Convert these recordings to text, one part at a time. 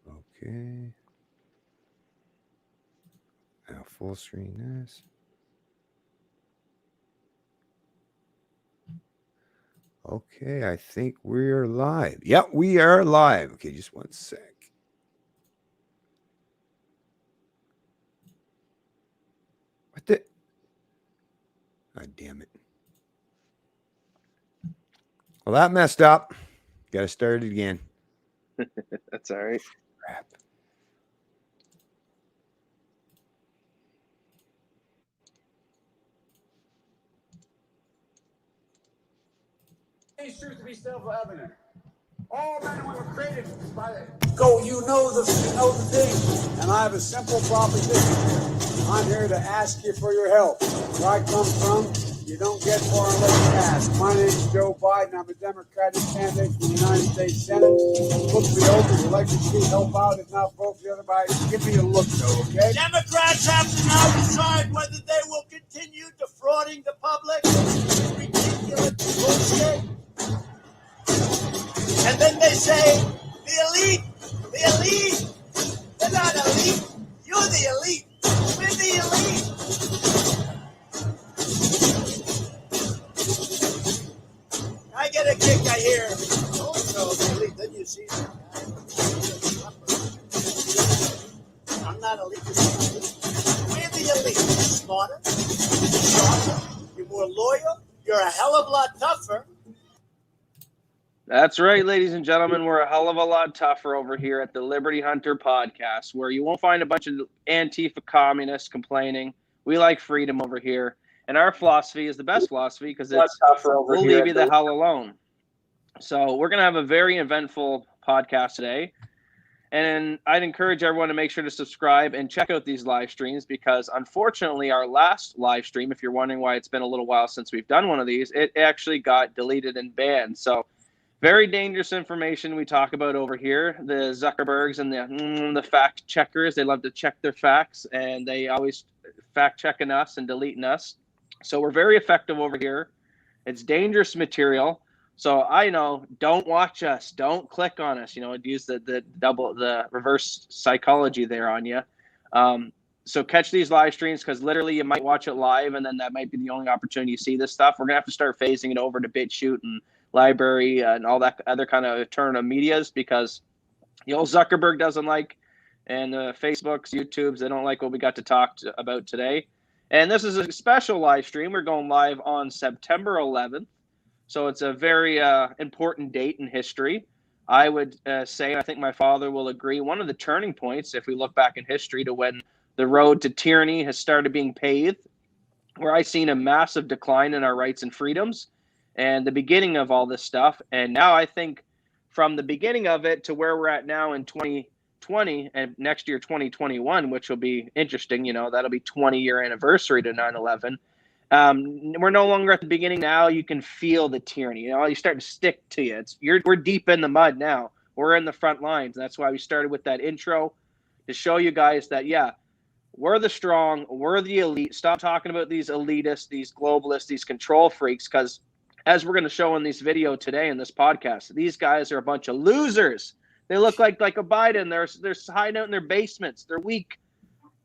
Okay. Now full screen this. Okay, I think we're live. Yep, we are live. Okay, just one sec. What the? God damn it. Well, that messed up. Got to start it again. That's all right. Crap. Truth to be self-evident. All men were created by the go. You know the thing, and I have a simple proposition. I'm here to ask you for your help. Where I come from, you don't get far unless you ask. My name's Joe Biden. I'm a Democratic candidate for the United States Senate. Look me over. If you like to see help out, if not vote for the other guy, give me a look, though. Okay. Democrats have to now decide whether they will continue defrauding the public. Ridiculous bullshit. And then they say, the elite, they're not elite. You're the elite. We're the elite. I get a kick, I hear. Oh, no, the elite. Then you see that guy. I'm not elite. We're the elite. Smarter, sharper, you're more loyal, you're a hell of a lot tougher. That's right, ladies and gentlemen. We're a hell of a lot tougher over here at the Liberty Hunter podcast, where you won't find a bunch of Antifa communists complaining. We like freedom over here. And our philosophy is the best philosophy because it's we'll leave you the hell alone. So we're going to have a very eventful podcast today. And I'd encourage everyone to make sure to subscribe and check out these live streams because, unfortunately, our last live stream, if you're wondering why it's been a little while since we've done one of these, it actually got deleted and banned. So very dangerous information we talk about over here. The Zuckerbergs and the fact checkers, they love to check their facts, and they always fact checking us and deleting us. So we're very effective over here. It's dangerous material. So I know, don't watch us, don't click on us. Use the reverse psychology there on you. So catch these live streams because literally you might watch it live, and then that might be the only opportunity you see this stuff. We're gonna have to start phasing it over to BitChute and Library and all that other kind of alternative medias because Zuckerberg doesn't like, and Facebook's, YouTube's, they don't like what we got to talk about today. And this is a special live stream. We're going live on September 11th. So it's a very important date in history. I would say, I think my father will agree, one of the turning points, if we look back in history, to when the road to tyranny has started being paved, where I've seen a massive decline in our rights and freedoms and the beginning of all this stuff. And now I think from the beginning of it to where we're at now in 2020 and next year 2021, which will be interesting, that'll be 20-year anniversary to 9/11. We're no longer at the beginning now. You can feel the tyranny. You start to stick to you. We're deep in the mud now. We're in the front lines. And that's why we started with that intro to show you guys that, yeah, we're the strong, we're the elite. Stop talking about these elitists, these globalists, these control freaks, because as we're going to show in this video today in this podcast, these guys are a bunch of losers. They look like a Biden. They're hiding out in their basements. They're weak.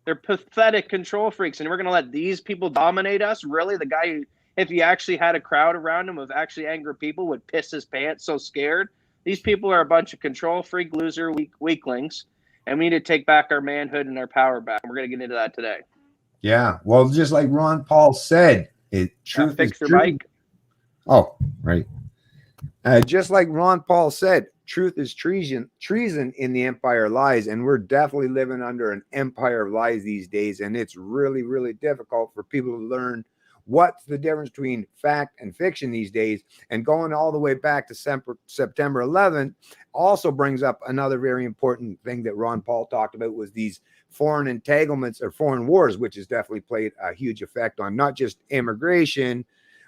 They're pathetic control freaks, and we're going to let these people dominate us? Really? The guy who, if he actually had a crowd around him of actually angry people, would piss his pants so scared? These people are a bunch of control freak, loser, weaklings, and we need to take back our manhood and our power back. And we're going to get into that today. Yeah. Well, just like Ron Paul said, truth fix is your true. mic. Oh, right. Just like Ron Paul said, truth is treason in the empire of lies. And we're definitely living under an empire of lies these days. And it's really, really difficult for people to learn what's the difference between fact and fiction these days. And going all the way back to September 11th also brings up another very important thing that Ron Paul talked about was these foreign entanglements or foreign wars, which has definitely played a huge effect on not just immigration,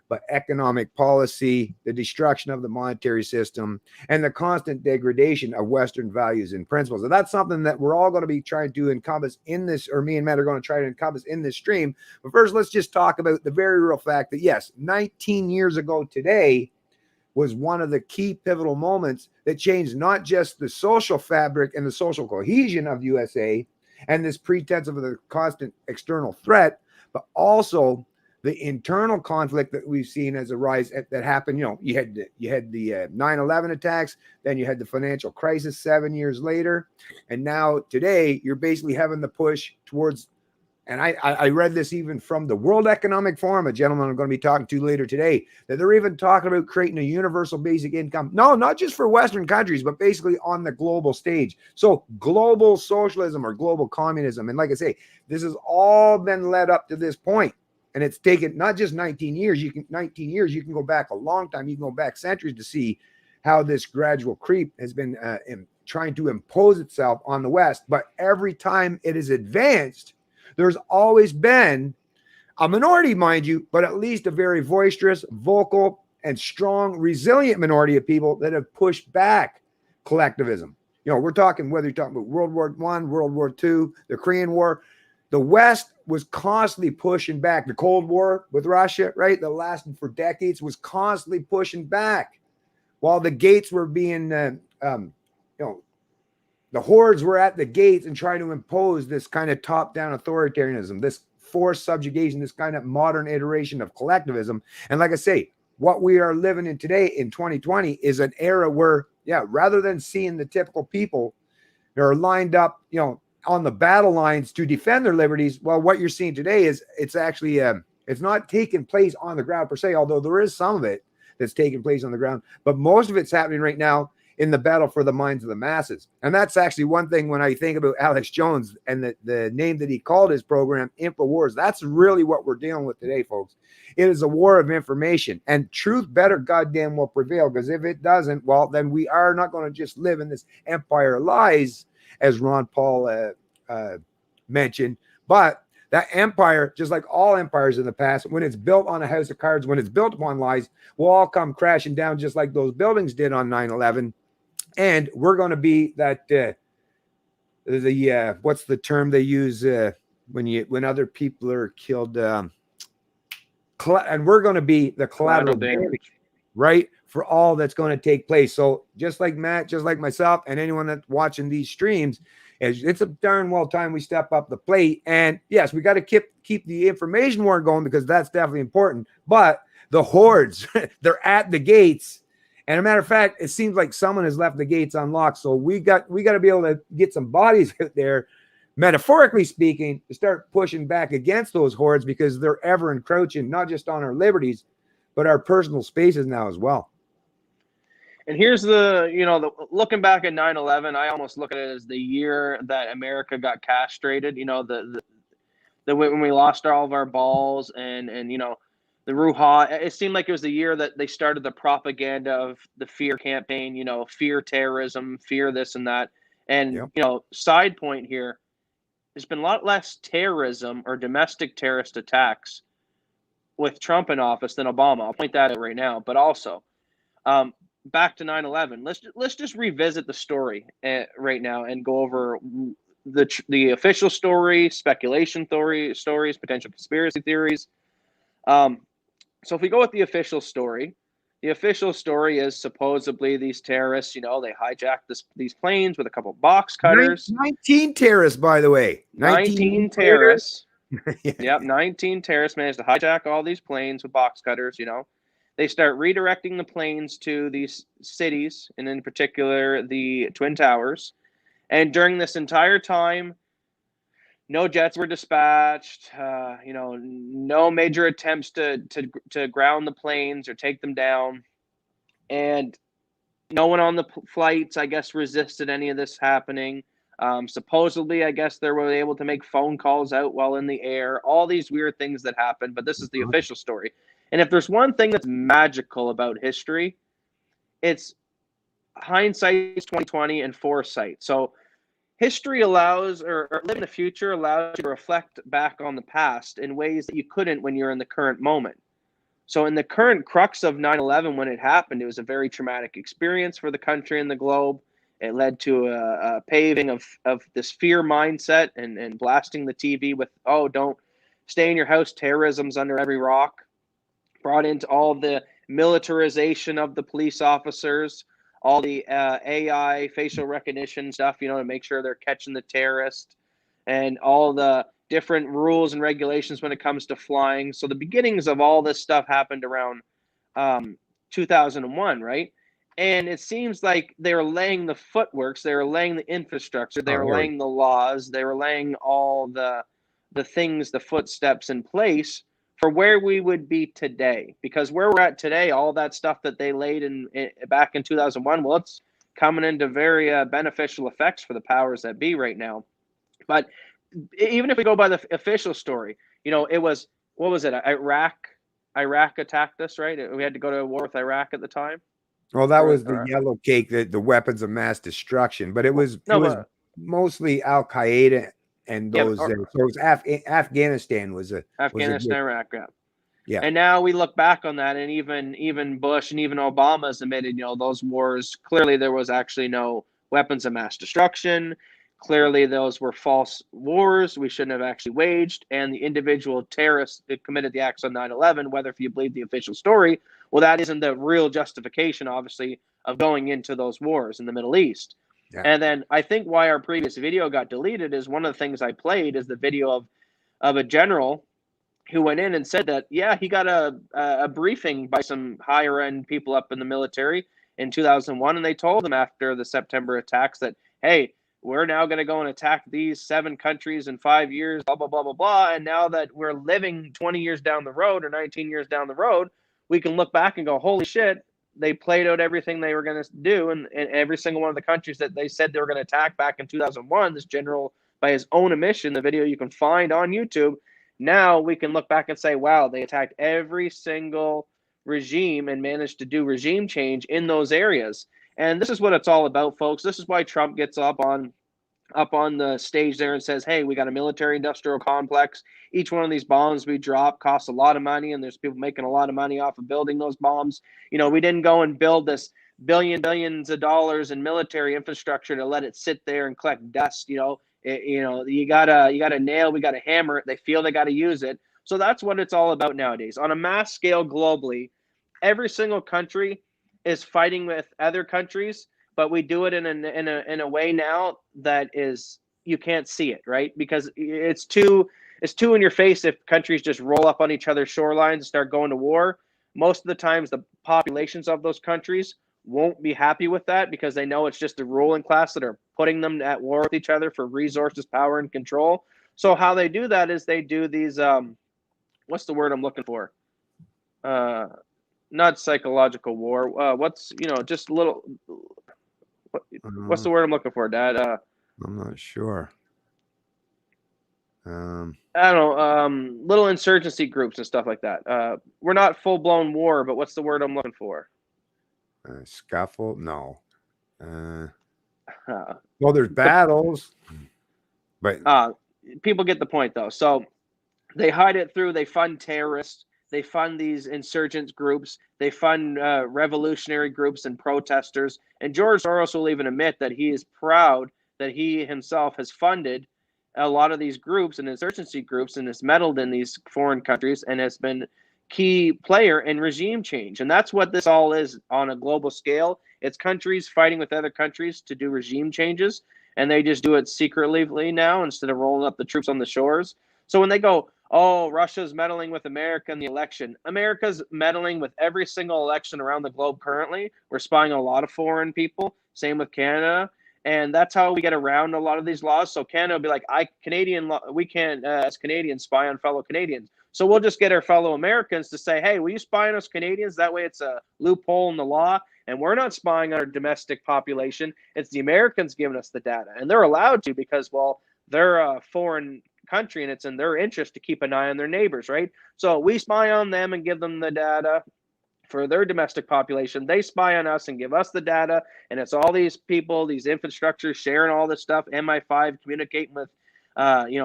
but economic policy, the destruction of the monetary system, and the constant degradation of Western values and principles. And that's something that we're all going to be trying to encompass in this, or me and Matt are going to try to encompass in this stream. But first, let's just talk about the very real fact that, yes, 19 years ago today, was one of the key pivotal moments that changed not just the social fabric and the social cohesion of USA and this pretense of the constant external threat, but also the internal conflict that we've seen as a rise that happened. You had the 9/11 attacks, then you had the financial crisis 7 years later, and now today you're basically having the push towards. And I read this even from the World Economic Forum, a gentleman I'm going to be talking to later today, that they're even talking about creating a universal basic income. No, not just for Western countries, but basically on the global stage. So global socialism or global communism. And like I say, this has all been led up to this point. And it's taken not just 19 years. You can go back a long time. You can go back centuries to see how this gradual creep has been trying to impose itself on the West. But every time it has advanced, there's always been a minority, mind you, but at least a very boisterous, vocal, and strong, resilient minority of people that have pushed back collectivism. We're talking whether you're talking about World War I, World War II, the Korean War. The West was constantly pushing back. The Cold War with Russia, right, that lasted for decades, was constantly pushing back while the gates were being, the hordes were at the gates and trying to impose this kind of top-down authoritarianism, this forced subjugation, this kind of modern iteration of collectivism. And like I say, what we are living in today in 2020 is an era where, rather than seeing the typical people that are lined up, on the battle lines to defend their liberties, well, what you're seeing today is it's actually, it's not taking place on the ground per se, although there is some of it that's taking place on the ground, but most of it's happening right now in the battle for the minds of the masses. And that's actually one thing when I think about Alex Jones and the name that he called his program, InfoWars, that's really what we're dealing with today, folks. It is a war of information, and truth better goddamn well prevail, because if it doesn't, well, then we are not going to just live in this empire of lies, as Ron Paul mentioned, but that empire, just like all empires in the past, when it's built on a house of cards, when it's built upon lies, will all come crashing down just like those buildings did on 9/11. And we're going to be that what's the term they use when other people are killed? And we're going to be the collateral damage, right, for all that's going to take place. So just like Matt, just like myself, and anyone that's watching these streams, it's a darn well time we step up the plate. And yes, we got to keep the information war going, because that's definitely important. But the hordes, they're at the gates. And a matter of fact, it seems like someone has left the gates unlocked. So we got to be able to get some bodies out there, metaphorically speaking, to start pushing back against those hordes, because they're ever encroaching, not just on our liberties, but our personal spaces now as well. And here's looking back at 9/11, I almost look at it as the year that America got castrated. The when we lost all of our balls and the Ruha. It seemed like it was the year that they started the propaganda of the fear campaign, fear terrorism, fear this and that. And, side point here, there's been a lot less terrorism or domestic terrorist attacks with Trump in office than Obama. I'll point that out right now. But also, back to 9/11, let's just revisit the story right now and go over the official story, speculation stories, potential conspiracy theories. So if we go with the official story is supposedly these terrorists, they hijacked these planes with a couple of box cutters. 19 terrorists, by the way. 19 terrorists. Yep, 19 terrorists managed to hijack all these planes with box cutters, They start redirecting the planes to these cities, and in particular, the Twin Towers. And during this entire time, no jets were dispatched, no major attempts to ground the planes or take them down. And no one on the flights, I guess, resisted any of this happening. Supposedly, I guess they were able to make phone calls out while in the air, all these weird things that happened. But this is the official story. And if there's one thing that's magical about history, it's hindsight 2020 and foresight. So history allows, or living the future allows you to reflect back on the past in ways that you couldn't when you're in the current moment. So in the current crux of 9/11, when it happened, it was a very traumatic experience for the country and the globe. It led to a paving of this fear mindset and blasting the TV with, don't stay in your house, terrorism's under every rock. Brought into all the militarization of the police officers, all the AI facial recognition stuff, to make sure they're catching the terrorist, and all the different rules and regulations when it comes to flying. So the beginnings of all this stuff happened around 2001, right? And it seems like they were laying the footworks, they were laying the infrastructure, they were laying the laws, they were laying all the things, the footsteps in place for where we would be today. Because where we're at today, all that stuff that they laid in back in 2001, well, it's coming into very beneficial effects for the powers that be right now. But even if we go by the official story, it was, what was it? Iraq attacked us, right? We had to go to war with Iraq at the time. Well, that was the yellow cake, the weapons of mass destruction, but it was mostly Al Qaeda and those. So it was Afghanistan was Iraq, yeah. And now we look back on that, and even Bush and even Obama's admitted, those wars, clearly there was actually no weapons of mass destruction. Clearly, those were false wars we shouldn't have actually waged, and the individual terrorists that committed the acts on 9/11, whether if you believe the official story, well, that isn't the real justification, obviously, of going into those wars in the Middle East. Yeah. And then I think why our previous video got deleted is one of the things I played is the video of a general who went in and said that, yeah, he got a briefing by some higher end people up in the military in 2001, and they told him after the September attacks that, hey, we're now going to go and attack these 7 countries in 5 years, blah, blah, blah, blah, blah. And now that we're living 20 years down the road or 19 years down the road, we can look back and go, holy shit, they played out everything they were going to do. And every single one of the countries that they said they were going to attack back in 2001, this general, by his own admission, the video you can find on YouTube, now we can look back and say, wow, they attacked every single regime and managed to do regime change in those areas. And this is what it's all about, folks. This is why Trump gets up on the stage there and says, hey, we got a military industrial complex. Each one of these bombs we drop costs a lot of money, and there's people making a lot of money off of building those bombs. We didn't go and build this billions of dollars in military infrastructure to let it sit there and collect dust. You gotta nail, we gotta hammer it. They feel they gotta use it. So that's what it's all about nowadays. On a mass scale globally, every single country is fighting with other countries, but we do it in a way now that is, you can't see it, right? Because it's too in your face if countries just roll up on each other's shorelines and start going to war. Most of the times the populations of those countries won't be happy with that because they know it's just the ruling class that are putting them at war with each other for resources, power, and control. So how they do that is they do these what's the word I'm looking for? Not psychological war. What's just little. What's the word I'm looking for, Dad? I'm not sure. I don't know. Little insurgency groups and stuff like that. We're not full blown war, but what's the word I'm looking for? Scuffle? No. Well, there's battles, but people get the point though. So they hide it through. They fund terrorists. They fund these insurgent groups. They fund revolutionary groups and protesters. And George Soros will even admit that he is proud that he himself has funded a lot of these groups and insurgency groups and has meddled in these foreign countries and has been key player in regime change. And that's what this all is on a global scale. It's countries fighting with other countries to do regime changes. And they just do it secretly now instead of rolling up the troops on the shores. So when they go, oh, Russia's meddling with America in the election. America's meddling with every single election around the globe currently. We're spying on a lot of foreign people. Same with Canada. And that's how we get around a lot of these laws. So Canada will be like, we can't, as Canadians, spy on fellow Canadians. So we'll just get our fellow Americans to say, hey, will you spy on us Canadians? That way it's a loophole in the law. And we're not spying on our domestic population. It's the Americans giving us the data. And they're allowed to because, well, they're a foreign country and it's in their interest to keep an eye on their neighbors, right? So we spy on them and give them the data for their domestic population. They spy on us and give us the data. And it's all these people, these infrastructures sharing all this stuff. MI5 communicating with,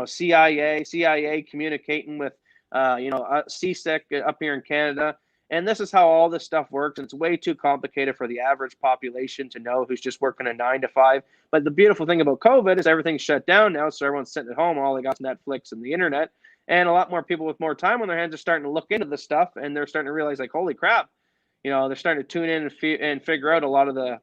CIA communicating with, CSIC up here in Canada. And this is how all this stuff works. It's way too complicated for the average population to know who's just working a 9 to 5. But the beautiful thing about COVID is everything's shut down now. So everyone's sitting at home. All they got is Netflix and the internet. And a lot more people with more time on their hands are starting to look into this stuff. And they're starting to realize, like, holy crap, they're starting to tune in and figure out a lot of the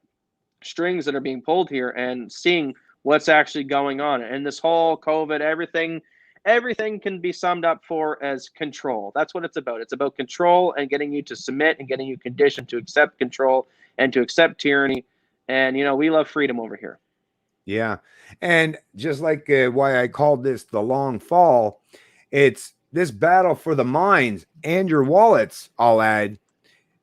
strings that are being pulled here and seeing what's actually going on. And this whole COVID, everything can be summed up for as control. That's what it's about. It's about control and getting you to submit and getting you conditioned to accept control and to accept tyranny. And, we love freedom over here. Yeah. And just like why I called this the long fall, it's this battle for the minds and your wallets, I'll add,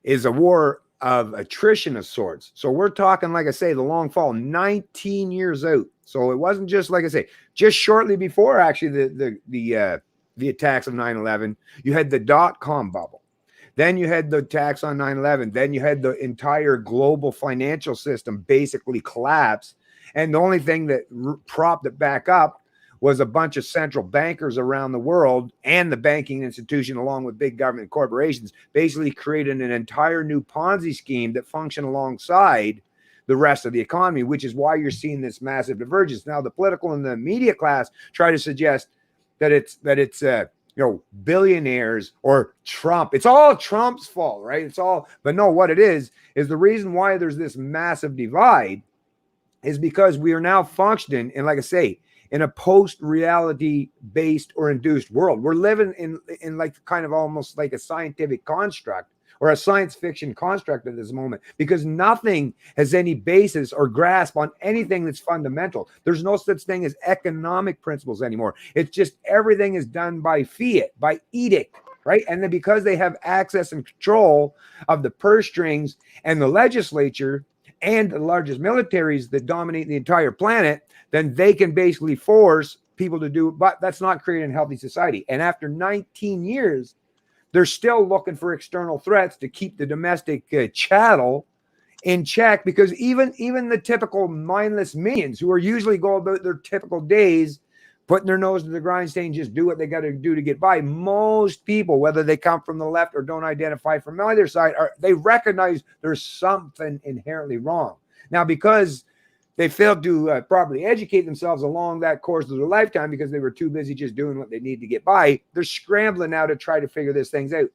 is a war of attrition of sorts. So we're talking, like I say, the long fall, 19 years out. So it wasn't just, like I say, just shortly before actually the attacks of 9/11, you had the dot-com bubble. Then you had the attacks on 9/11. Then you had the entire global financial system basically collapse. And the only thing that propped it back up was a bunch of central bankers around the world and the banking institution, along with big government corporations, basically created an entire new Ponzi scheme that functioned alongside the rest of the economy, which is why you're seeing this massive divergence. Now, the political and the media class try to suggest that it's billionaires or Trump. It's all Trump's fault, right? It's all, but no, what it is the reason why there's this massive divide is because we are now functioning, and like I say, in a post-reality based or induced world. We're living in like kind of almost like a scientific construct or a science fiction construct at this moment, because nothing has any basis or grasp on anything that's fundamental. There's no such thing as economic principles anymore. It's just everything is done by fiat, by edict, right? And then because they have access and control of the purse strings and the legislature and the largest militaries that dominate the entire planet, then they can basically force people to do, but that's not creating a healthy society. And after 19 years, they're still looking for external threats to keep the domestic chattel in check, because even the typical mindless minions who are usually go about their typical days, putting their nose to the grindstone, just do what they got to do to get by. Most people, whether they come from the left or don't identify from either side, they recognize there's something inherently wrong. Now, because they failed to properly educate themselves along that course of their lifetime because they were too busy just doing what they need to get by, they're scrambling now to try to figure these things out.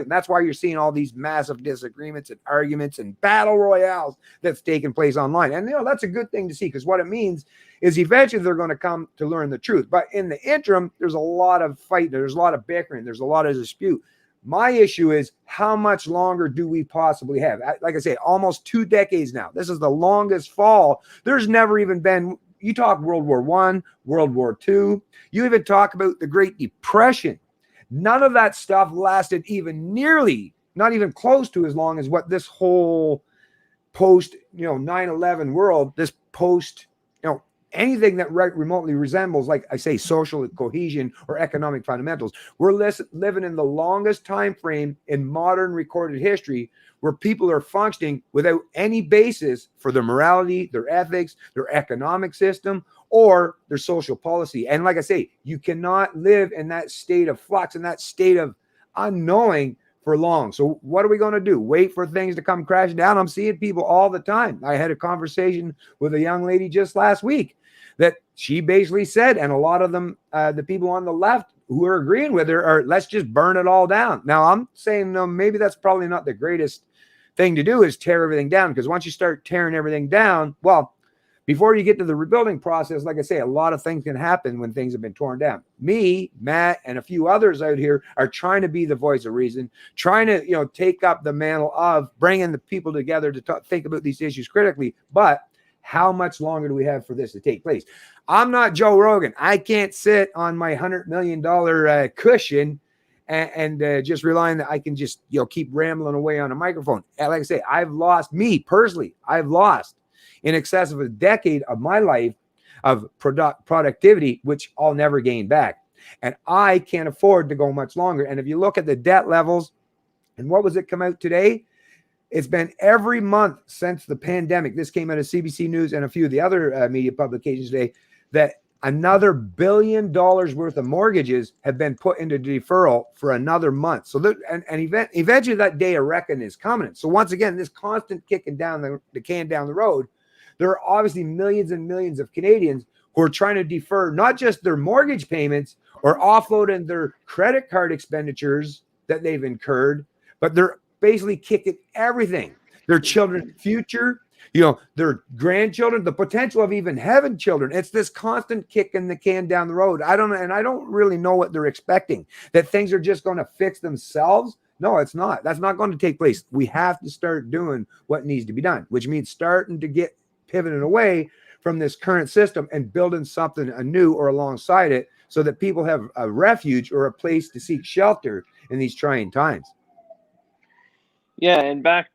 And that's why you're seeing all these massive disagreements and arguments and battle royales that's taking place online. And that's a good thing to see, because what it means is eventually they're going to come to learn the truth. But in the interim, there's a lot of fighting, there's a lot of bickering, there's a lot of dispute. My issue is, how much longer do we possibly have? Like I say, almost 2 decades now. This is the longest fall. There's never even been, you talk World War I, World War II, you even talk about the Great Depression. None of that stuff lasted even nearly, not even close to as long as what this whole post, 9/11 world, this post, anything that remotely resembles, like I say, social cohesion or economic fundamentals. We're living in the longest time frame in modern recorded history where people are functioning without any basis for their morality, their ethics, their economic system, or their social policy. And like I say, you cannot live in that state of flux, in that state of unknowing for long. So what are we going to do? Wait for things to come crashing down? I'm seeing people all the time. I had a conversation with a young lady just last week that she basically said, and a lot of them, the people on the left who are agreeing with her, are, let's just burn it all down. Now, I'm saying, no, maybe that's probably not the greatest thing to do, is tear everything down, because once you start tearing everything down, well, before you get to the rebuilding process, like I say, a lot of things can happen when things have been torn down. Me, Matt, and a few others out here are trying to be the voice of reason, trying to, take up the mantle of bringing the people together to think about these issues critically. But how much longer do we have for this to take place? I'm not Joe Rogan. I can't sit on my $100 million cushion and just relying that I can just keep rambling away on a microphone. And like I say, I've lost in excess of a decade of my life of productivity, which I'll never gain back. And I can't afford to go much longer. And if you look at the debt levels, and what was it come out today? It's been every month since the pandemic. This came out of CBC News and a few of the other media publications today, that another $1 billion worth of mortgages have been put into deferral for another month. So eventually that day of reckoning is coming. So once again, this constant kicking down the can down the road, there are obviously millions and millions of Canadians who are trying to defer not just their mortgage payments or offloading their credit card expenditures that they've incurred, but they're basically kicking everything, their children's future, their grandchildren, the potential of even having children. It's this constant kicking the can down the road. I don't really know what they're expecting, that things are just going to fix themselves. No, it's not. That's not going to take place. We have to start doing what needs to be done, which means starting to get pivoting away from this current system and building something anew or alongside it, so that people have a refuge or a place to seek shelter in these trying times. Yeah, and back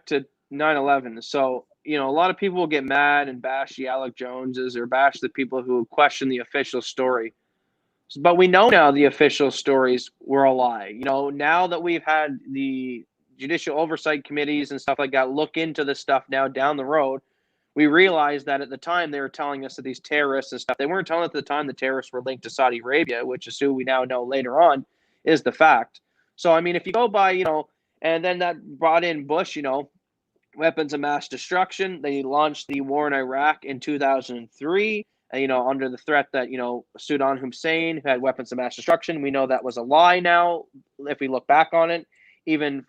to 9/11. So, a lot of people will get mad and bash the Alec Joneses or bash the people who question the official story. But we know now the official stories were a lie. Now that we've had the judicial oversight committees and stuff like that look into this stuff now down the road, we realize that at the time they were telling us that these terrorists and stuff, they weren't telling us at the time the terrorists were linked to Saudi Arabia, which is who we now know later on is the fact. So, I mean, if you go by, and then that brought in Bush, weapons of mass destruction. They launched the war in Iraq in 2003, under the threat that, Saddam Hussein had weapons of mass destruction. We know that was a lie now, if we look back on it. Even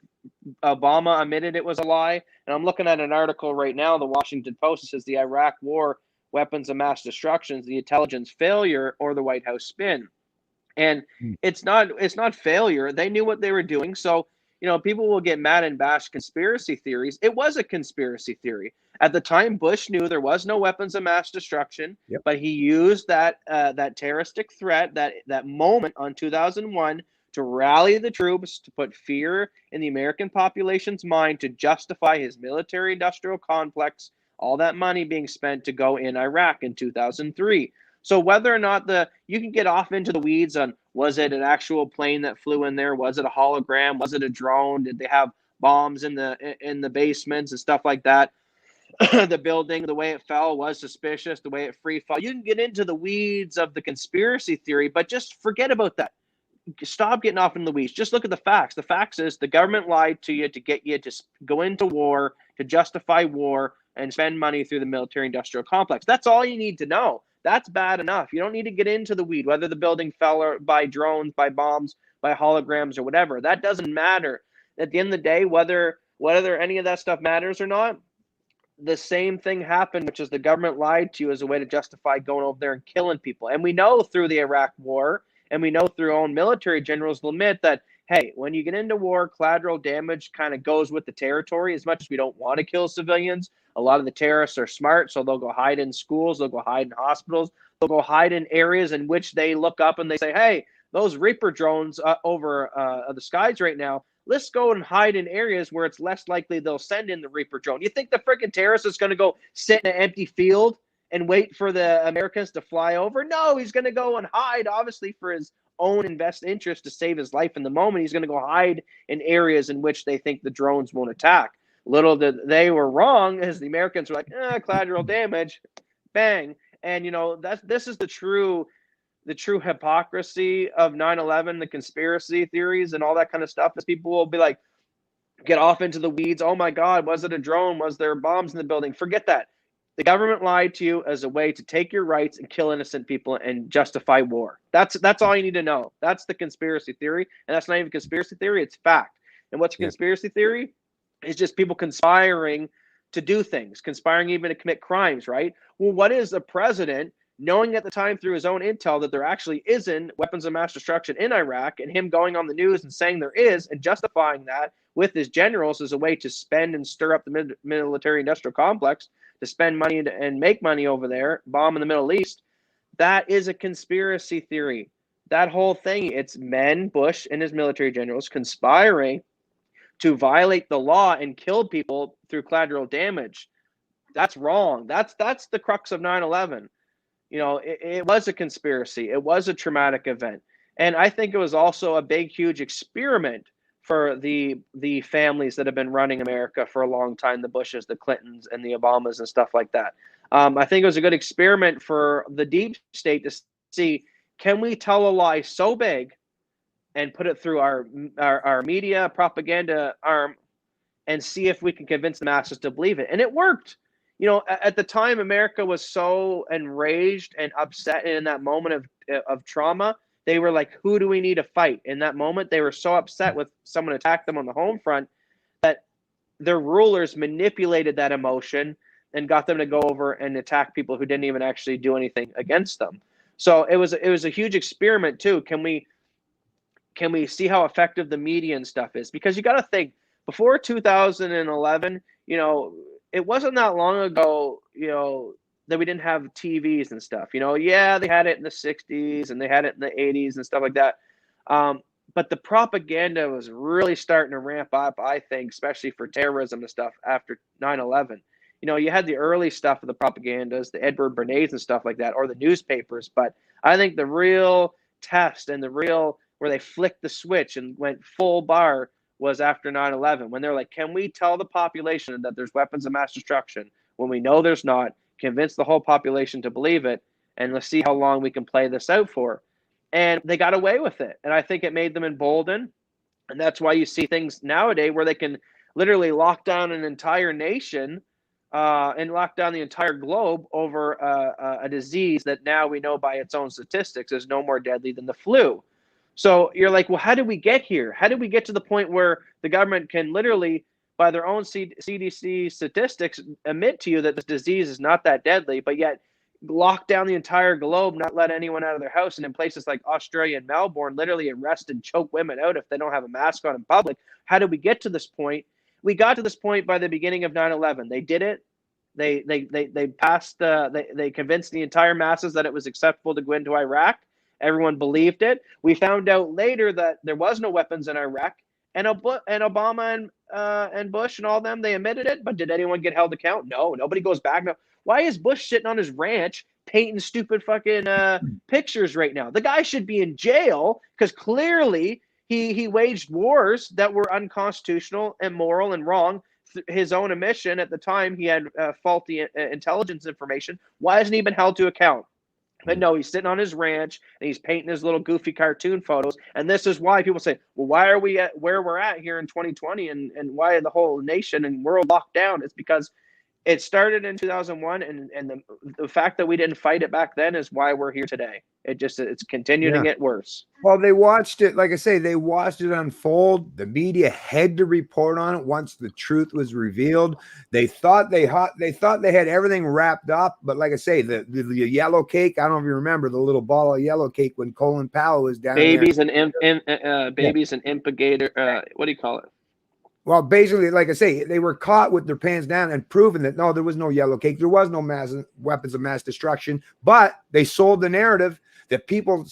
Obama admitted it was a lie. And I'm looking at an article right now, the Washington Post, says the Iraq war, weapons of mass destruction, the intelligence failure or the White House spin. And it's not failure. They knew what they were doing. So, people will get mad and bash conspiracy theories. It was a conspiracy theory. At the time, Bush knew there was no weapons of mass destruction, but he used that terroristic threat, that moment on 2001, to rally the troops, to put fear in the American population's mind, to justify his military-industrial complex, all that money being spent to go in Iraq in 2003. So whether or not you can get off into the weeds on, was it an actual plane that flew in there? Was it a hologram? Was it a drone? Did they have bombs in the basements and stuff like that? The building, the way it fell was suspicious, the way it free fell. You can get into the weeds of the conspiracy theory, but just forget about that. Stop getting off in the weeds. Just look at the facts. The facts is the government lied to you to get you to go into war, to justify war, and spend money through the military-industrial complex. That's all you need to know. That's bad enough. You don't need to get into the weed, whether the building fell or by drones, by bombs, by holograms, or whatever. That doesn't matter. At the end of the day, whether any of that stuff matters or not, the same thing happened, which is the government lied to you as a way to justify going over there and killing people. And we know through the Iraq war, and we know through our own military generals will admit that, hey, when you get into war, collateral damage kind of goes with the territory. As much as we don't want to kill civilians, a lot of the terrorists are smart, so they'll go hide in schools, they'll go hide in hospitals, they'll go hide in areas in which they look up and they say, hey, those Reaper drones over the skies right now, let's go and hide in areas where it's less likely they'll send in the Reaper drone. You think the freaking terrorist is going to go sit in an empty field and wait for the Americans to fly over? No, he's going to go and hide, obviously, for his own interest to save his life in the moment. He's going to go hide in areas in which they think the drones won't attack. Little did they were wrong, as the Americans were like, collateral damage, bang. And, this is the true hypocrisy of 9/11, the conspiracy theories and all that kind of stuff, is people will be like, get off into the weeds. Oh my God, was it a drone? Was there bombs in the building? Forget that. The government lied to you as a way to take your rights and kill innocent people and justify war. That's all you need to know. That's the conspiracy theory. And that's not even conspiracy theory, it's fact. And what's a conspiracy theory? It's just people conspiring to do things, conspiring even to commit crimes, right? Well, what is a president knowing at the time through his own intel that there actually isn't weapons of mass destruction in Iraq, and him going on the news and saying there is and justifying that with his generals as a way to spend and stir up the military industrial complex, to spend money and make money over there, bomb in the Middle East? That is a conspiracy theory. That whole thing, it's men, Bush and his military generals, conspiring to violate the law and kill people through collateral damage. That's wrong. That's the crux of 9/11. It was a conspiracy. It was a traumatic event. And I think it was also a big, huge experiment for the families that have been running America for a long time, the Bushes, the Clintons, and the Obamas and stuff like that. I think it was a good experiment for the deep state to see, can we tell a lie so big and put it through our media propaganda arm and see if we can convince the masses to believe it. And it worked. At the time, America was so enraged and upset in that moment of trauma. They were like, who do we need to fight? In that moment, they were so upset with someone attacked them on the home front their rulers manipulated that emotion and got them to go over and attack people who didn't even actually do anything against them. So it was a huge experiment too. Can we see how effective the media and stuff is? Because you got to think, before 2011, it wasn't that long ago, that we didn't have TVs and stuff. Yeah, they had it in the 60s and they had it in the 80s and stuff like that. But the propaganda was really starting to ramp up, I think, especially for terrorism and stuff after 9/11. You had the early stuff of the propagandas, the Edward Bernays and stuff like that, or the newspapers. But I think the real test and the real where they flicked the switch and went full bar was after 9/11, when they're like, can we tell the population that there's weapons of mass destruction when we know there's not, convince the whole population to believe it, and let's see how long we can play this out for. And they got away with it. And I think it made them emboldened. And that's why you see things nowadays where they can literally lock down an entire nation and lock down the entire globe over a disease that now we know by its own statistics is no more deadly than the flu. So you're like, well, how did we get here? How did we get to the point where the government can literally, by their own CDC statistics, admit to you that this disease is not that deadly, but yet lock down the entire globe, not let anyone out of their house, and in places like Australia and Melbourne, literally arrest and choke women out if they don't have a mask on in public? How did we get to this point? We got to this point by the beginning of 9/11. They did it. They passed they convinced the entire masses that it was acceptable to go into Iraq. Everyone believed it. We found out later that there was no weapons in Iraq, and Obama and Bush and all them, they admitted it. But did anyone get held to account? No, nobody goes back now. Why is Bush sitting on his ranch painting stupid fucking pictures right now? The guy should be in jail because clearly he waged wars that were unconstitutional, immoral, and wrong. His own admission at the time, he had faulty intelligence information. Why hasn't he been held to account? But no, he's sitting on his ranch and he's painting his little goofy cartoon photos. And this is why people say, well, why are we at where we're at here in 2020 and why the whole nation and world locked down? It's because it started in 2001, and the fact that we didn't fight it back then is why we're here today. It's continuing to get worse. Well, they watched it, like I say, they watched it unfold. The media had to report on it once the truth was revealed. They thought they had everything wrapped up, but like I say, the yellow cake. I don't know if you remember the little ball of yellow cake when Colin Powell was down babies there. Babies and impagator. What do you call it? Well, basically, like I say, they were caught with their pants down and proven that no, there was no yellow cake, there was no weapons of mass destruction. But they sold the narrative that people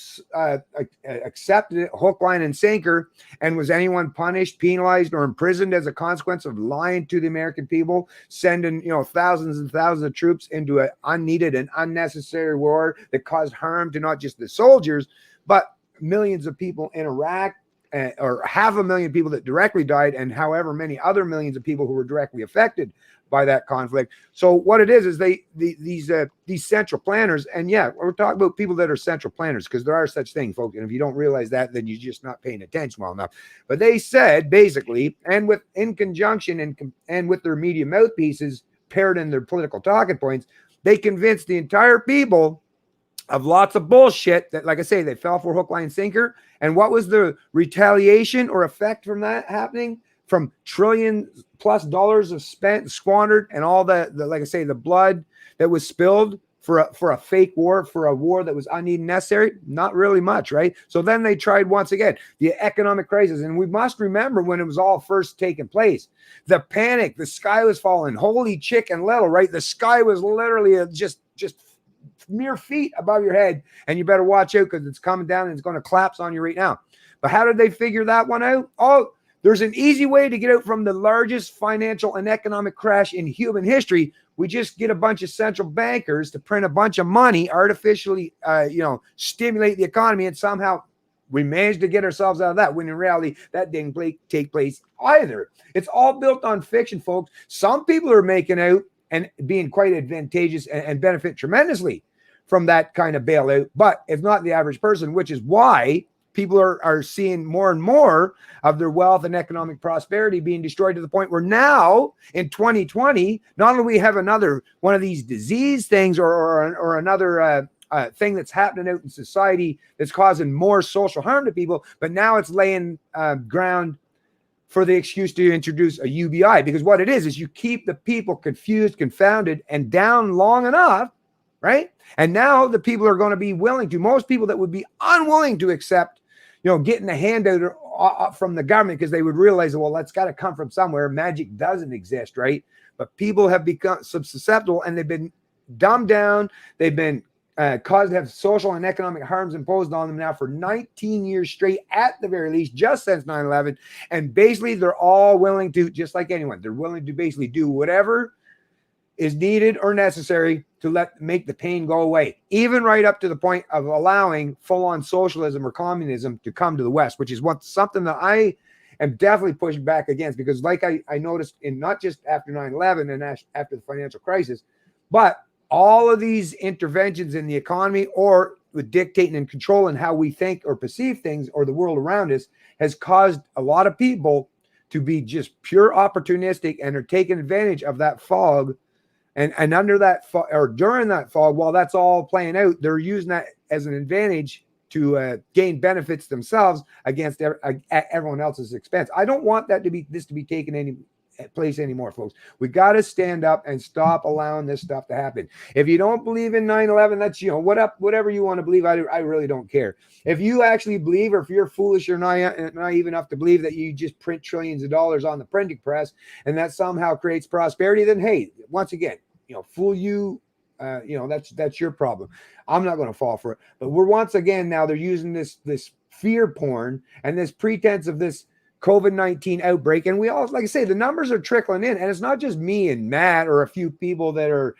accepted it hook, line, and sinker. And was anyone punished, penalized, or imprisoned as a consequence of lying to the American people, sending thousands and thousands of troops into an unneeded and unnecessary war that caused harm to not just the soldiers, but millions of people in Iraq? Or 500,000 people that directly died, and however many other millions of people who were directly affected by that conflict. So what it is these central planners, and yeah, we're talking about people that are central planners because there are such things, folks. And if you don't realize that, then you're just not paying attention well enough. But they said basically, and in conjunction and with their media mouthpieces paired in their political talking points, they convinced the entire people of lots of bullshit that, like I say, they fell for hook, line, sinker. And what was the retaliation or effect from that happening? From trillions plus dollars of squandered, and all the like I say, the blood that was spilled for a fake war, for a war that was unneeded and necessary? Not really much, right? So then they tried once again, the economic crisis. And we must remember when it was all first taking place, the panic, the sky was falling, holy chicken little, right? The sky was literally just mere feet above your head, and you better watch out because it's coming down and it's going to collapse on you right now. But how did they figure that one out? Oh, there's an easy way to get out from the largest financial and economic crash in human history. We just get a bunch of central bankers to print a bunch of money, artificially, stimulate the economy, and somehow we managed to get ourselves out of that, when in reality, that didn't take place either. It's all built on fiction, folks. Some people are making out and being quite advantageous and benefit tremendously from that kind of bailout, but it's not the average person, which is why people are seeing more and more of their wealth and economic prosperity being destroyed, to the point where now in 2020, not only we have another one of these disease things or another thing that's happening out in society that's causing more social harm to people, but now it's laying ground for the excuse to introduce a UBI, because what it is you keep the people confused, confounded, and down long enough, right? And now the people are going to be willing to, most people that would be unwilling to accept, getting a handout from the government, because they would realize, well, that's got to come from somewhere. Magic doesn't exist, right? But people have become susceptible, and they've been dumbed down. They've been caused to have social and economic harms imposed on them now for 19 years straight, at the very least, just since 9/11. And basically, they're all willing to, just like anyone, they're willing to basically do whatever is needed or necessary to make the pain go away, even right up to the point of allowing full-on socialism or communism to come to the West, which is something that I am definitely pushing back against, because like I noticed in not just after 9/11 and after the financial crisis, but all of these interventions in the economy, or with dictating and controlling how we think or perceive things or the world around us, has caused a lot of people to be just pure opportunistic and are taking advantage of that fog. And under that or during that fog, while that's all playing out, they're using that as an advantage to gain benefits themselves against everyone else's expense. I don't want that to be taken any place anymore, folks. We got to stand up and stop allowing this stuff to happen. If you don't believe in 9/11, that's whatever you want to believe. I really don't care. If you actually believe, or if you're foolish or naive enough to believe that you just print trillions of dollars on the printing press and that somehow creates prosperity, then hey, once again, fool you. That's your problem. I'm not going to fall for it. But we're once again now they're using this fear porn and this pretense of this COVID-19 outbreak. And we all, like I say, the numbers are trickling in, and it's not just me and Matt or a few people that are,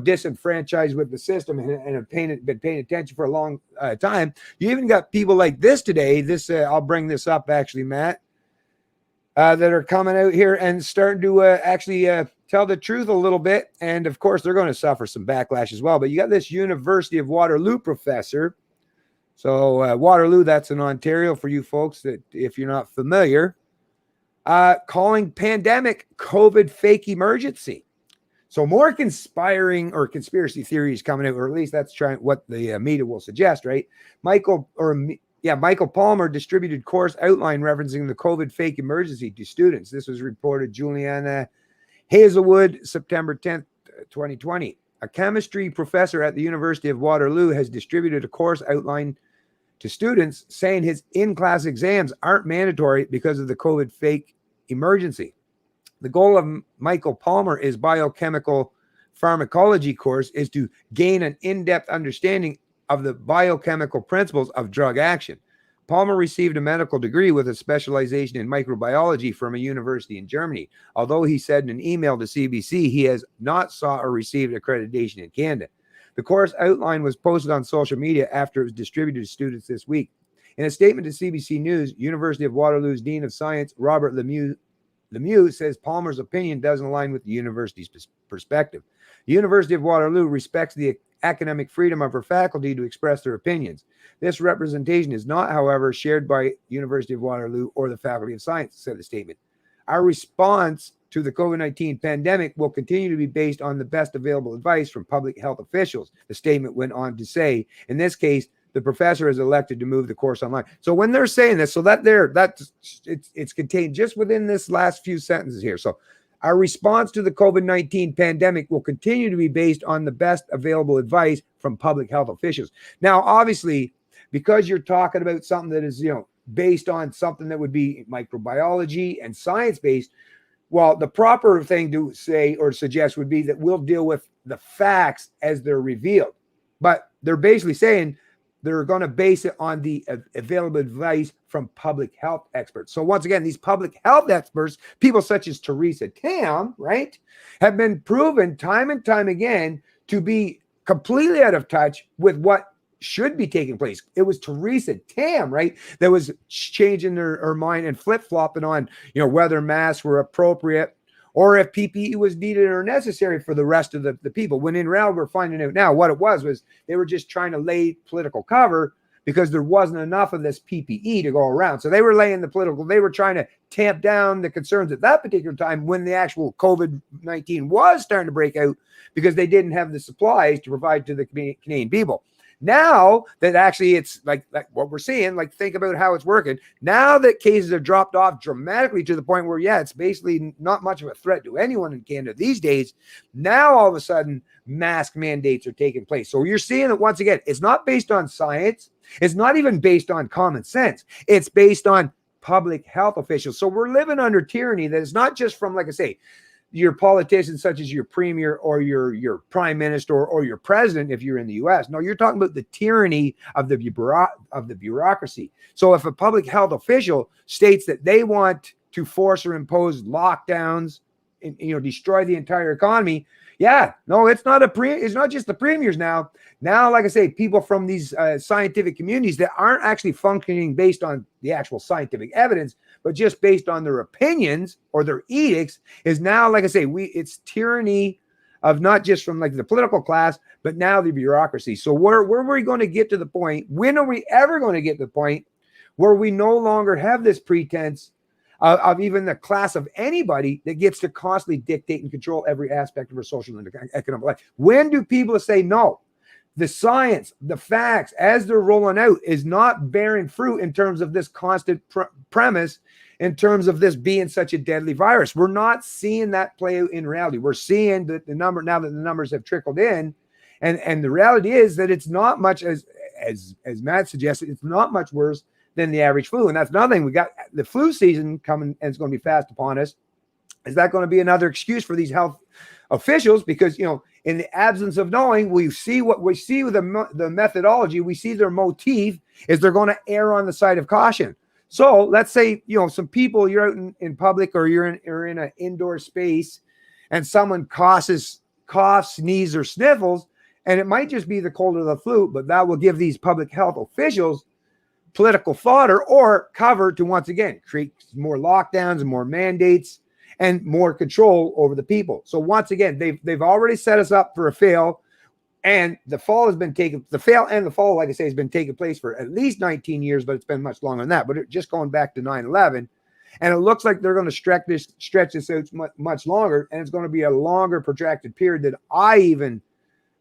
disenfranchised with the system and have been paying attention for a long time. You even got people like this today. I'll bring this up actually, Matt, that are coming out here and starting to actually tell the truth a little bit. And of course, they're going to suffer some backlash as well. But you got this University of Waterloo professor. So Waterloo, that's in Ontario for you folks that if you're not familiar, calling pandemic COVID fake emergency. So more conspiring or conspiracy theories coming out, or at least that's what the media will suggest, right? Michael Palmer distributed course outline referencing the COVID fake emergency to students. This was reported Juliana Hazelwood, September 10th, 2020. A chemistry professor at the University of Waterloo has distributed a course outline to students, saying his in-class exams aren't mandatory because of the COVID fake emergency. The goal of Michael Palmer's biochemical pharmacology course is to gain an in-depth understanding of the biochemical principles of drug action. Palmer received a medical degree with a specialization in microbiology from a university in Germany. Although he said in an email to CBC he has not sought or received accreditation in Canada. The course outline was posted on social media after it was distributed to students this week. In a statement to CBC News, University of Waterloo's Dean of Science, Robert Lemieux, says Palmer's opinion doesn't align with the university's perspective. The University of Waterloo respects the academic freedom of her faculty to express their opinions. This representation is not, however, shared by University of Waterloo or the Faculty of Science, said the statement. Our response to the COVID-19 pandemic will continue to be based on the best available advice from public health officials, the statement went on to say. In this case, the professor is elected to move the course online. So when they're saying this, it's contained just within this last few sentences here. So our response to the COVID-19 pandemic will continue to be based on the best available advice from public health officials. Now, obviously, because you're talking about something that is, based on something that would be microbiology and science-based, well, the proper thing to say or suggest would be that we'll deal with the facts as they're revealed. But they're basically saying they're going to base it on the available advice from public health experts. So once again, these public health experts, people such as Theresa Tam, right, have been proven time and time again to be completely out of touch with what should be taking place. It was Theresa Tam, right, that was changing her mind and flip-flopping on, whether masks were appropriate or if PPE was needed or necessary for the rest of the people. When in reality, we're finding out now what it was they were just trying to lay political cover because there wasn't enough of this PPE to go around. So they were they were trying to tamp down the concerns at that particular time when the actual COVID-19 was starting to break out because they didn't have the supplies to provide to the Canadian people. Now that actually it's like what we're seeing, like think about how it's working. Now that cases have dropped off dramatically to the point where, yeah, it's basically not much of a threat to anyone in Canada these days. Now all of a sudden, mask mandates are taking place. So you're seeing that once again, it's not based on science. It's not even based on common sense. It's based on public health officials. So we're living under tyranny that is not just from, like I say, your politicians such as your premier or your prime minister or your president if you're in the US. No, you're talking about the tyranny of the bureaucracy. So if a public health official states that they want to force or impose lockdowns and destroy the entire economy, yeah, no, it's not just the premiers now. Now, like I say, people from these scientific communities that aren't actually functioning based on the actual scientific evidence, but just based on their opinions or their edicts, is now, like I say, it's tyranny of not just from like the political class, but now the bureaucracy. So where are we going to get to the point? When are we ever going to get to the point where we no longer have this pretense of even the class of anybody that gets to constantly dictate and control every aspect of our social and economic life? When do people say no? The science, the facts, as they're rolling out, is not bearing fruit in terms of this constant premise, in terms of this being such a deadly virus. We're not seeing that play out in reality. We're seeing that now that the numbers have trickled in, and the reality is that it's not much, as Matt suggested, it's not much worse than the average flu. And that's another thing. We got the flu season coming, and it's going to be fast upon us. Is that going to be another excuse for these health officials? Because, in the absence of knowing, we see what we see with the methodology, we see their motif is they're going to err on the side of caution. So let's say, some people, you're out in public or you're in an indoor space and someone coughs, sneezes, or sniffles, and it might just be the cold or the flu, but that will give these public health officials political fodder or cover to once again create more lockdowns and more mandates and more control over the people. So once again, they've already set us up for a fail, and the fall, like I say, has been taking place for at least 19 years, but it's been much longer than that. But just going back to 9/11, and it looks like they're going to stretch this out much longer, and it's going to be a longer protracted period than I even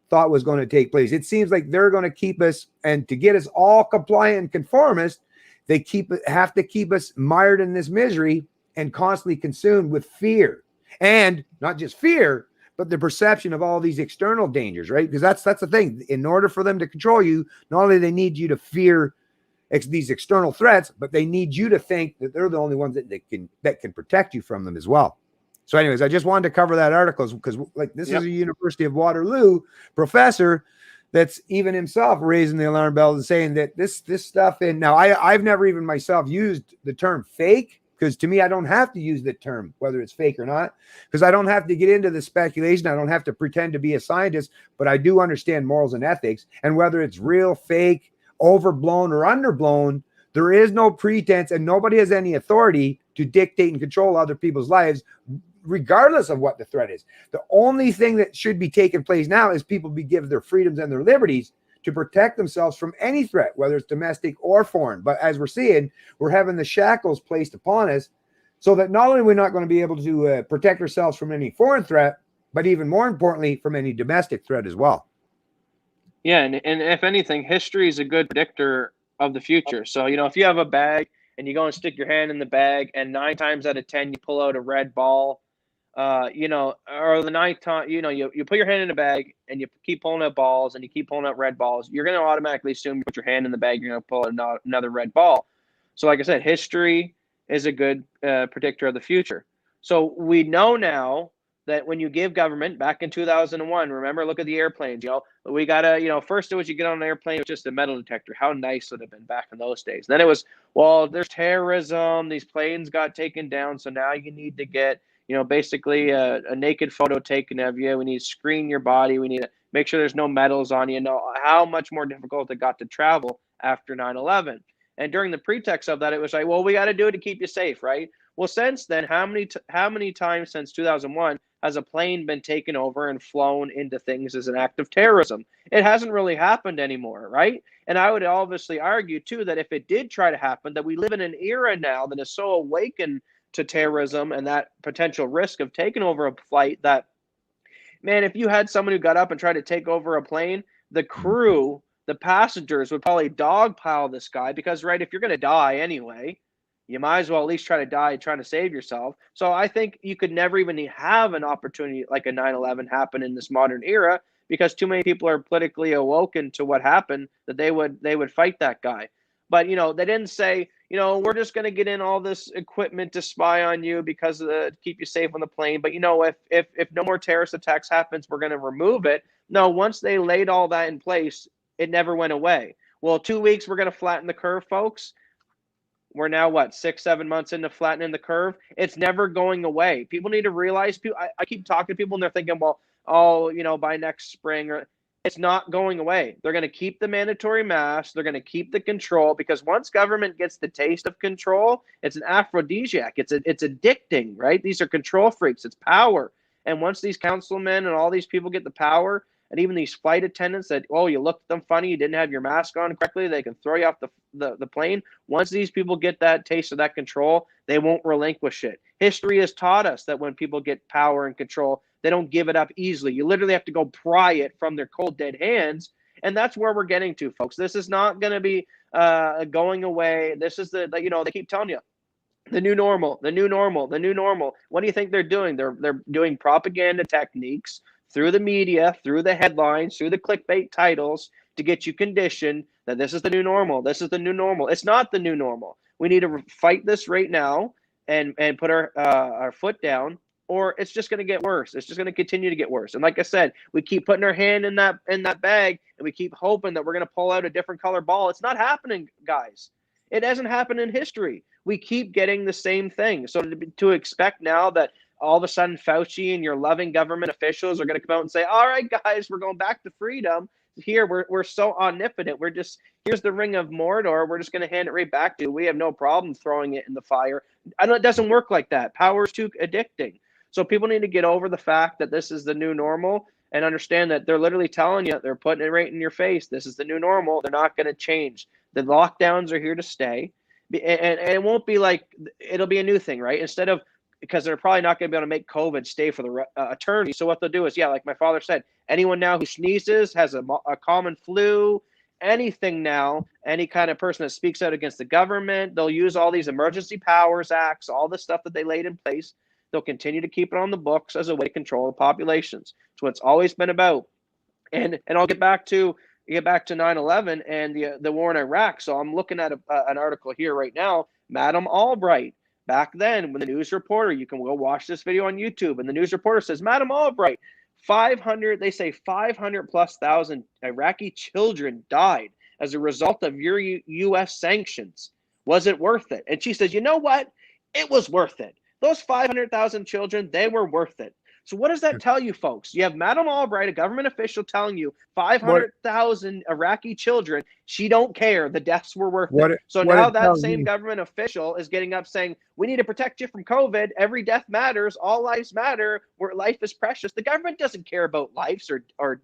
thought was going to take place. It seems like they're going to keep us, and to get us all compliant and conformist, they have to keep us mired in this misery and constantly consumed with fear, and not just fear, but the perception of all these external dangers, right? Because that's the thing. In order for them to control you, not only they need you to fear these external threats, but they need you to think that they're the only ones that can protect you from them as well. So anyways, I just wanted to cover that article because this is a University of Waterloo professor that's even himself raising the alarm bells and saying that this stuff, and now I've never even myself used the term fake, because to me, I don't have to use the term, whether it's fake or not, because I don't have to get into the speculation. I don't have to pretend to be a scientist, but I do understand morals and ethics, and whether it's real, fake, overblown, or underblown, there is no pretense, and nobody has any authority to dictate and control other people's lives, regardless of what the threat is. The only thing that should be taking place now is people be given their freedoms and their liberties to protect themselves from any threat, whether it's domestic or foreign. But as we're seeing, we're having the shackles placed upon us so that not only are we not going to be able to protect ourselves from any foreign threat, but even more importantly, from any domestic threat as well. Yeah, and if anything, history is a good predictor of the future. So, if you have a bag and you go and stick your hand in the bag, and 9 times out of 10 you pull out a red ball, or the 9th time, you put your hand in a bag and you keep pulling out balls and you keep pulling out red balls, you're going to automatically assume you put your hand in the bag, you're going to pull out another red ball. So like I said, history is a good predictor of the future. So we know now that when you give government, back in 2001, remember, look at the airplanes, we got to, first it was you get on an airplane with just a metal detector. How nice would it have been back in those days? Then it was, well, there's terrorism, these planes got taken down, so now you need to get, basically a naked photo taken of you. We need to screen your body. We need to make sure there's no metals on you. How much more difficult it got to travel after 9/11. And during the pretext of that, it was like, well, we got to do it to keep you safe, right? Well, since then, how many times since 2001 has a plane been taken over and flown into things as an act of terrorism? It hasn't really happened anymore, right? And I would obviously argue, too, that if it did try to happen, that we live in an era now that is so awakened to terrorism and that potential risk of taking over a flight that, man, if you had someone who got up and tried to take over a plane, the crew the passengers would probably dogpile this guy because, right, if you're going to die anyway, you might as well at least try to die trying to save yourself. So I think you could never even have an opportunity like a 9/11 happen in this modern era because too many people are politically awoken to what happened that they would fight that guy. But they didn't say, we're just going to get in all this equipment to spy on you because to keep you safe on the plane. But if no more terrorist attacks happens, we're going to remove it. No, once they laid all that in place, it never went away. Well, 2 weeks, we're going to flatten the curve, folks. We're now, 6-7 months into flattening the curve. It's never going away. People need to realize, I keep talking to people and they're thinking, well, by next spring, or it's not going away. They're going to keep the mandatory masks. They're going to keep the control because once government gets the taste of control, it's an aphrodisiac. It's addicting, right? These are control freaks. It's power. And once these councilmen and all these people get the power, and even these flight attendants that, you looked at them funny, you didn't have your mask on correctly, they can throw you off the plane. Once these people get that taste of that control, they won't relinquish it. History has taught us that when people get power and control, they don't give it up easily. You literally have to go pry it from their cold, dead hands. And that's where we're getting to, folks. This is not going to be going away. This is they keep telling you, the new normal, the new normal, the new normal. What do you think they're doing? They're doing propaganda techniques through the media, through the headlines, through the clickbait titles to get you conditioned that this is the new normal. This is the new normal. It's not the new normal. We need to fight this right now and put our foot down, or it's just going to get worse. It's just going to continue to get worse. And like I said, we keep putting our hand in that bag and we keep hoping that we're going to pull out a different color ball. It's not happening, guys. It hasn't happened in history. We keep getting the same thing. So to expect now that all of a sudden Fauci and your loving government officials are going to come out and say, all right, guys, we're going back to freedom. Here, we're so omnipotent. Here's the ring of Mordor. We're just going to hand it right back to you. We have no problem throwing it in the fire. I know it doesn't work like that. Power is too addicting. So people need to get over the fact that this is the new normal and understand that they're literally telling you, they're putting it right in your face. This is the new normal. They're not going to change. The lockdowns are here to stay. And it won't be like, it'll be a new thing, right? Because they're probably not going to be able to make COVID stay for the eternity. So what they'll do is, like my father said, anyone now who sneezes, has a common flu, anything now, any kind of person that speaks out against the government, they'll use all these emergency powers acts, all the stuff that they laid in place. They'll continue to keep it on the books as a way to control the populations. It's what it's always been about. And I'll get back to 9/11 and the war in Iraq. So I'm looking at an article here right now. Madame Albright, back then, when the news reporter, you can go watch this video on YouTube, and the news reporter says, Madame Albright, 500,000+ Iraqi children died as a result of your U.S. sanctions. Was it worth it? And she says, you know what? It was worth it. Those 500,000 children, they were worth it. So what does that tell you, folks? You have Madame Albright, a government official, telling you 500,000 Iraqi children, she don't care. The deaths were worth it. So now that same government official is getting up saying, we need to protect you from COVID. Every death matters. All lives matter. Where life is precious. The government doesn't care about lives or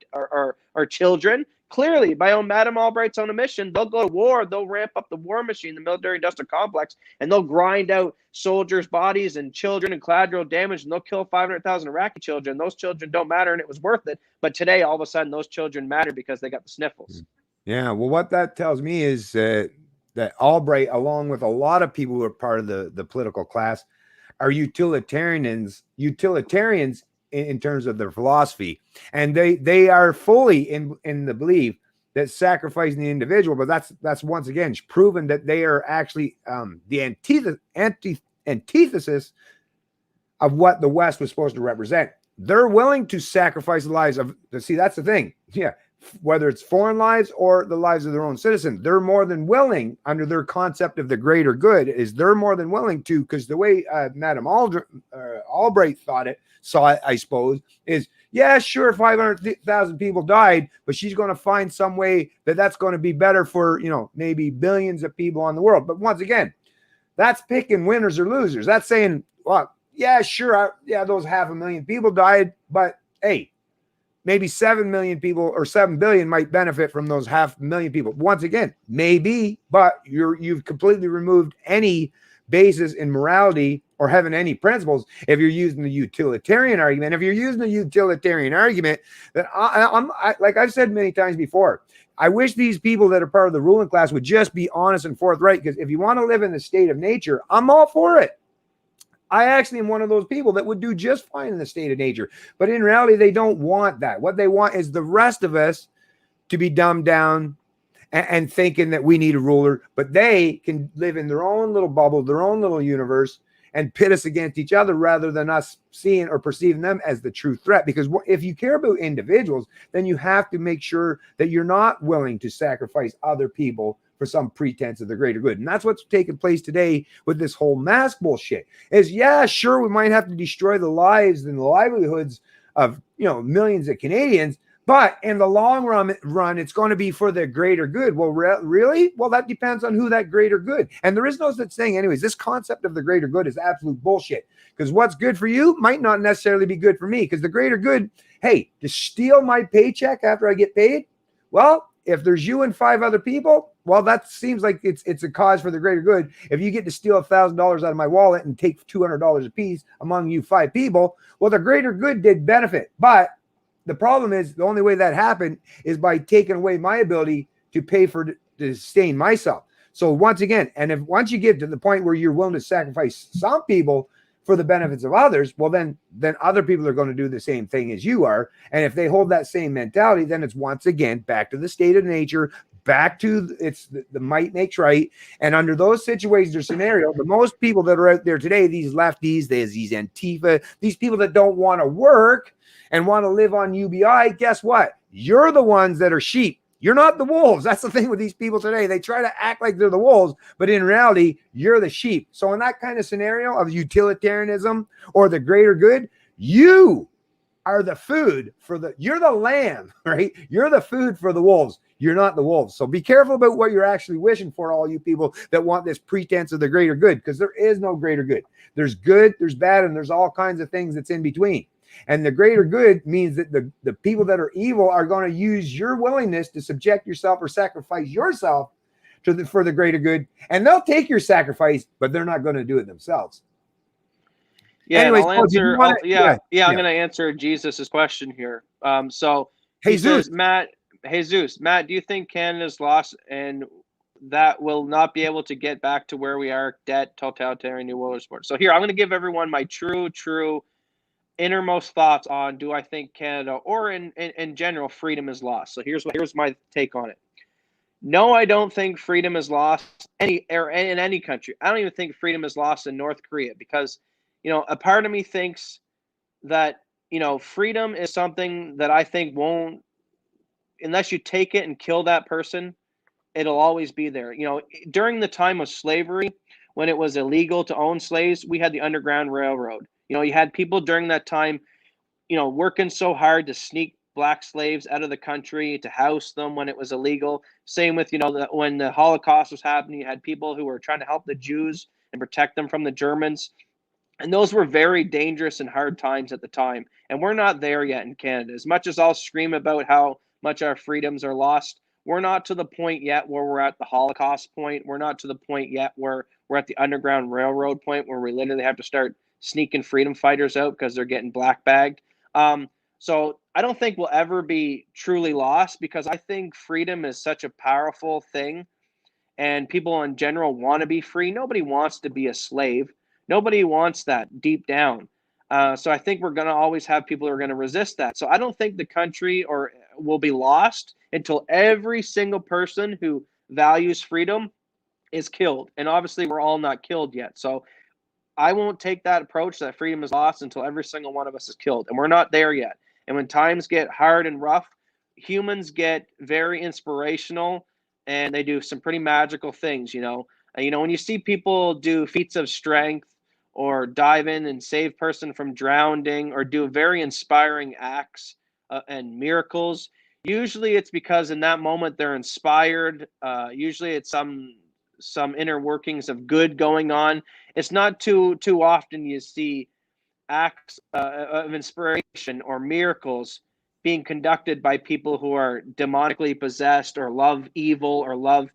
children. Clearly, by Madame Albright's own admission, they'll go to war. They'll ramp up the war machine, the military-industrial complex, and they'll grind out soldiers' bodies and children and collateral damage, and they'll kill 500,000 Iraqi children. Those children don't matter, and it was worth it. But today, all of a sudden, those children matter because they got the sniffles. Yeah, well, what that tells me is that Albright, along with a lot of people who are part of the political class, are utilitarians in terms of their philosophy, and they are fully in the belief that sacrificing the individual, but that's once again proven that they are actually the antithesis of what the West was supposed to represent. They're willing to sacrifice the lives of, see, that's the thing. Yeah. Whether it's foreign lives or the lives of their own citizens, they're more than willing, under their concept of the greater good, is they're more than willing to, because the way Madame Albright saw it, I suppose, is, yeah, sure, 500,000 people died, but she's going to find some way that's going to be better for, maybe billions of people on the world. But once again, that's picking winners or losers. That's saying, well, yeah, sure, those 500,000 people died, but hey, maybe 7 million people or 7 billion might benefit from those 500,000 people. Once again, maybe, but you've completely removed any basis in morality or having any principles if you're using the utilitarian argument. If you're using the utilitarian argument, that like I've said many times before, I wish these people that are part of the ruling class would just be honest and forthright, because if you want to live in the state of nature, I'm all for it. I actually am one of those people that would do just fine in the state of nature. But in reality, they don't want that. What they want is the rest of us to be dumbed down and thinking that we need a ruler, but they can live in their own little bubble, their own little universe, and pit us against each other rather than us seeing or perceiving them as the true threat. Because if you care about individuals, then you have to make sure that you're not willing to sacrifice other people for some pretense of the greater good. And that's what's taking place today with this whole mask bullshit. Is, yeah, sure, we might have to destroy the lives and the livelihoods of, millions of Canadians, but in the long run, it's going to be for the greater good. Well, really? Well, that depends on who that greater good. And there is no such thing. Anyways, this concept of the greater good is absolute bullshit, because what's good for you might not necessarily be good for me, because the greater good, hey, to steal my paycheck after I get paid, well, if there's you and 5 other people, well, that seems like it's a cause for the greater good. If you get to steal $1,000 out of my wallet and take $200 a piece among you 5 people, well, the greater good did benefit. But the problem is, the only way that happened is by taking away my ability to pay for to sustain myself. So once again, and once you get to the point where you're willing to sacrifice some people for the benefits of others, well, then other people are going to do the same thing as you are. And if they hold that same mentality, then it's once again back to the state of nature, back to the might makes right. And under those situations or scenarios, the most people that are out there today, these lefties, these Antifa, these people that don't want to work and want to live on UBI, guess what? You're the ones that are sheep. You're not the wolves. That's the thing with these people today. They try to act like they're the wolves, but in reality, you're the sheep. So in that kind of scenario of utilitarianism or the greater good, you are the food you're the lamb, right? You're the food for the wolves. You're not the wolves. So be careful about what you're actually wishing for, all you people that want this pretense of the greater good, because there is no greater good. There's good, there's bad, and there's all kinds of things that's in between. And the greater good means that the people that are evil are going to use your willingness to subject yourself or sacrifice yourself for the greater good. And they'll take your sacrifice, but they're not going to do it themselves. Yeah, Anyways, I'll Paul, answer. I'm going to answer Jesus's question here. So Jesus, Matt, do you think Canada's lost and that will not be able to get back to where we are, debt, totalitarian, new world sport? So here, I'm going to give everyone my true innermost thoughts on, do I think Canada or in general freedom is lost? So here's my take on it. No, I don't think freedom is lost in any country. I don't even think freedom is lost in North Korea, because a part of me thinks that freedom is something that I think won't, unless you take it and kill that person, it'll always be there. During the time of slavery, when it was illegal to own slaves, we had the Underground Railroad. You had people during that time, working so hard to sneak black slaves out of the country, to house them when it was illegal. Same with, when the Holocaust was happening, you had people who were trying to help the Jews and protect them from the Germans. And those were very dangerous and hard times at the time. And we're not there yet in Canada. As much as I'll scream about how much our freedoms are lost, we're not to the point yet where we're at the Holocaust point. We're not to the point yet where we're at the Underground Railroad point, where we literally have to start sneaking freedom fighters out because they're getting black bagged. So I don't think we'll ever be truly lost, because I think freedom is such a powerful thing, and people in general want to be free. Nobody wants to be a slave. Nobody wants that deep down. So I think we're going to always have people who are going to resist that. So I don't think the country will be lost until every single person who values freedom is killed. And obviously we're all not killed yet. So I won't take that approach that freedom is lost until every single one of us is killed. And we're not there yet. And when times get hard and rough, humans get very inspirational and they do some pretty magical things, when you see people do feats of strength or dive in and save person from drowning or do very inspiring acts and miracles, usually it's because in that moment they're inspired. Usually it's some inner workings of good going on. It's not too often you see acts of inspiration or miracles being conducted by people who are demonically possessed or love evil or love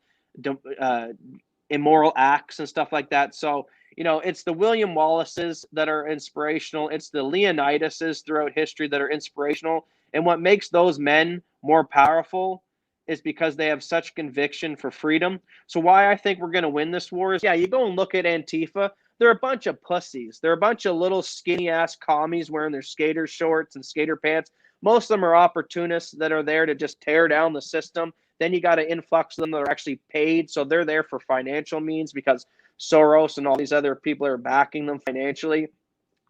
immoral acts and stuff like that. So It's the William Wallaces that are inspirational. It's the Leonidases throughout history that are inspirational. And what makes those men more powerful is because they have such conviction for freedom. So why I think we're going to win this war is, yeah, you go and look at Antifa. They're a bunch of pussies. They're a bunch of little skinny ass commies wearing their skater shorts and skater pants. Most of them are opportunists that are there to just tear down the system. Then you got an influx of them that are actually paid. So they're there for financial means because Soros and all these other people are backing them financially.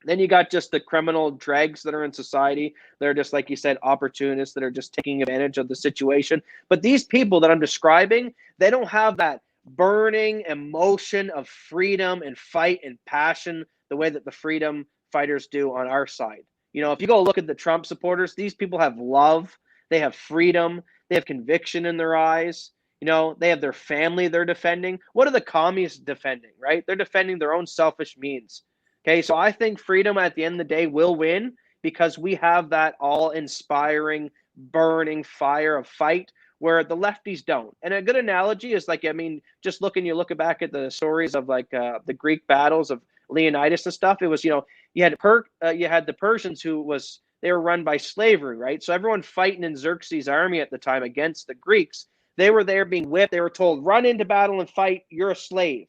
Then you got just the criminal dregs that are in society. They're just, like you said, opportunists that are just taking advantage of the situation. But these people that I'm describing, they don't have that burning emotion of freedom and fight and passion the way that the freedom fighters do on our side. If you go look at the Trump supporters, these people have love, they have freedom, they have conviction in their eyes. They have their family they're defending. What are the commies defending, right? They're defending their own selfish means. Okay, so I think freedom at the end of the day will win because we have that all-inspiring, burning fire of fight where the lefties don't. And a good analogy is just you look back at the stories of the Greek battles of Leonidas and stuff. It was, you had the Persians they were run by slavery, right? So everyone fighting in Xerxes' army at the time against the Greeks, they were there being whipped. They were told, run into battle and fight. You're a slave.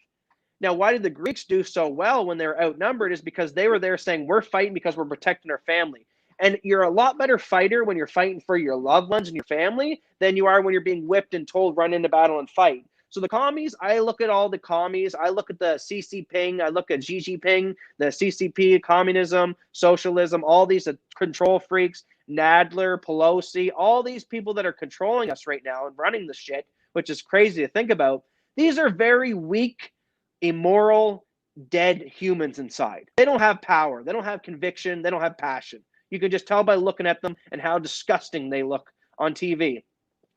Now, why did the Greeks do so well when they were outnumbered is because they were there saying, we're fighting because we're protecting our family. And you're a lot better fighter when you're fighting for your loved ones and your family than you are when you're being whipped and told, run into battle and fight. So the commies, I look at all the commies. I look at the CCP, I look at Xi Jinping, the CCP, communism, socialism, all these control freaks, Nadler, Pelosi, all these people that are controlling us right now and running the shit, which is crazy to think about. These are very weak, immoral, dead humans inside. They don't have power. They don't have conviction. They don't have passion. You can just tell by looking at them and how disgusting they look on TV.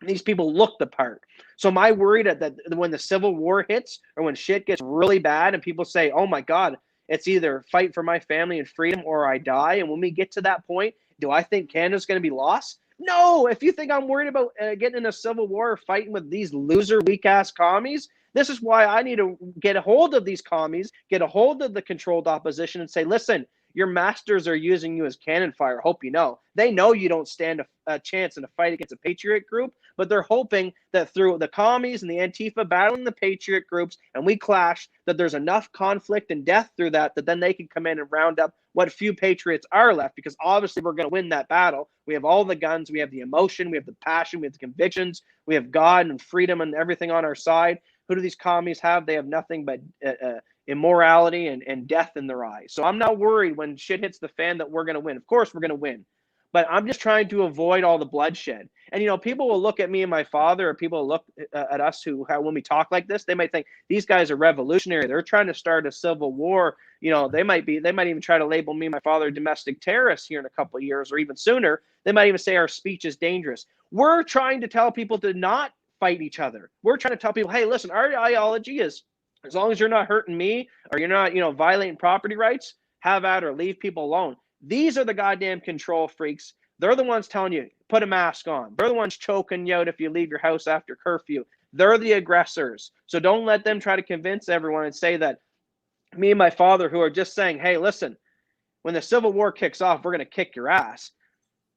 These people look the part. So am I worried that when the Civil War hits or when shit gets really bad and people say, oh my God, it's either fight for my family and freedom or I die. And when we get to that point, do I think Canada's going to be lost? No. If you think I'm worried about getting in a civil war or fighting with these loser, weak-ass commies, this is why I need to get a hold of these commies, get a hold of the controlled opposition and say, listen, your masters are using you as cannon fire. Hope you know. They know you don't stand a chance in a fight against a patriot group, but they're hoping that through the commies and the Antifa battling the patriot groups and we clash, that there's enough conflict and death through that then they can come in and round up what few patriots are left, because obviously we're going to win that battle. We have all the guns, we have the emotion, we have the passion, we have the convictions, we have God and freedom and everything on our side. Who do these commies have? They have nothing but immorality and death in their eyes. So I'm not worried when shit hits the fan that we're going to win. Of course we're going to win. But I'm just trying to avoid all the bloodshed. And, people will look at me and my father, or people will look at us when we talk like this, they might think these guys are revolutionary. They're trying to start a civil war. They might even try to label me and my father domestic terrorists here in a couple of years or even sooner. They might even say our speech is dangerous. We're trying to tell people to not fight each other. We're trying to tell people, hey, listen, our ideology is as long as you're not hurting me or you're not, violating property rights, have at or leave people alone. These are the goddamn control freaks. They're the ones telling you, put a mask on. They're the ones choking you out if you leave your house after curfew. They're the aggressors. So don't let them try to convince everyone and say that me and my father, who are just saying, hey, listen, when the Civil War kicks off, we're going to kick your ass.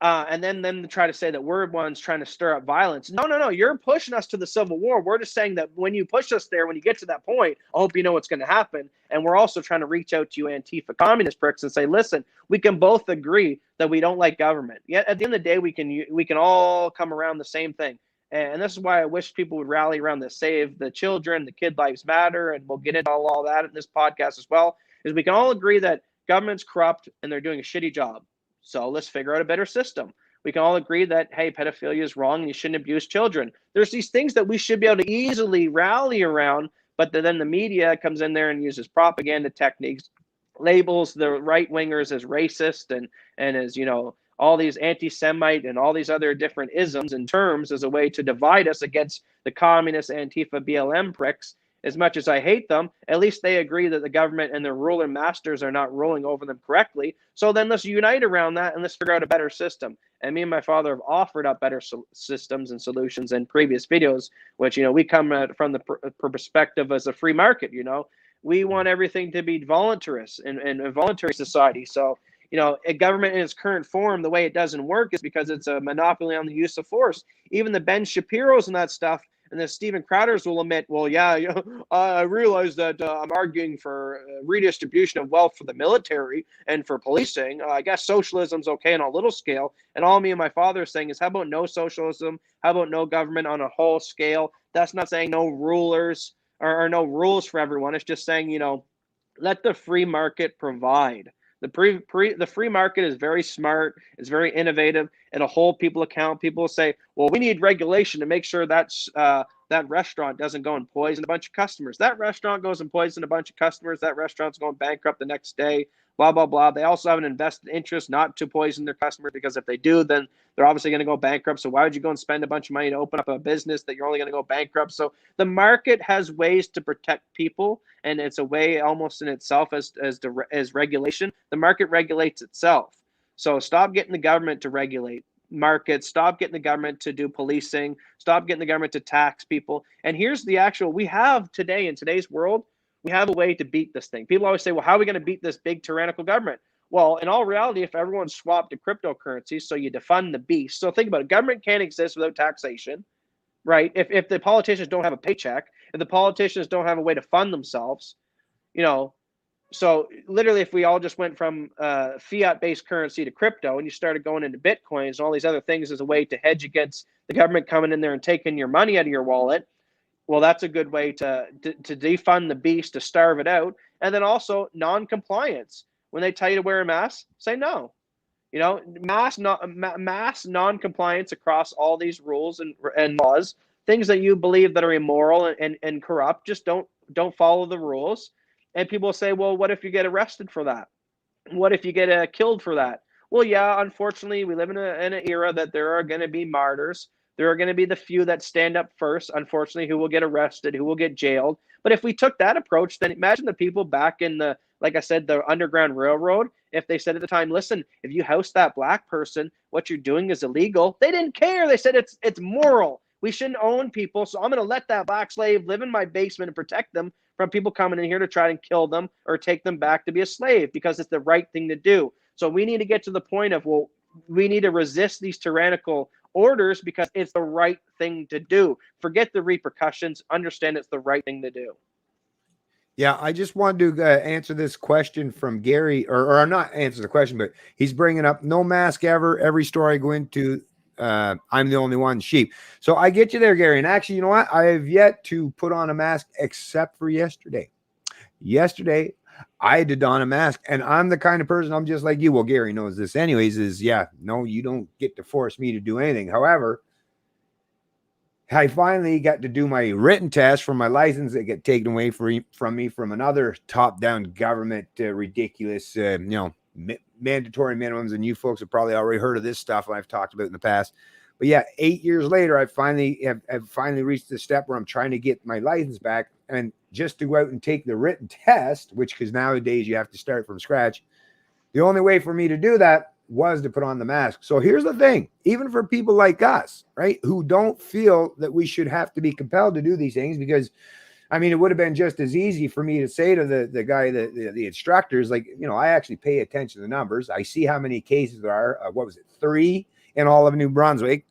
And then try to say that we're ones trying to stir up violence. No. You're pushing us to the Civil War. We're just saying that when you push us there, when you get to that point, I hope you know what's going to happen. And we're also trying to reach out to you Antifa communist pricks and say, listen, we can both agree that we don't like government. Yet at the end of the day, we can all come around the same thing. And this is why I wish people would rally around the Save the Children, the Kid Lives Matter, and we'll get into all that in this podcast as well, is we can all agree that government's corrupt and they're doing a shitty job. So let's figure out a better system. We can all agree that, hey, pedophilia is wrong and you shouldn't abuse children. There's these things that we should be able to easily rally around, but then the media comes in there and uses propaganda techniques, labels the right-wingers as racist and as, all these anti-Semite and all these other different isms and terms as a way to divide us against the communist Antifa BLM pricks. As much as I hate them, at least they agree that the government and their ruling masters are not ruling over them correctly. So then let's unite around that and let's figure out a better system. And me and my father have offered up better systems and solutions in previous videos, which, we come from the perspective as a free market, We want everything to be voluntarist and a voluntary society. So, a government in its current form, the way it doesn't work is because it's a monopoly on the use of force. Even the Ben Shapiro's and that stuff, and the Stephen Crowders will admit, well, yeah, I realize that I'm arguing for redistribution of wealth for the military and for policing. I guess socialism's okay on a little scale. And all me and my father are saying is, how about no socialism? How about no government on a whole scale? That's not saying no rulers or no rules for everyone. It's just saying, let the free market provide. The free market is very smart. It's very innovative. It'll hold people account. People will say, well, we need regulation to make sure that restaurant doesn't go and poison a bunch of customers. That restaurant goes and poison a bunch of customers. That restaurant's going bankrupt the next day. Blah, blah, blah. They also have an invested interest not to poison their customers, because if they do, then they're obviously going to go bankrupt. So why would you go and spend a bunch of money to open up a business that you're only going to go bankrupt? So the market has ways to protect people, and it's a way almost in itself as regulation. The market regulates itself. So stop getting the government to regulate markets. Stop getting the government to do policing. Stop getting the government to tax people. And here's the actual, we have today in today's world, we have a way to beat this thing. People always say, well, how are we going to beat this big tyrannical government? Well, in all reality, if everyone swapped to cryptocurrencies, so you defund the beast. So think about it. Government can't exist without taxation, right? If the politicians don't have a paycheck, if the politicians don't have a way to fund themselves, so literally if we all just went from fiat-based currency to crypto, and you started going into Bitcoins and all these other things as a way to hedge against the government coming in there and taking your money out of your wallet, well, that's a good way to defund the beast, to starve it out. And then also non-compliance. When they tell you to wear a mask, say no. Mass non-compliance across all these rules and laws, things that you believe that are immoral and corrupt, just don't follow the rules. And people say, well, what if you get arrested for that? What if you get killed for that? Well, yeah, unfortunately, we live in an era that there are going to be martyrs. There are going to be the few that stand up first, unfortunately, who will get arrested, who will get jailed. But if we took that approach, then imagine the people back in like I said, the Underground Railroad, if they said at the time, listen, if you house that black person, what you're doing is illegal. They didn't care. They said it's moral. We shouldn't own people. So I'm going to let that black slave live in my basement and protect them from people coming in here to try and kill them or take them back to be a slave, because it's the right thing to do. So we need to get to the point of, well, we need to resist these tyrannical orders because it's the right thing to do. Forget the repercussions. Understand it's the right thing to do. Yeah, I just wanted to answer this question from Gary, or not answer the question, but he's bringing up no mask ever. Every store I go into, I'm the only one sheep. So I get you there, Gary. And actually, you know what? I have yet to put on a mask except for yesterday. Yesterday, I had to don a mask, and I'm the kind of person, I'm just like you. Well, Gary knows this anyways, no, you don't get to force me to do anything. However, I finally got to do my written test for my license that got taken away from me from another top-down government, ridiculous, mandatory minimums. And you folks have probably already heard of this stuff I've talked about in the past. But yeah, 8 years later, I finally have finally reached the step where I'm trying to get my license back. And just to go out and take the written test, because nowadays you have to start from scratch, the only way for me to do that was to put on the mask. So here's the thing, even for people like us, right, who don't feel that we should have to be compelled to do these things, because I mean, it would have been just as easy for me to say to the guy, the instructors, like, I actually pay attention to the numbers. I see how many cases there are. 3 in all of New Brunswick.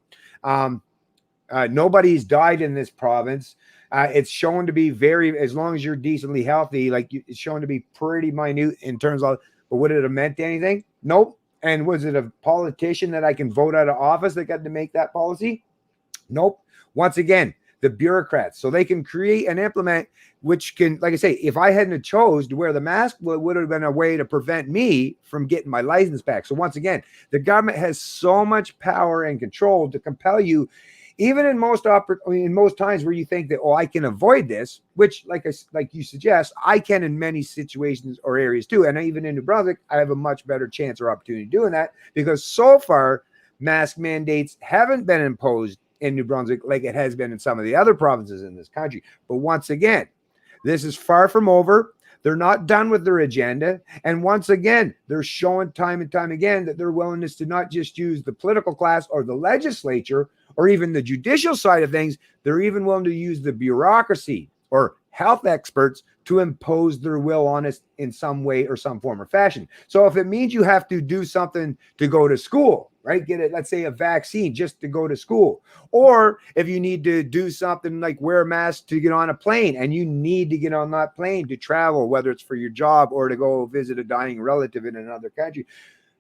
Nobody's died in this province. It's shown to be as long as you're decently healthy, it's shown to be pretty minute in terms of, but would it have meant anything? Nope. And was it a politician that I can vote out of office that got to make that policy? Nope. Once again, the bureaucrats. So they can create and implement, which can, like I say, if I hadn't chose to wear the mask, well, it would have been a way to prevent me from getting my license back. So once again, the government has so much power and control to compel you, even in most times where you think that, I can avoid this, which like you suggest, I can in many situations or areas too. And even in New Brunswick, I have a much better chance or opportunity doing that, because so far mask mandates haven't been imposed in New Brunswick like it has been in some of the other provinces in this country. But once again, this is far from over. They're not done with their agenda. And once again, they're showing time and time again that their willingness to not just use the political class or the legislature or even the judicial side of things, they're even willing to use the bureaucracy or health experts to impose their will on us in some way or some form or fashion. So if it means you have to do something to go to school, right? Get it, let's say a vaccine just to go to school. Or if you need to do something like wear a mask to get on a plane and you need to get on that plane to travel, whether it's for your job or to go visit a dying relative in another country,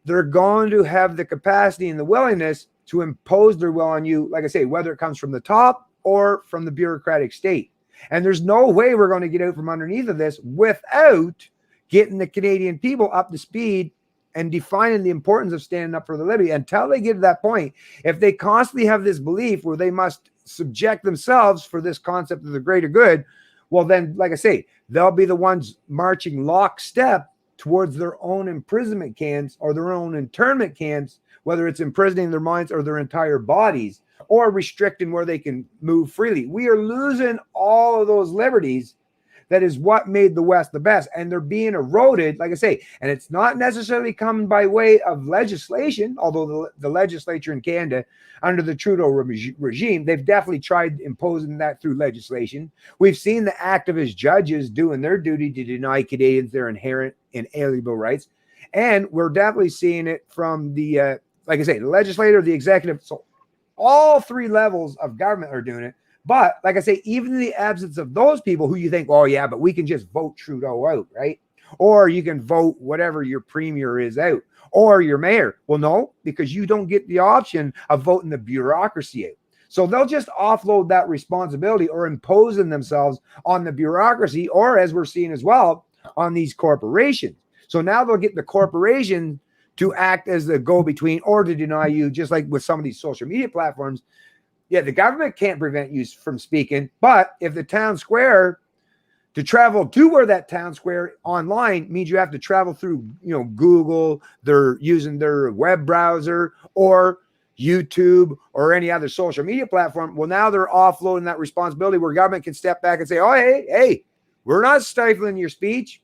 they're going to have the capacity and the willingness to impose their will on you, like I say, whether it comes from the top or from the bureaucratic state. And there's no way we're going to get out from underneath of this without getting the Canadian people up to speed and defining the importance of standing up for the liberty. Until they get to that point, if they constantly have this belief where they must subject themselves for this concept of the greater good, well then, like I say, they'll be the ones marching lockstep towards their own imprisonment camps or their own internment camps, whether it's imprisoning their minds or their entire bodies, or restricting where they can move freely. We are losing all of those liberties. That is what made the West the best. And they're being eroded, like I say, and it's not necessarily coming by way of legislation, although the legislature in Canada, under the Trudeau regime, they've definitely tried imposing that through legislation. We've seen the activist judges doing their duty to deny Canadians their inherent inalienable rights. And we're definitely seeing it from the, like I say, the legislature, the executive. So all three levels of government are doing it. But like I say, even in the absence of those people who you think, oh yeah, but we can just vote Trudeau out, right? Or you can vote whatever your premier is out, or your mayor. Well, no, because you don't get the option of voting the bureaucracy out. So they'll just offload that responsibility or imposing themselves on the bureaucracy, or as we're seeing as well, on these corporations. So now they'll get the corporation to act as the go-between or to deny you, just like with some of these social media platforms. Yeah, the government can't prevent you from speaking, but if the town square, to travel to where that town square online means you have to travel through, Google, they're using their web browser or YouTube or any other social media platform. Well, now they're offloading that responsibility where government can step back and say, oh, hey, we're not stifling your speech.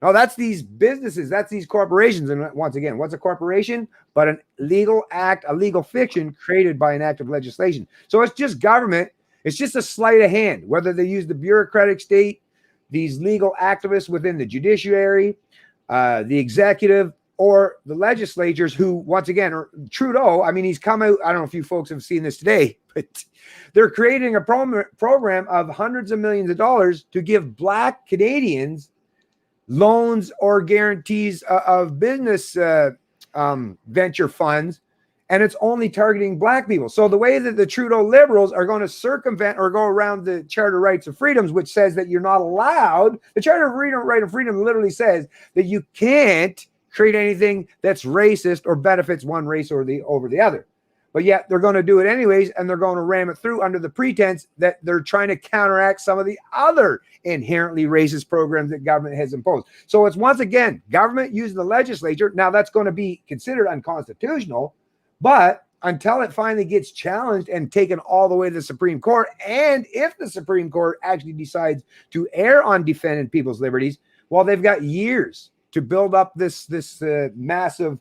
No, that's these businesses, that's these corporations. And once again, what's a corporation? But a legal act, a legal fiction created by an act of legislation. So it's just government. It's just a sleight of hand, whether they use the bureaucratic state, these legal activists within the judiciary, the executive, or the legislatures who, once again, are Trudeau. I mean, he's come out. I don't know if you folks have seen this today, but they're creating a program of hundreds of millions of dollars to give Black Canadians loans or guarantees of business venture funds, and it's only targeting Black people. So the way that the Trudeau Liberals are going to circumvent or go around the Charter of Rights and Freedoms, which says that you're not allowed, the Charter of Right and Freedom literally says that you can't create anything that's racist or benefits one race or over the other. But yet they're going to do it anyways, and they're going to ram it through under the pretense that they're trying to counteract some of the other inherently racist programs that government has imposed. So it's, once again, government using the legislature. Now that's going to be considered unconstitutional, but until it finally gets challenged and taken all the way to the Supreme Court, and if the Supreme Court actually decides to err on defending people's liberties, well, they've got years to build up this massive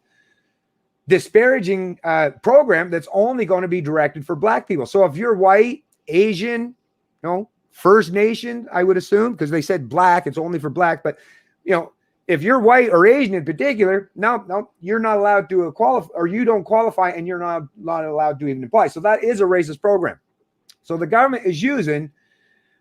disparaging program that's only going to be directed for Black people. So if you're white, Asian, First Nation, I would assume, because they said Black, it's only for Black. But if you're white or Asian in particular, no, you're not allowed to qualify, or you don't qualify, and you're not allowed to even apply. So that is a racist program. So the government is using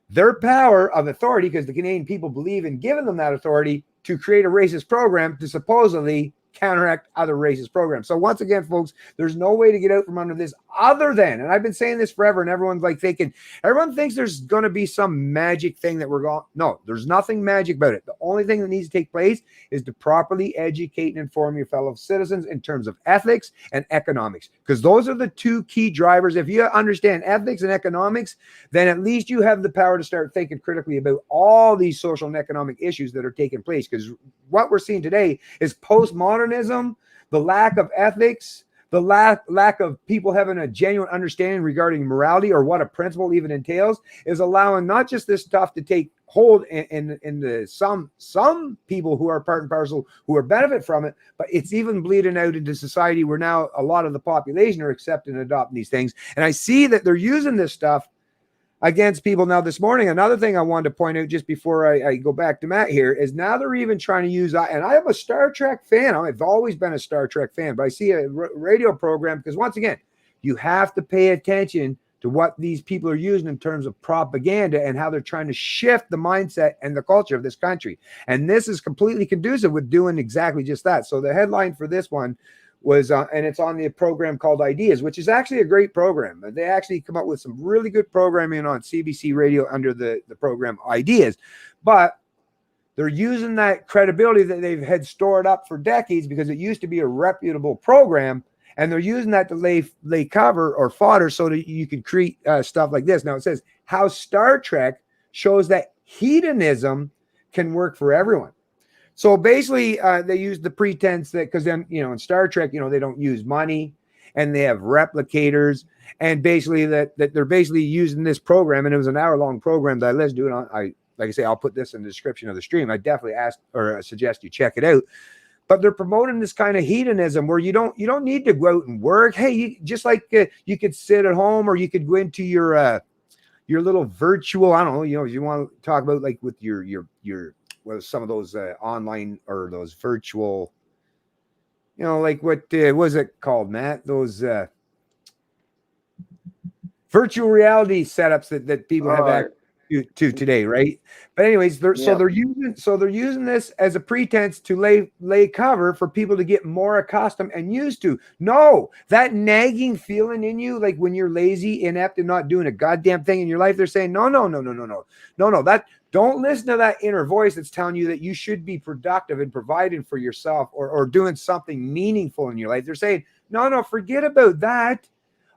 their power of authority, because the Canadian people believe in giving them that authority, to create a racist program to supposedly counteract other racist programs. So once again, folks, there's no way to get out from under this other than, and I've been saying this forever, and everyone thinks there's going to be some magic thing that we're going. No, there's nothing magic about it. The only thing that needs to take place is to properly educate and inform your fellow citizens in terms of ethics and economics, because those are the two key drivers. If you understand ethics and economics, then at least you have the power to start thinking critically about all these social and economic issues that are taking place. Because what we're seeing today is postmodernism, the lack of ethics, the lack of people having a genuine understanding regarding morality or what a principle even entails, is allowing not just this stuff to take hold in the some people who are part and parcel who are benefit from it, but it's even bleeding out into society where now a lot of the population are accepting and adopting these things. And I see that they're using this stuff against people. Now, this morning, another thing I wanted to point out just before I go back to Matt here is now they're even trying to use, and I am a Star Trek fan. I've always been a Star Trek fan, but I see a radio program because once again, you have to pay attention to what these people are using in terms of propaganda and how they're trying to shift the mindset and the culture of this country. And this is completely conducive with doing exactly just that. So the headline for this one was, and it's on the program called Ideas, which is actually a great program. They actually come up with some really good programming on CBC Radio under the program Ideas. But they're using that credibility that they've had stored up for decades because it used to be a reputable program. And they're using that to lay cover or fodder so that you can create stuff like this. Now it says how Star Trek shows that hedonism can work for everyone. So basically, they use the pretense that because then, in Star Trek, they don't use money and they have replicators. And basically that they're basically using this program. And it was an hour-long program that I listened to it on. Like I say, I'll put this in the description of the stream. I definitely suggest you check it out. But they're promoting this kind of hedonism where you don't need to go out and work. Hey, just like you could sit at home or you could go into your little virtual. I don't know. If you want to talk about like with your some of those online or those virtual. Like what was it called, Matt? Those virtual reality setups that people have access to today, right? But anyways, they're using this as a pretense to lay cover for people to get more accustomed and used to. No, that nagging feeling in you, like when you're lazy, inept, and not doing a goddamn thing in your life, they're saying no. That don't listen to that inner voice that's telling you that you should be productive and providing for yourself or doing something meaningful in your life. They're saying no, forget about that.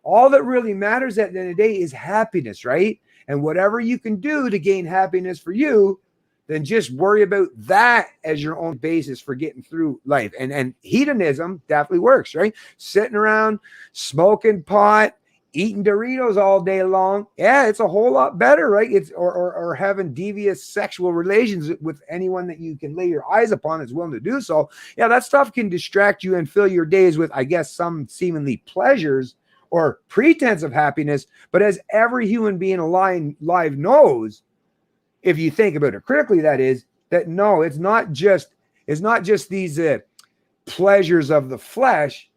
All that really matters at the end of the day is happiness, right? And whatever you can do to gain happiness for you, then just worry about that as your own basis for getting through life. And hedonism definitely works, right? Sitting around, smoking pot, eating Doritos all day long. Yeah, it's a whole lot better, right? It's or having devious sexual relations with anyone that you can lay your eyes upon that's willing to do so. Yeah, that stuff can distract you and fill your days with, I guess, some seemingly pleasures or pretense of happiness. But as every human being alive knows, if you think about it critically, that is that no, it's not just these pleasures of the flesh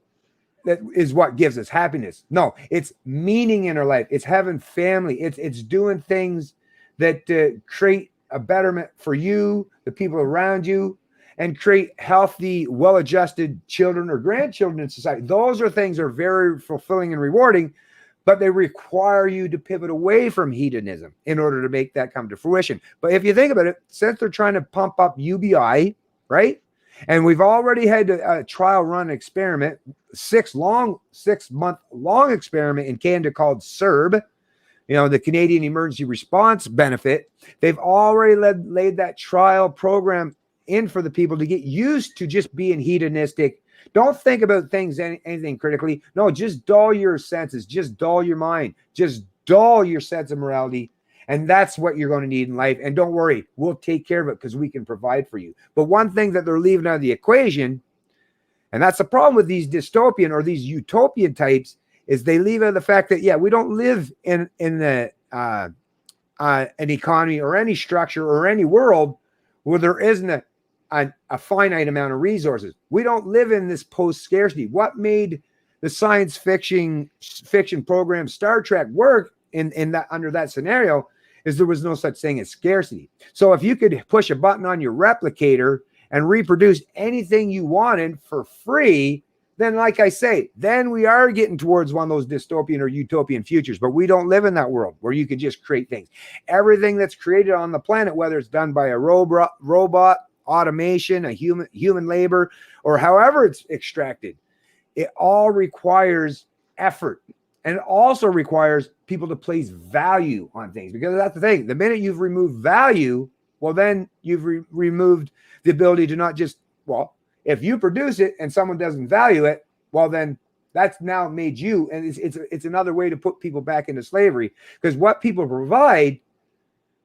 that is what gives us happiness. No, it's meaning in our life. It's having family. It's doing things that create a betterment for you, the people around you, and create healthy, well-adjusted children or grandchildren in society. Those are things that are very fulfilling and rewarding, but they require you to pivot away from hedonism in order to make that come to fruition. But if you think about it, since they're trying to pump up UBI, right? And we've already had a trial run experiment, 6 month long experiment in Canada called CERB, the Canadian Emergency Response Benefit. They've already laid that trial program in for the people to get used to just being hedonistic. Don't think about things, anything critically. No, just dull your senses, just dull your mind, just dull your sense of morality. And that's what you're going to need in life. And don't worry, we'll take care of it because we can provide for you. But one thing that they're leaving out of the equation, and that's the problem with these dystopian or these utopian types, is they leave out the fact that, yeah, we don't live in an economy or any structure or any world where there isn't a finite amount of resources. We don't live in this post-scarcity. What made the science fiction program Star Trek work in that under that scenario is there was no such thing as scarcity. So if you could push a button on your replicator and reproduce anything you wanted for free, then like I say, then we are getting towards one of those dystopian or utopian futures. But we don't live in that world where you can just create things. Everything that's created on the planet, whether it's done by a robot, automation, a human labor, or however it's extracted, it all requires effort. And it also requires people to place value on things, because that's the thing. The minute you've removed value, well, then you've removed the ability to not just, well, if you produce it and someone doesn't value it, well, then that's now made you. And it's another way to put people back into slavery, because what people provide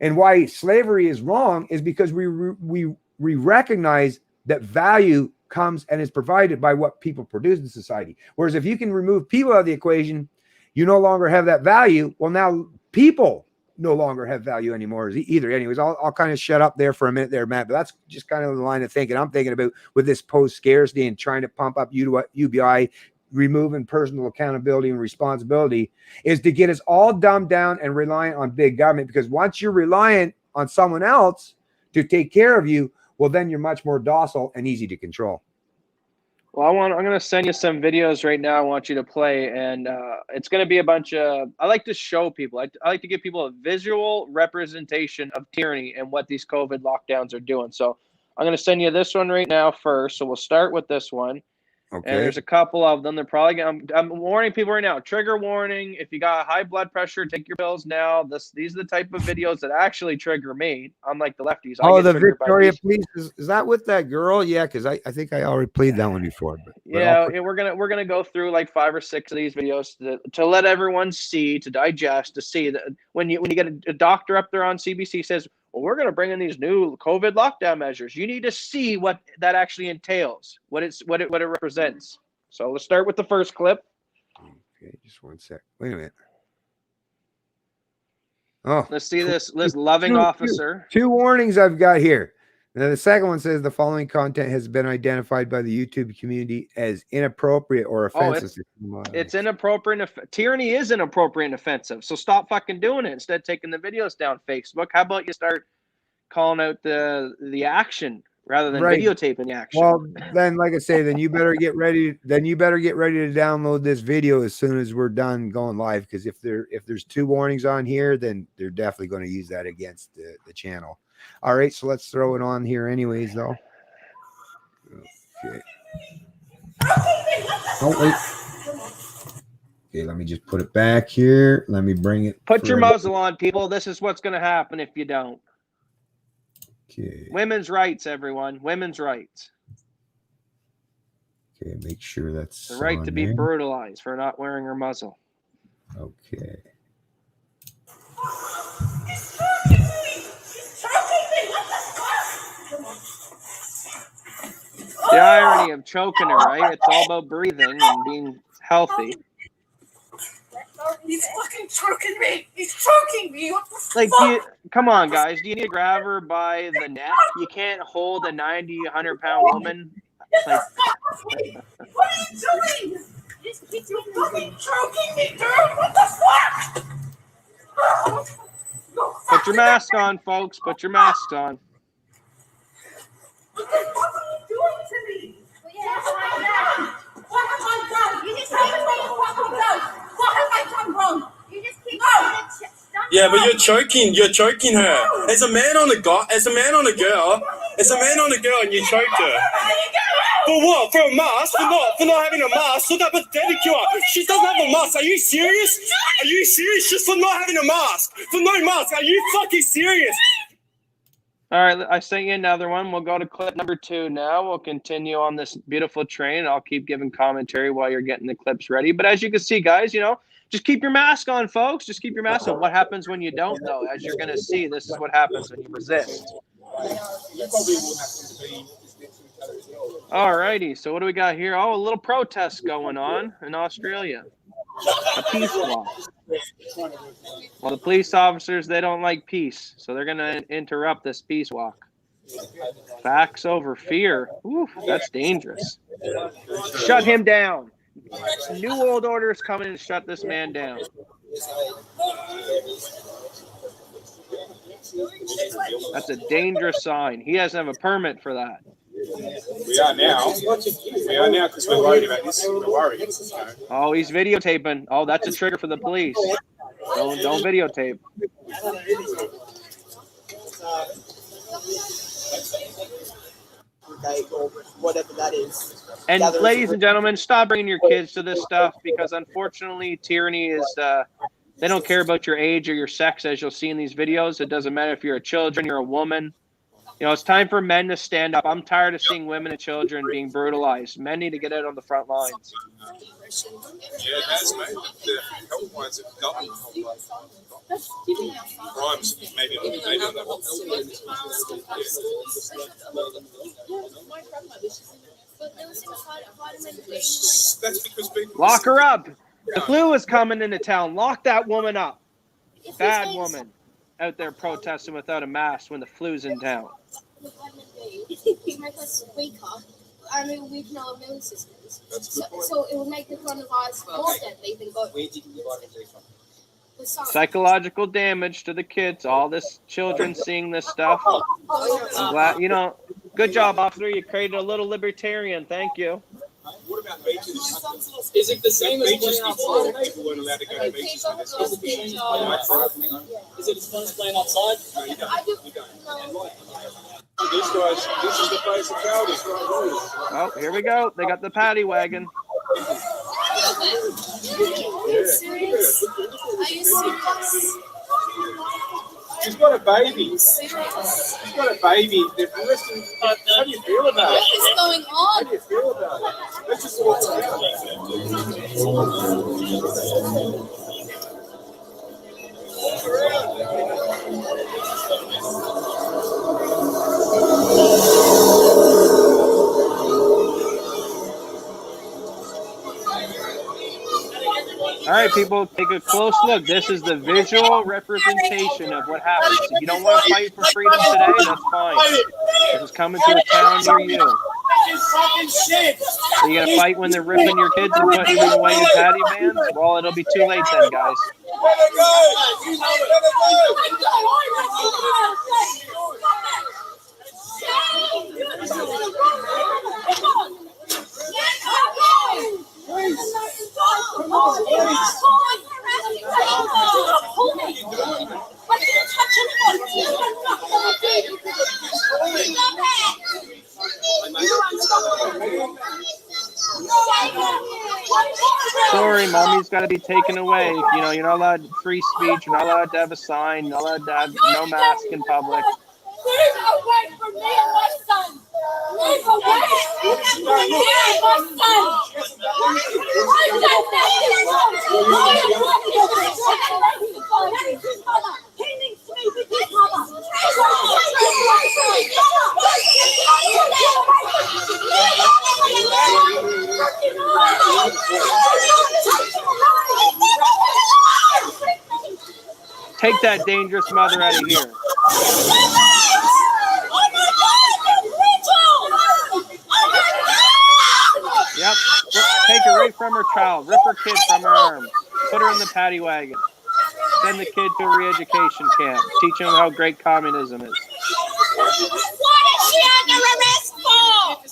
and why slavery is wrong is because we recognize that value comes and is provided by what people produce in society. Whereas if you can remove people out of the equation, you no longer have that value. Well, now people no longer have value anymore either. Anyways, I'll kind of shut up there for a minute there, Matt, but that's just kind of the line of thinking I'm thinking about with this post scarcity and trying to pump up UBI, removing personal accountability and responsibility, is to get us all dumbed down and reliant on big government. Because once you're reliant on someone else to take care of you, well, then you're much more docile and easy to control. Well, I'm going to send you some videos right now I want you to play, and it's going to be a bunch of, I like to show people, I like to give people a visual representation of tyranny and what these COVID lockdowns are doing. So I'm going to send you this one right now first. So we'll start with this one. Okay. And there's a couple of them. They're probably going to, I'm warning people right now, trigger warning. If you got high blood pressure, take your pills now. These are the type of videos that actually trigger me, unlike the lefties. Oh, the Victoria Police, is that with that girl? Yeah, because I think I already played that one before. But yeah, we're gonna go through like 5 or 6 of these videos to let everyone see, to digest, to see that when you get a doctor up there on CBC says, well, we're going to bring in these new COVID lockdown measures. You need to see what that actually entails, what it represents. So let's start with the first clip. Okay, just one sec. Wait a minute. Oh, let's see this loving officer. Two warnings I've got here. Now, the second one says the following content has been identified by the YouTube community as inappropriate or offensive. It's inappropriate. Tyranny is inappropriate and offensive. So stop fucking doing it instead of taking the videos down Facebook. How about you start calling out the action rather than videotaping the action? Well, then, like I say, then you better get ready. Then you better get ready to download this video as soon as we're done going live. Because if there's 2 warnings on here, then they're definitely going to use that against the channel. All right, so let's throw it on here anyways, though. Okay. Oh, wait. Okay, let me just put it back here. Let me bring it. Put your muzzle on, people. This is what's going to happen if you don't. Okay. Women's rights, everyone. Women's rights. Okay, make sure that's the right to be brutalized for not wearing her muzzle. Okay. The irony of choking her, right? It's all about breathing and being healthy. He's fucking choking me. He's choking me. What the fuck? Come on, guys. Do you need to grab her by the neck? You can't hold a 90, 100-pound woman. Like, what are you doing? You're fucking choking me, dude. What the fuck? Put your mask on, folks. Put your masks on. What are you doing to me? What have I done? You just keep what have I done wrong? You just keep yeah, but you're choking her. As a man on a girl, and you choked her. For what? For a mask? For not having a mask? Look how pathetic you are. She doesn't have a mask. Are you serious? Are you serious? Just for not having a mask? For no mask? Are you fucking serious? All right, I sent you another one. We'll go to clip number 2 now. We'll continue on this beautiful train. I'll keep giving commentary while you're getting the clips ready. But as you can see, guys, just keep your mask on, folks. Just keep your mask on. What happens when you don't, though? As you're going to see, this is what happens when you resist. All righty, so what do we got here? Oh, a little protest going on in Australia. A peace walk. Well, the police officers, they don't like peace, so they're going to interrupt this peace walk. Facts over fear. Oof, that's dangerous. Shut him down. New World Order is coming to shut this man down. That's a dangerous sign. He doesn't have a permit for that. We are now. Because we're worried about this. We're worried. Oh, he's videotaping. Oh, that's a trigger for the police. Don't videotape. Or whatever that is. And ladies and gentlemen, stop bringing your kids to this stuff because unfortunately, tyranny is. They don't care about your age or your sex, as you'll see in these videos. It doesn't matter if you're a children, you're a woman. It's time for men to stand up. I'm tired of seeing women and children being brutalized. Men need to get out on the front lines. Yeah, it has, mate. The health ones have doubled. Crimes, maybe on that That's because people... Lock her up. The flu is coming into town. Lock that woman up. Bad woman. out there protesting without a mask when the flu's in town. It make us weaker. I mean, weaken our immune systems. So it will make the coronavirus more deadly than going. Where did you get your vitamin D from? The sun. Psychological damage to the kids, all this children seeing this stuff. I'm glad, you know, good job, officer. You created a little libertarian. Thank you. What about beaches? Is it the same as playing outside? People weren't allowed to go to beaches. Is it as fun as playing outside? No, you don't. You don't. This is the place of cowardice right here. Oh, here we go. They got the paddy wagon. Are you serious? Are you serious? She's got a baby. Serious? She's got a baby. Listen, how do you feel about it? What is going How on? do you feel about it? Let's just walk around. All right, people, take a close look. This is the visual representation of what happens. If you don't want to fight for freedom today, that's fine. This is coming to a town near you. Are you going to fight when they're ripping your kids and putting them away in paddy vans? Well, it'll be too late then, guys. Sorry, mommy's got to be taken away. You know, you're not allowed free speech. You're not allowed to have a sign. You're not allowed to have no mask in public. Move away from me and my son! Move away from me and my son! He needs to be with his mother! Take that dangerous mother out of here. Yep. Take her right from her child. Rip her kid from her arms. Put her in the paddy wagon. Send the kid to a re-education camp. Teach him how great communism is. What is she under arrest for? What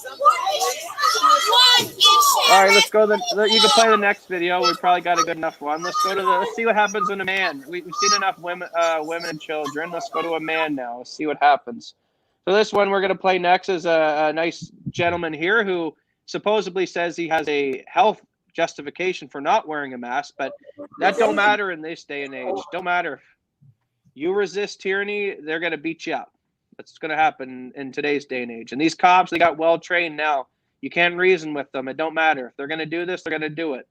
is she? All right, let's go. You can play the next video. We probably got a good enough one. Let's go to let's see what happens when a man. We've seen enough women and children. Let's go to a man now. Let's see what happens. So this one we're going to play next is a nice gentleman here who supposedly says he has a health justification for not wearing a mask, but that don't matter in this day and age. Don't matter. If you resist tyranny, they're going to beat you up. That's going to happen in today's day and age. And these cops, they got well trained now. You can't reason with them. It don't matter. If they're going to do this, they're going to do it.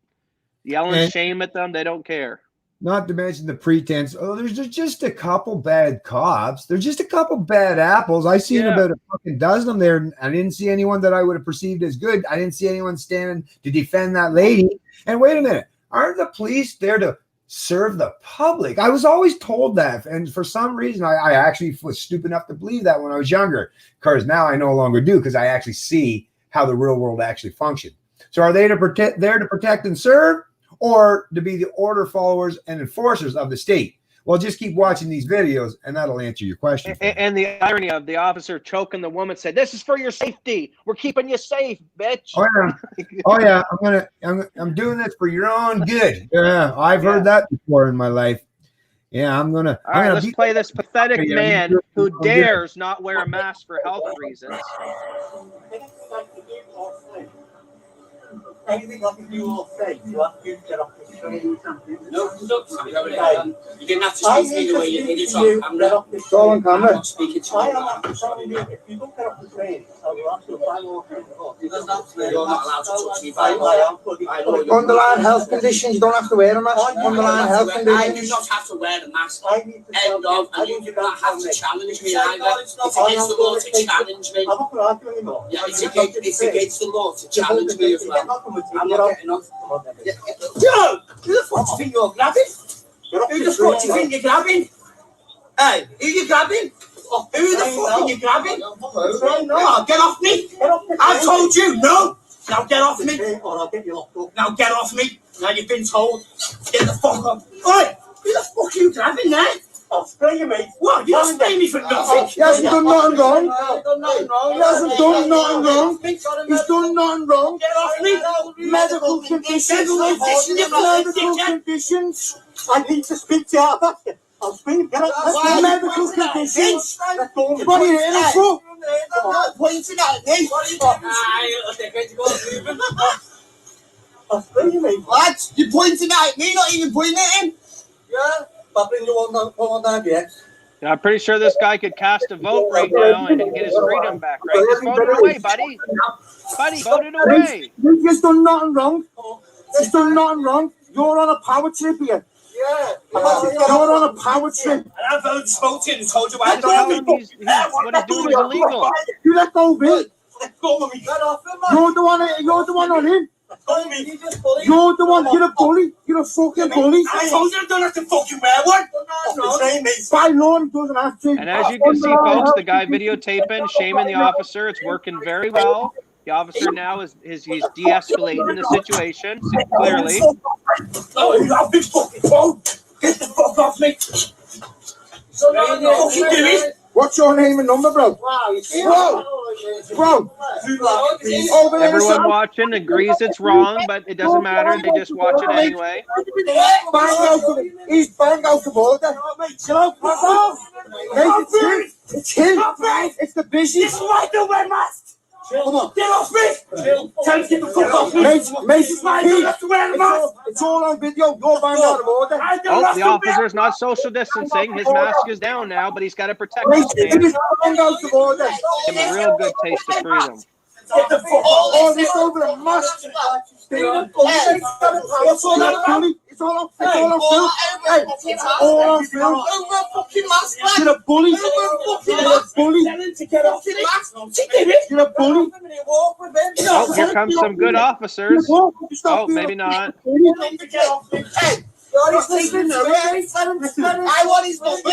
Yelling shame at them, they don't care. Not to mention the pretense. Oh, there's just a couple bad cops. There's just a couple bad apples. I seen about a fucking dozen of them there. I didn't see anyone that I would have perceived as good. I didn't see anyone standing to defend that lady. And wait a minute, aren't the police there to serve the public? I was always told that, and for some reason, I actually was stupid enough to believe that when I was younger. Because now I no longer do, because I actually see how the real world actually functions. So are they there to protect and serve, or to be the order followers and enforcers of the state? Well, just keep watching these videos, and that'll answer your question. And the irony of the officer choking the woman said, "This is for your safety. We're keeping you safe, bitch." Oh yeah. I'm doing this for your own good. Yeah, I've heard that before in my life. Yeah, I'm gonna. All right, let's play this pathetic man who dares not wear a mask for health reasons. Anything I can do or say to ask you to get off the train? No, you didn't have to speak to me the way you did. It's on camera. It's all on camera. I'm not speaking to I you. am actually telling you, if you don't get off the train, I will ask you if I'm okay. You're not allowed to touch me by law. Underlying health conditions, you don't have to wear a mask. Underlying health I do conditions. not have to wear a mask. I need to End of. And you do not have to challenge me either. It's against the law to challenge me. I'm not going to argue anymore. Yeah, it's against the law to challenge me as well. I'm not getting off. Joe, who the fuck do you think you're grabbing? Who the fuck do you think you're grabbing? Hey, who you grabbing? Who the fuck are you grabbing? No, get off me. I told you, no. Now get off me. Or I'll get you locked up. Now get off me. Now you've been told. Get the fuck up. Oi, who the fuck are you grabbing there? I'll spray you, mate. What? You're spraying me for nothing? He hasn't done nothing wrong. He hasn't done nothing wrong. He's done nothing wrong. Get off me. Medical conditions. Medical conditions. I need to speak to you about that. I'll speak. Get up. Medical conditions. What What are you hitting him for? pointing at me. I'll spray you, mate. What? You're pointing at me, not even pointing at him. Yeah. Popping you on that yet. Yeah, I'm pretty sure this guy could cast a vote right now and get his freedom back, right? Just vote it away, buddy. Buddy, vote it away. He's done nothing wrong. He's done nothing wrong. You're on a power trip here. Yeah. You're on a power trip. And I've already spoken to him and told you I Don't tell him what he's doing is illegal. You let go of it. Go on me. Get off him, man. You're the one on him. Go on me. You're the one. You're a bully. You're a fucking bully. I told you I don't have to fucking wear one. By law, he doesn't have to. And as you can see, folks, the guy videotaping, shaming the officer. It's working very well. The officer now he's de-escalating the situation clearly. Oh, you have big fucking phone. Get the fuck off me. So what are you doing? What's your name and number, bro? Bro. Over there. Everyone watching agrees it's wrong, but it doesn't matter. They just watch it anyway. He's bang out of order. Chill out. Mate, it's him. It's the business. This is why I don't wear masks. Come on. Get off me. Tell him to get the fuck off me. Mate, This is why I don't have to wear a mask. it's all on video. You're bang out of order. I don't Oh, have the to officer's not social distancing. His mask is down now, but he's got to protect his Mate, man. he's bang out of order. Give him a real good taste of freedom. Get the fuck off. Oh, it's over a mask. It's all on film. It's all on film. Hey, it's all on film. Over a fucking mask, man. You're a bully. Over a fucking You're a mask. bully. Tell him to get off the mask. She did it. You're a bully. Oh, here comes some good officers. Oh, maybe not. Tell him to get off me. Hey. I want his number.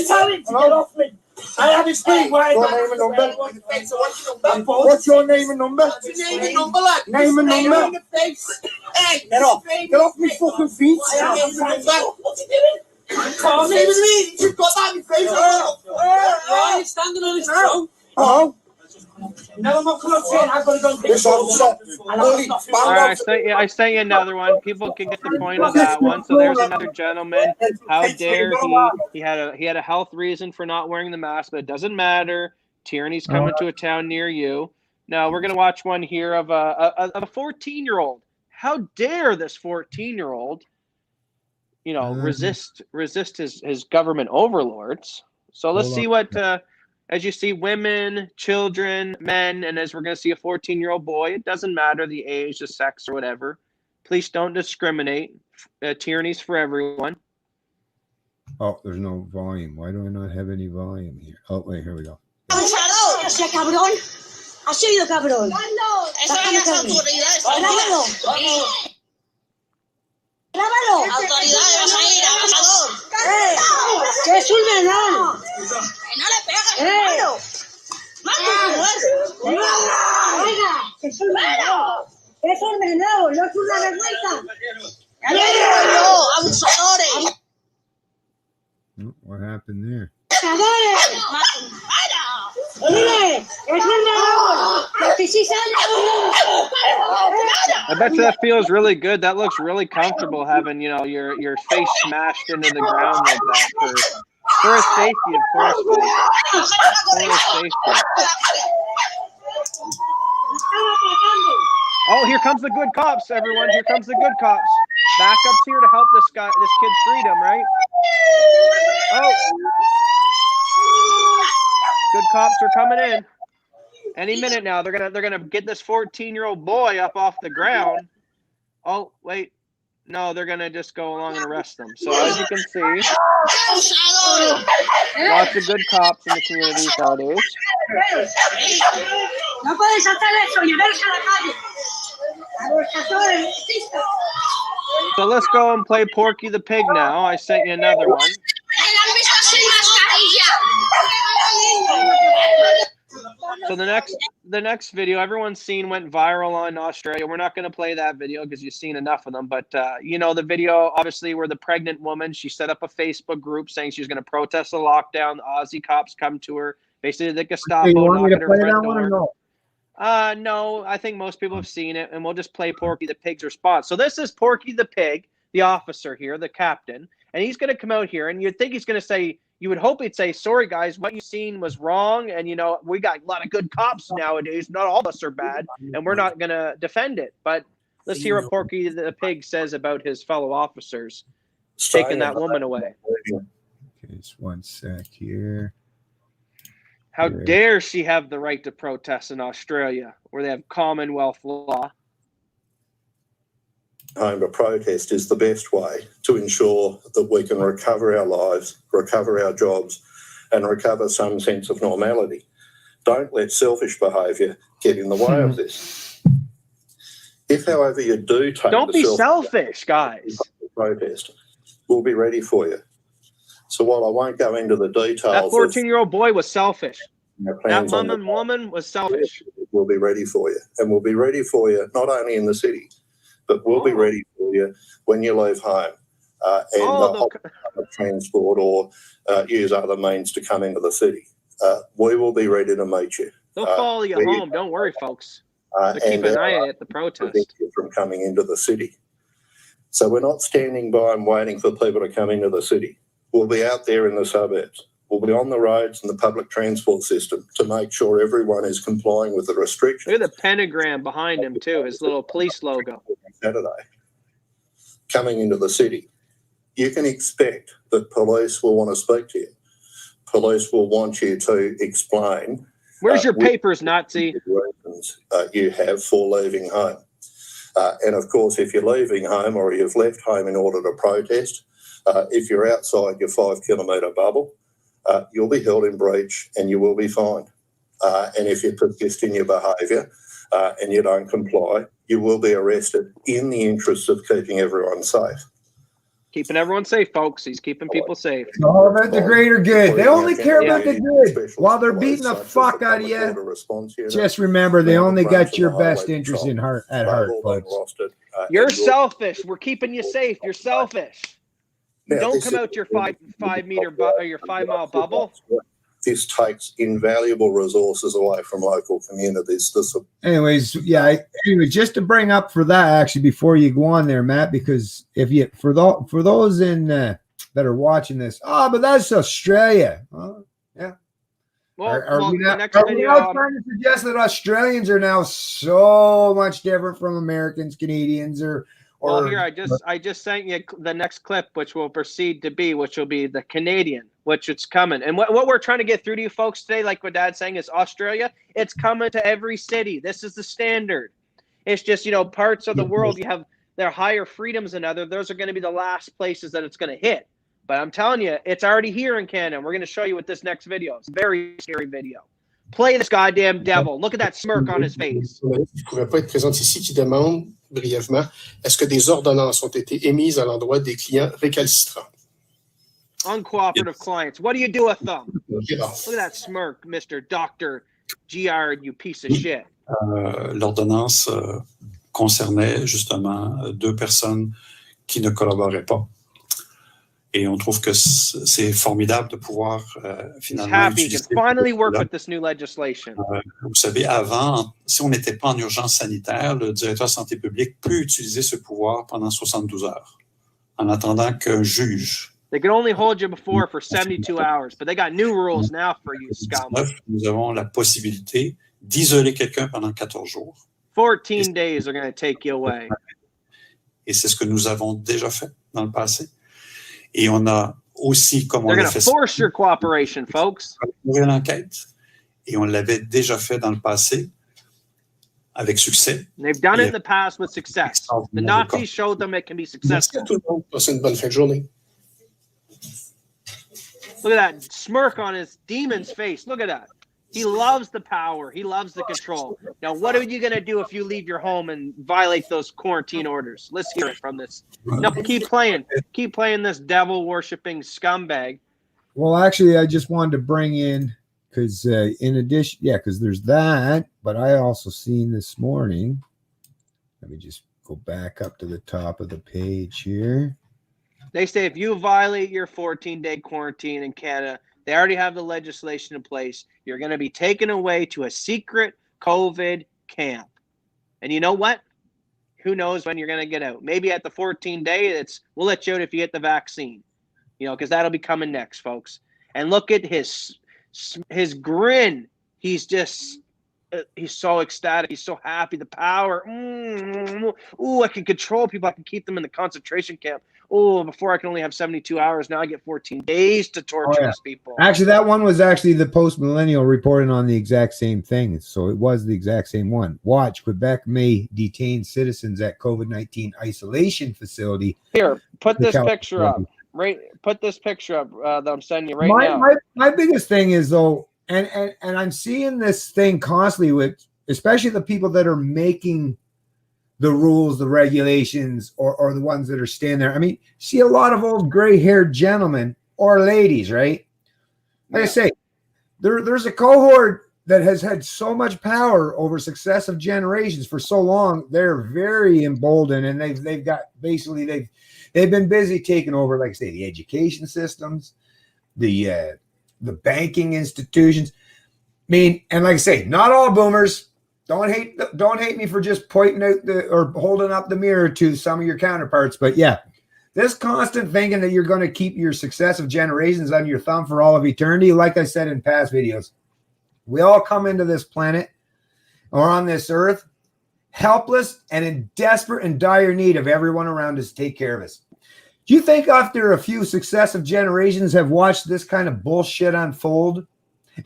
Tell him to get off me. I have his thing. Your name and number. What's your name and number? Name and number, lad. Name and number. Hey, Get off. Get off me fucking feet. What's he doing? Can't name me. You've got that in your face. He's standing on his throat. Oh. No, I'm not coming up saying I've got to go. This officer. Bully. All right, I sent you another one. People can get the point of that one. So there's another gentleman. How dare he? He had a health reason for not wearing the mask, but it doesn't matter. Tyranny's coming to a town near you. Now we're gonna watch one here of a 14-year-old. How dare this 14-year-old, resist his government overlords? So let's see what. As you see, women, children, men, and as we're going to see a 14-year-old boy, it doesn't matter the age, the sex, or whatever. Please don't discriminate. Tyranny's for everyone. Oh, there's no volume. Why do I not have any volume here? Oh, wait, here we go. Ese cabrón ha sido cabrón. Eso eran las autoridades. Grábalo. Grábalo. Autoridades, vas a ir, abusador. Que es un menor. Que no le pegas, hermano. Oiga, que es un menor. Es un menor, no es una vergüenza. Ya lo digo yo, abusadores. Oh, what happened there? Mire, es un menor. 16 años. I bet you that feels really good. That looks really comfortable having, your face smashed into the ground like that for his safety, of course. For his safety. Oh, here comes the good cops, everyone. Here comes the good cops. Backup's here to help this kid's freedom, right? Oh. Good cops are coming in. Any minute now, they're gonna get this 14-year-old boy up off the ground. Oh, wait. No, they're gonna just go along and arrest them. So as you can see, lots of good cops in the community nowadays. No puedes hacer eso, llevarse a la calle. So let's go and play Porky the Pig now. I sent you another one. So the next video everyone's seen went viral on Australia. We're not going to play that video because you've seen enough of them. But the video obviously where the pregnant woman, she set up a Facebook group saying she's going to protest the lockdown. The Aussie cops come to her, basically the Gestapo You want me knocking to her play front that one or door. no? No, I think most people have seen it, and we'll just play Porky the Pig's response. So this is Porky the Pig, the officer here, the captain, and he's going to come out here, and you'd think he's going to say, you would hope he'd say, sorry, guys, what you seen was wrong, and, we got a lot of good cops nowadays. Not all of us are bad, and we're not going to defend it. But let's hear what Porky the Pig says about his fellow officers taking that woman away. Okay, just one sec here. How dare she have the right to protest in Australia, where they have Commonwealth law? Home to protest is the best way to ensure that we can recover our lives, recover our jobs, and recover some sense of normality. Don't let selfish behaviour get in the way of this. If, however, you do take Don't be selfish, guys. Protest, we'll be ready for you. So while I won't go into the details, That 14-year-old boy was selfish. That woman was selfish. We'll be ready for you, and we'll be ready for you not only in the city, but we'll be ready for you when you leave home and transport or use other means to come into the city. We will be ready to meet you. They'll follow you home. Don't worry, folks. But keep an eye at the protest. From coming into the city. So we're not standing by and waiting for people to come into the city. We'll be out there in the suburbs. We'll be on the roads and the public transport system to make sure everyone is complying with the restrictions. Look at the pentagram behind him, too, his little police logo. Saturday, coming into the city, you can expect that police will want to speak to you. Police will want you to explain. Where's your papers, Nazi? Reasons you have for leaving home. And of course, if you're leaving home or you've left home in order to protest, if you're outside your 5 kilometre bubble, you'll be held in breach and you will be fined. And if you persist in your behaviour and you don't comply, you will be arrested in the interests of keeping everyone safe. Keeping everyone safe, folks. He's keeping people safe. It's all about the greater good. They only care about the good. While they're beating the fuck out of you, just remember they only got your best interest at heart, folks. You're selfish. We're keeping you safe. You're selfish. Don't come out your 5 mile bubble. This takes invaluable resources away from local communities. Anyways, just to bring up for that, actually, before you go on there, Matt, because if you for those in that are watching this, but that's Australia. Yeah. Are we now trying to suggest that Australians are now so much different from Americans, Canadians, Well, here I just sent you the next clip, which will proceed to be, which will be the Canadian, which it's coming. And what we're trying to get through to you folks today, like what Dad's saying, is Australia. It's coming to every city. This is the standard. It's just, parts of the world you have their higher freedoms than others. Those are going to be the last places that it's going to hit. But I'm telling you, it's already here in Canada. We're going to show you with this next video. It's a very scary video. Play this goddamn devil. Look at that smirk on his face. Qui ne pourrait pas être présent ici, qui demande brièvement est-ce que des ordonnances ont été émises à l'endroit des clients récalcitrants? Uncooperative clients. What do you do with them? Look at that smirk, Mr. Dr. GR, you piece of shit. L'ordonnance concernait justement 2 personnes qui ne collaboraient pas. Et on trouve que c'est formidable de pouvoir finalement utiliser. Finally work with this new legislation. Vous savez, avant, si on n'était pas en urgence sanitaire, le directeur de santé publique peut utiliser ce pouvoir pendant 72 heures, en attendant qu'un juge. They could only hold you before for 72 hours, but they got new rules now for you, scum. Nous avons la possibilité d'isoler quelqu'un pendant 14 jours. 14 days are going to take you away. Et c'est ce que nous avons déjà fait dans le passé. Et on a aussi, comme They're on l'a fait, force your cooperation, folks. Ouvrir l'enquête. Et on l'avait déjà fait dans le passé avec succès. They've done it in the past with success. The Nazis showed them it can be successful. Merci à tout le monde. Passez une bonne fin de journée. Look at that smirk on his demon's face. Look at that. He loves the power. He loves the control. Now, what are you going to do if you leave your home and violate those quarantine orders? Let's hear it from this. No, keep playing. Keep playing this devil-worshipping scumbag. Well, actually, I just wanted to bring in, because in addition, because there's that. But I also seen this morning. Let me just go back up to the top of the page here. They say if you violate your 14-day quarantine in Canada, they already have the legislation in place. You're going to be taken away to a secret COVID camp. And you know what? Who knows when you're going to get out? Maybe at the 14-day, we'll let you out if you get the vaccine. Because that'll be coming next, folks. And look at his grin. He's just, he's so ecstatic. He's so happy. The power. I can control people. I can keep them in the concentration camp. Before I can only have 72 hours. Now I get 14 days to torture these people. Actually, that one was actually the Post Millennial reporting on the exact same thing. So it was the exact same one. Watch, Quebec may detain citizens at COVID-19 isolation facility. Here, put this picture up. Put this picture up that I'm sending you now. My biggest thing is, though, and I'm seeing this thing constantly with, especially the people that are making the rules, the regulations, or the ones that are staying there. I mean, see a lot of old gray-haired gentlemen or ladies, right? Like I say, there's a cohort that has had so much power over successive generations for so long. They're very emboldened, and they've got basically they've been busy taking over, like I say, the education systems, the banking institutions. I mean, and like I say, not all boomers. Don't hate me for just pointing out or holding up the mirror to some of your counterparts. But yeah, this constant thinking that you're going to keep your successive generations under your thumb for all of eternity, like I said in past videos, we all come into this planet or on this earth helpless and in desperate and dire need of everyone around us to take care of us. Do you think after a few successive generations have watched this kind of bullshit unfold?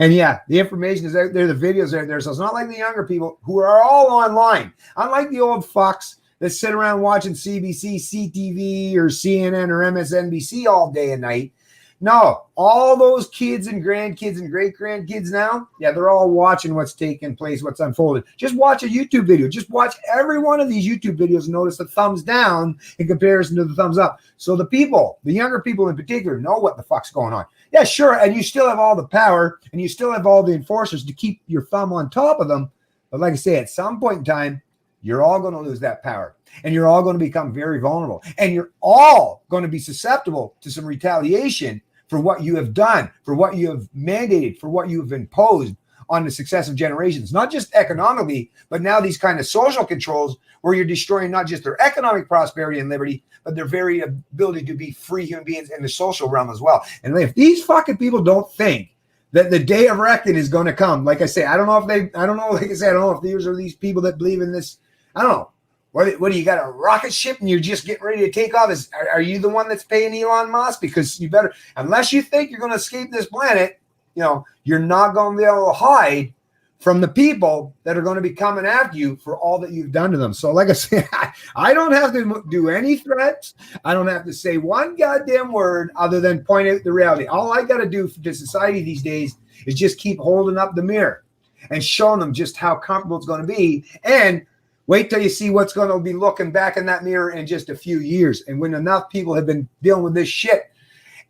And yeah, the information is out there, the videos are out there. So it's not like the younger people who are all online. Unlike the old fucks that sit around watching CBC, CTV, or CNN or MSNBC all day and night. No, all those kids and grandkids and great-grandkids now, they're all watching what's taking place, what's unfolded. Just watch a YouTube video. Just watch every one of these YouTube videos and notice the thumbs down in comparison to the thumbs up. So the people, the younger people in particular, know what the fuck's going on. Yeah, sure, and you still have all the power, and you still have all the enforcers to keep your thumb on top of them. But like I say, at some point in time, you're all going to lose that power, and you're all going to become very vulnerable, and you're all going to be susceptible to some retaliation for what you have done, for what you have mandated, for what you have imposed on the successive generations, not just economically, but now these kind of social controls where you're destroying not just their economic prosperity and liberty, but their very ability to be free human beings in the social realm as well. And if these fucking people don't think that the day of reckoning is going to come, like I say, I don't know if these are these people that believe in this. I don't know. What do you got, a rocket ship and you're just getting ready to take off? Are you the one that's paying Elon Musk? Because you better, unless you think you're going to escape this planet, you're not going to be able to hide from the people that are going to be coming after you for all that you've done to them. So like I said, I don't have to do any threats. I don't have to say one goddamn word other than point out the reality. All I got to do to society these days is just keep holding up the mirror and showing them just how comfortable it's going to be. And wait till you see what's going to be looking back in that mirror in just a few years. And when enough people have been dealing with this shit,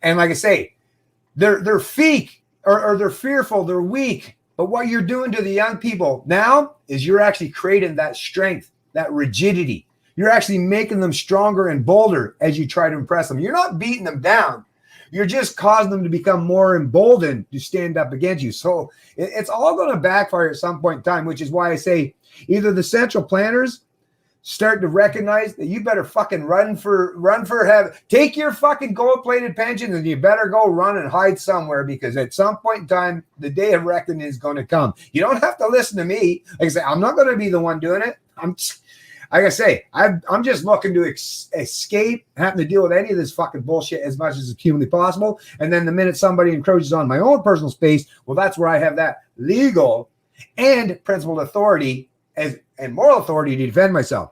and like I say, they're fake or they're fearful, they're weak. But what you're doing to the young people now is you're actually creating that strength, that rigidity. You're actually making them stronger and bolder as you try to impress them. You're not beating them down. You're just causing them to become more emboldened to stand up against you. So it's all going to backfire at some point in time, which is why I say either the central planners start to recognize that you better fucking run for heaven. Take your fucking gold-plated pensions and you better go run and hide somewhere, because at some point in time, the day of reckoning is going to come. You don't have to listen to me. Like I say, I'm not going to be the one doing it. Like I say, I'm just looking to escape having to deal with any of this fucking bullshit as much as is humanly possible. And then the minute somebody encroaches on my own personal space, well, that's where I have that legal and principled authority and moral authority to defend myself.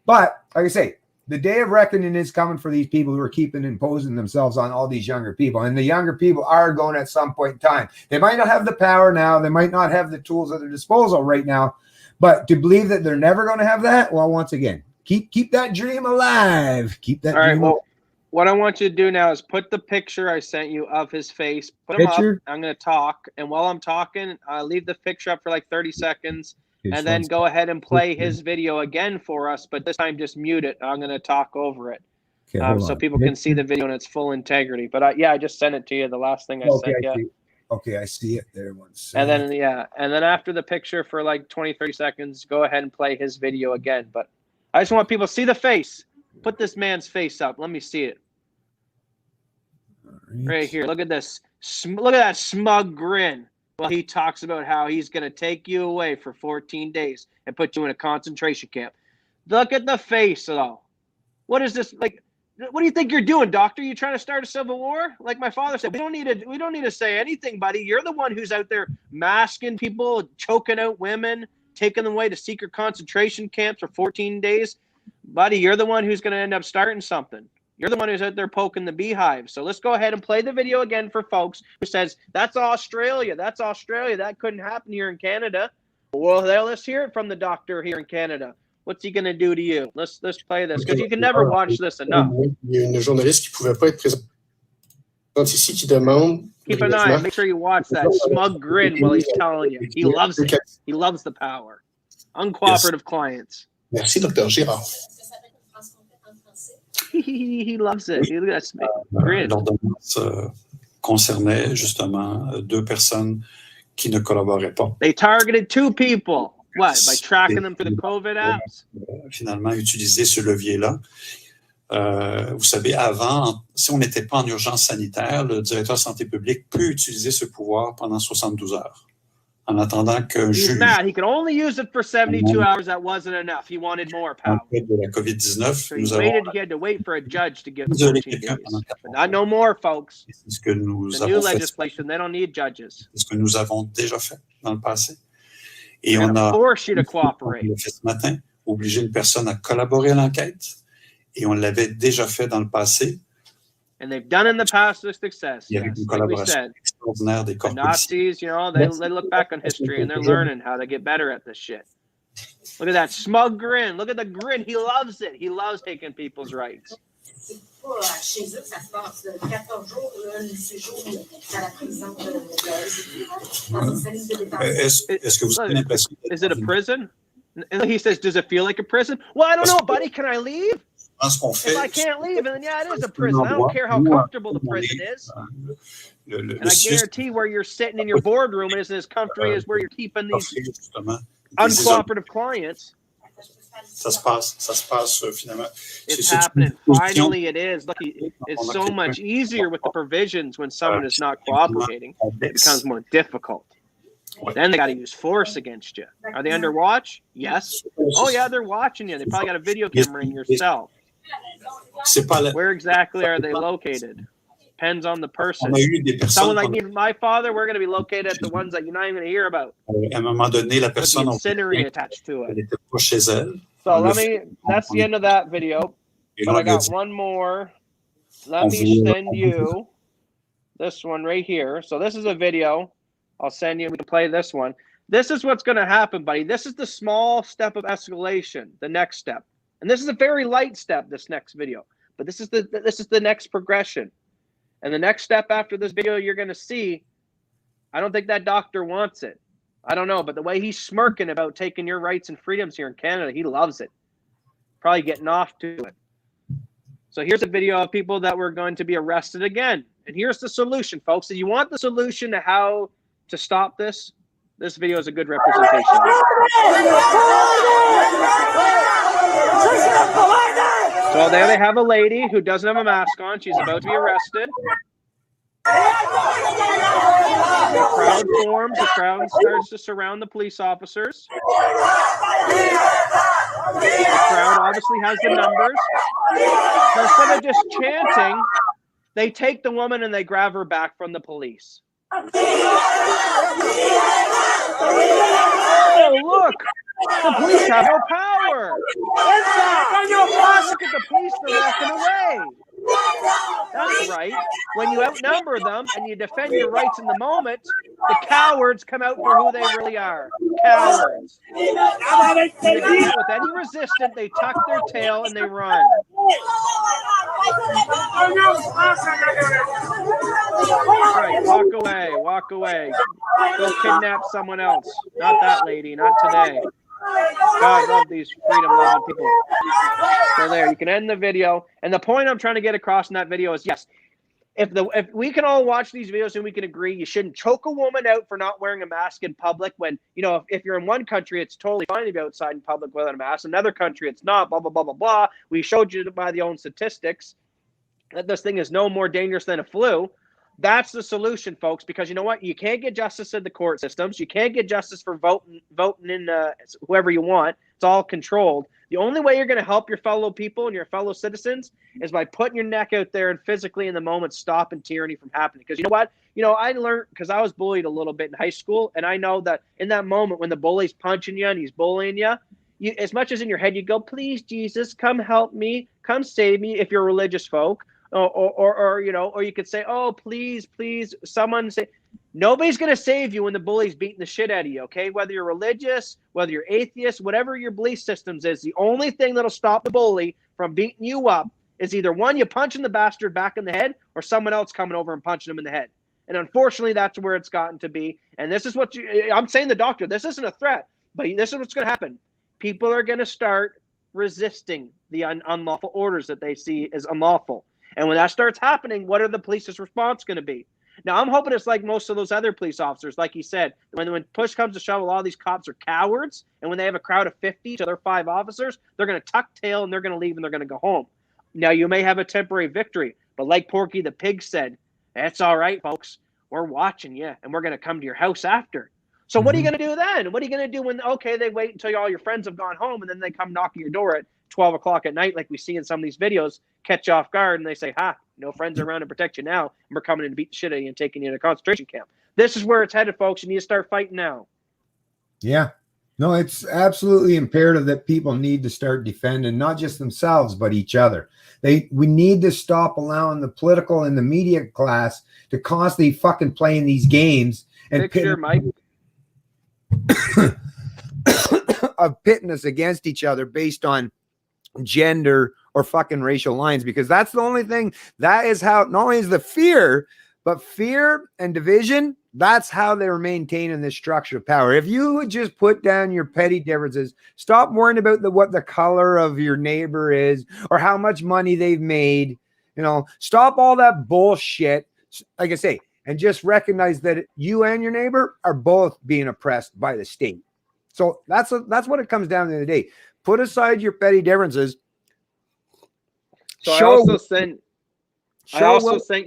But like I say, the day of reckoning is coming for these people who are keeping imposing themselves on all these younger people. And the younger people are going at some point in time. They might not have the power now. They might not have the tools at their disposal right now. But to believe that they're never going to have that, well, once again, keep that dream alive. Keep that dream alive. What I want you to do now is put the picture I sent you of his face. Put him Picture? up. I'm going to talk. And while I'm talking, leave the picture up for like 30 seconds. And then go ahead and play his video again for us. But this time just mute it. I'm going to talk over it. Okay, So people can see the video in its full integrity. But yeah, I just sent it to you. The last thing I sent you. Okay, I see it there. And then after the picture for like 20, 30 seconds, go ahead and play his video again. But I just want people to see the face. Put this man's face up. Let me see it. Right here. Look at this. Look at that smug grin. Well, he talks about how he's going to take you away for 14 days and put you in a concentration camp. Look at the face, though. What is this like? What do you think you're doing, doctor? You trying to start a civil war? Like my father said, we don't need to say anything, buddy. You're the one who's out there masking people, choking out women, taking them away to secret concentration camps for 14 days. Buddy, you're the one who's going to end up starting something. You're the one who's out there poking the beehive. So let's go ahead and play the video again for folks who says, that's Australia. That's Australia. That couldn't happen here in Canada. Well, let's hear it from the doctor here in Canada. What's he going to do to you? Let's play this because you can never watch this enough. Il y a une journaliste qui pouvait pas être présente ici qui demande. Keep an eye. Make sure you watch that smug grin while he's telling you. He loves it. He loves the power. Uncooperative clients. Merci, Dr. Girard. He loves it. Look at that grin. L'ordonnance concernait justement 2 personnes qui ne collaboraient pas. They targeted 2 people. What? By tracking them through the COVID apps? Finalement, utiliser ce levier-là. Vous savez, avant, si on n'était pas en urgence sanitaire, le directeur de santé publique peut utiliser ce pouvoir pendant 72 heures. En attendant qu'un juge... mad. He could only use it for 72 hours. That wasn't enough. He wanted more power. En fait de la COVID-19, so he had to wait for a judge to give him 14 days. But not no more, folks. C'est ce que nous the new legislation, they don't need judges. C'est ce que nous avons déjà fait dans le passé. Et on a force you to cooperate. Fait ce matin, obliger une personne à collaborer à l'enquête. Et on l'avait déjà fait dans le passé. And they've done in the past with success. Il y a yes, une like we said. Extraordinaire des corps the Nazis, you know, they look back on history and they're learning how to get better at this shit. Look at that smug grin. Look at the grin. He loves it. He loves taking people's rights. Chez eux, ça se passe 14 jours, le séjour à la prison Est-ce que vous avez l'impression? Is it a prison? And he says, does it feel like a prison? Well, I don't know, buddy. Can I leave? If I can't leave, then yeah, it is a prison. I don't care how comfortable the prison is. And I guarantee where you're sitting in your boardroom isn't as comfortable as where you're keeping these uncooperative clients. Ça se passe finalement. It's happening. Finally, it is. Look, it's so much easier with the provisions when someone is not cooperating. It becomes more difficult. Then they got to use force against you. Are they under watch? Yes. Oh, yeah, they're watching you. They probably got a video camera in your cell. Where exactly are they located? Depends on the person. Someone like me, my father, we're going to be located at the ones that you're not even going to hear about. À un moment donné, la personne attached to it. était pas chez elle. So that's the end of that video. But I got one more. Let me send you this one right here. So this is a video. I'll send you. We can play this one. This is what's going to happen, buddy. This is the small step of escalation, the next step. And this is a very light step, this next video. But this is the next progression. And the next step after this video you're going to see, I don't think that doctor wants it. I don't know, but the way he's smirking about taking your rights and freedoms here in Canada, he loves it. Probably getting off to it. So here's a video of people that were going to be arrested again. And here's the solution, folks. If you want the solution to how to stop this, this video is a good representation. So there they have a lady who doesn't have a mask on. She's about to be arrested. The crowd forms. The crowd starts to surround the police officers. The crowd obviously has the numbers. So instead of just chanting, they take the woman and they grab her back from the police. Oh, look! The police have no power! Look at the police, they're walking away! That's right. When you outnumber them and you defend your rights in the moment, the cowards come out for who they really are. Cowards. With any resistance, they tuck their tail and they run. All right, walk away. Go kidnap someone else. Not that lady, not today. God love these freedom-loving people. So there, you can end the video. And the point I'm trying to get across in that video is, yes, if we can all watch these videos and we can agree, you shouldn't choke a woman out for not wearing a mask in public. When, you know, if you're in one country, it's totally fine to be outside in public without a mask. Another country, it's not. Blah blah blah blah blah. We showed you by the own statistics that this thing is no more dangerous than a flu. That's the solution, folks, because you know what? You can't get justice in the court systems. You can't get justice for voting in whoever you want. It's all controlled. The only way you're going to help your fellow people and your fellow citizens is by putting your neck out there and physically in the moment stopping tyranny from happening. Because you know what? You know, I learned, because I was bullied a little bit in high school, and I know that in that moment when the bully's punching you and he's bullying you, as much as in your head you go, please, Jesus, come help me, come save me, if you're religious folk. Or you know, or you could say, oh, please, someone say. Nobody's going to save you when the bully's beating the shit out of you, okay? Whether you're religious, whether you're atheist, whatever your belief systems is, the only thing that'll stop the bully from beating you up is either one, you punching the bastard back in the head, or someone else coming over and punching him in the head. And unfortunately, that's where it's gotten to be. And this is what I'm saying, the doctor, this isn't a threat, but this is what's going to happen. People are going to start resisting the unlawful orders that they see as unlawful. And when that starts happening, what are the police's response going to be? Now, I'm hoping it's like most of those other police officers, like you said, when push comes to shove, a lot of these cops are cowards. And when they have a crowd of 50 to their 5 officers, they're going to tuck tail and they're going to leave and they're going to go home. Now, you may have a temporary victory, but like Porky the Pig said, that's all right, folks. We're watching you and we're going to come to your house after. So what are you going to do then? What are you going to do when, okay, they wait until all your friends have gone home and then they come knocking your door at 12 o'clock at night, like we see in some of these videos, catch you off guard, and they say, no friends around to protect you now, and we're coming in to beat the shit out of you and taking you to a concentration camp. This is where it's headed, folks. You need to start fighting now. Yeah. No, it's absolutely imperative that people need to start defending not just themselves, but each other. We need to stop allowing the political and the media class to constantly fucking playing these games and of pitting us against each other based on gender or fucking racial lines, because that's the only thing that is how not only is the fear, but fear and division. That's how they were maintaining this structure of power. If you would just put down your petty differences, stop worrying about what the color of your neighbor is or how much money they've made, you know, stop all that bullshit. Like I say, and just recognize that you and your neighbor are both being oppressed by the state. So that's what it comes down to the day. Put aside your petty differences. So I also sent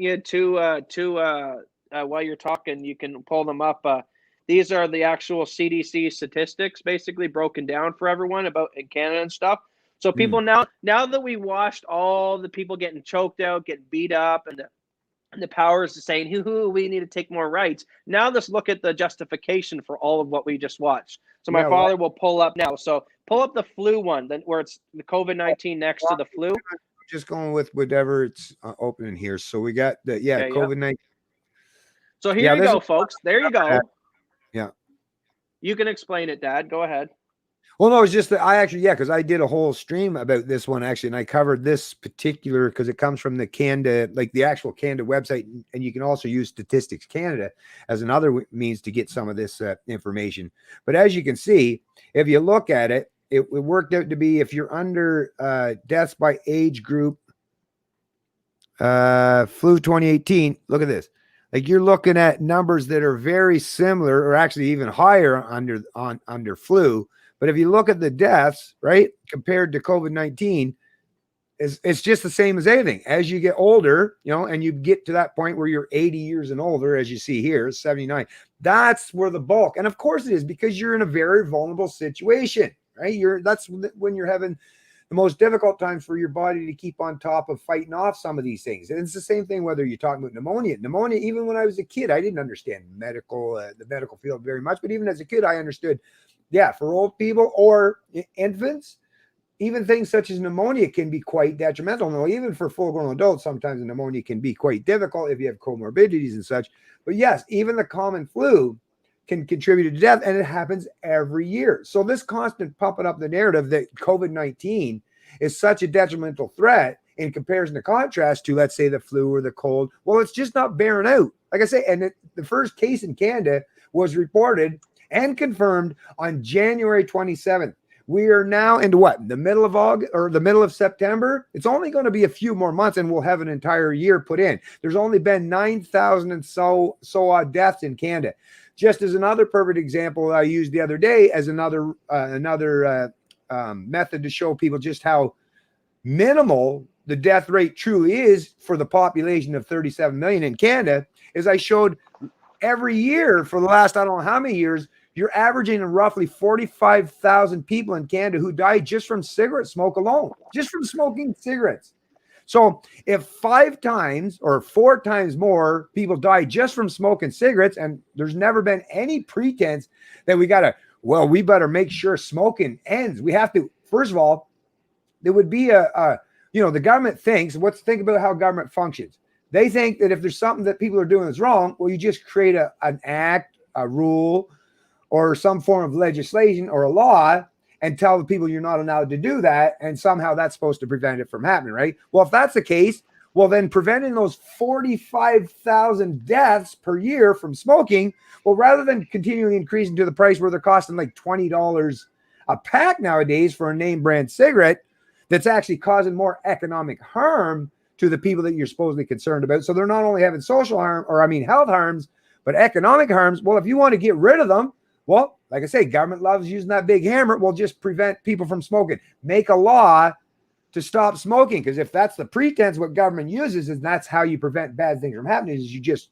you two while you're talking, you can pull them up. These are the actual CDC statistics, basically broken down for everyone about in Canada and stuff. So people now that we watched all the people getting choked out, getting beat up, and the powers saying, we need to take more rights. Now let's look at the justification for all of what we just watched. So my father will pull up now. So pull up the flu one, then where it's the COVID-19 next to the flu. Just going with whatever it's opening here. So we got the COVID-19. So here you go, folks. There you go. Yeah. You can explain it, Dad. Go ahead. Well, no, it's just that because I did a whole stream about this one actually, and I covered this particular because it comes from the Canada, like the actual Canada website, and you can also use Statistics Canada as another means to get some of this information. But as you can see, if you look at it, it worked out to be if you're under deaths by age group, flu 2018. Look at this. Like you're looking at numbers that are very similar, or actually even higher under flu. But if you look at the deaths, right, compared to COVID-19, it's just the same as anything. As you get older, you know, and you get to that point where you're 80 years and older, as you see here, 79, that's where the bulk. And of course it is, because you're in a very vulnerable situation, right? That's when you're having the most difficult times for your body to keep on top of fighting off some of these things. And it's the same thing whether you're talking about pneumonia. Pneumonia, even when I was a kid, I didn't understand the medical field very much. But even as a kid, I understood, for old people or infants, even things such as pneumonia can be quite detrimental. Now, even for full-grown adults, sometimes pneumonia can be quite difficult if you have comorbidities and such. But yes, even the common flu can contribute to death, and it happens every year. So this constant pumping up the narrative that COVID-19 is such a detrimental threat in comparison to contrast to, let's say, the flu or the cold. Well, it's just not bearing out. Like I say, and the first case in Canada was reported and confirmed on January 27th. We are now into what? The middle of August or the middle of September? It's only going to be a few more months and we'll have an entire year put in. There's only been 9,000 and so odd deaths in Canada. Just as another perfect example I used the other day as another method to show people just how minimal the death rate truly is for the population of 37 million in Canada is I showed every year for the last, I don't know how many years, you're averaging roughly 45,000 people in Canada who die just from cigarette smoke alone, just from smoking cigarettes. So if 5 times or 4 times more people die just from smoking cigarettes, and there's never been any pretense that we better make sure smoking ends. We have to, first of all, there would be the government thinks, think about how government functions. They think that if there's something that people are doing that's wrong, well, you just create an act, a rule, or some form of legislation or a law and tell the people you're not allowed to do that. And somehow that's supposed to prevent it from happening, right? Well, if that's the case, well, then preventing those 45,000 deaths per year from smoking, well, rather than continually increasing to the price where they're costing like $20 a pack nowadays for a name brand cigarette, that's actually causing more economic harm to the people that you're supposedly concerned about. So they're not only having social harm, health harms, but economic harms. Well, if you want to get rid of them, well, like I say, government loves using that big hammer. Well, just prevent people from smoking. Make a law to stop smoking. Because if that's the pretense, what government uses, and that's how you prevent bad things from happening, is you just,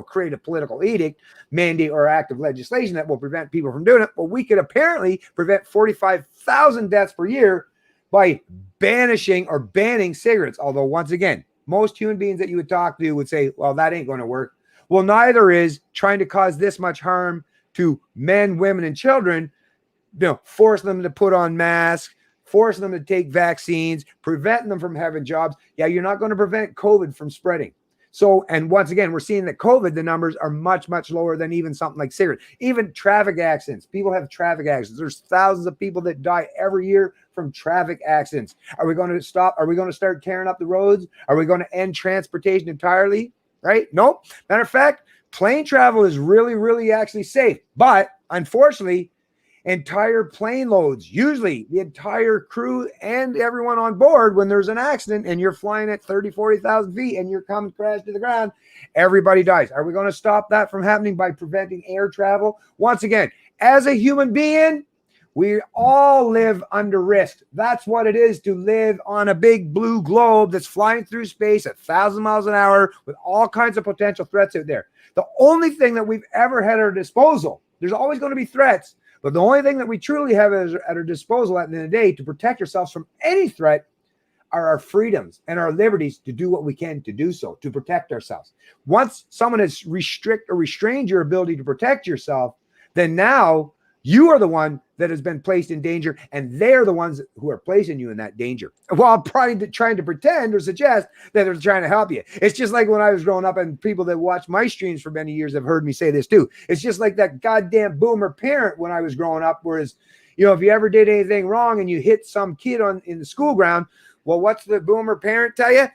create a political edict, mandate, or act of legislation that will prevent people from doing it. Well, we could apparently prevent 45,000 deaths per year by banning cigarettes. Although, once again, most human beings that you would talk to would say, well, that ain't going to work. Well, neither is trying to cause this much harm to men, women, and children, forcing them to put on masks, forcing them to take vaccines, preventing them from having jobs. Yeah, you're not going to prevent COVID from spreading. So, and once again, we're seeing that COVID, the numbers are much, much lower than even something like cigarettes. Even traffic accidents. People have traffic accidents. There's thousands of people that die every year from traffic accidents. Are we going to stop? Are we going to start tearing up the roads? Are we going to end transportation entirely? Right? Nope. Matter of fact, plane travel is really, really actually safe. But unfortunately, entire plane loads, usually the entire crew and everyone on board, when there's an accident and you're flying at 30, 40,000 feet and you're coming crash to the ground, everybody dies. Are we going to stop that from happening by preventing air travel? Once again, as a human being, we all live under risk. That's what it is to live on a big blue globe that's flying through space at 1,000 miles an hour with all kinds of potential threats out there. The only thing that we've ever had at our disposal, there's always going to be threats, but the only thing that we truly have at our disposal at the end of the day to protect ourselves from any threat are our freedoms and our liberties to do what we can to do so, to protect ourselves. Once someone has restrained your ability to protect yourself, then now you are the one that has been placed in danger, and they're the ones who are placing you in that danger while trying to pretend or suggest that they're trying to help you. It's just like when I was growing up, and people that watch my streams for many years have heard me say this too. It's just like that goddamn boomer parent when I was growing up, whereas, if you ever did anything wrong and you hit some kid in the school ground, well, what's the boomer parent tell you?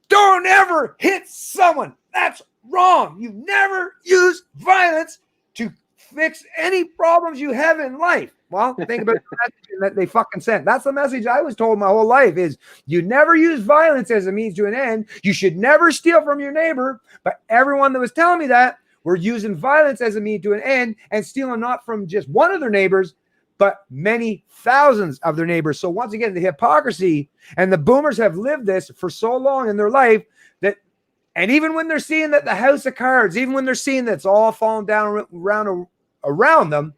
Don't ever hit someone. That's wrong. You never use violence to fix any problems you have in life. Well, think about the message that they fucking sent. That's the message I was told my whole life is you never use violence as a means to an end. You should never steal from your neighbor. But everyone that was telling me that were using violence as a means to an end and stealing not from just one of their neighbors, but many thousands of their neighbors. So once again, the hypocrisy, and the boomers have lived this for so long in their life that, and even when they're seeing that the house of cards, even when they're seeing that's all falling down around them,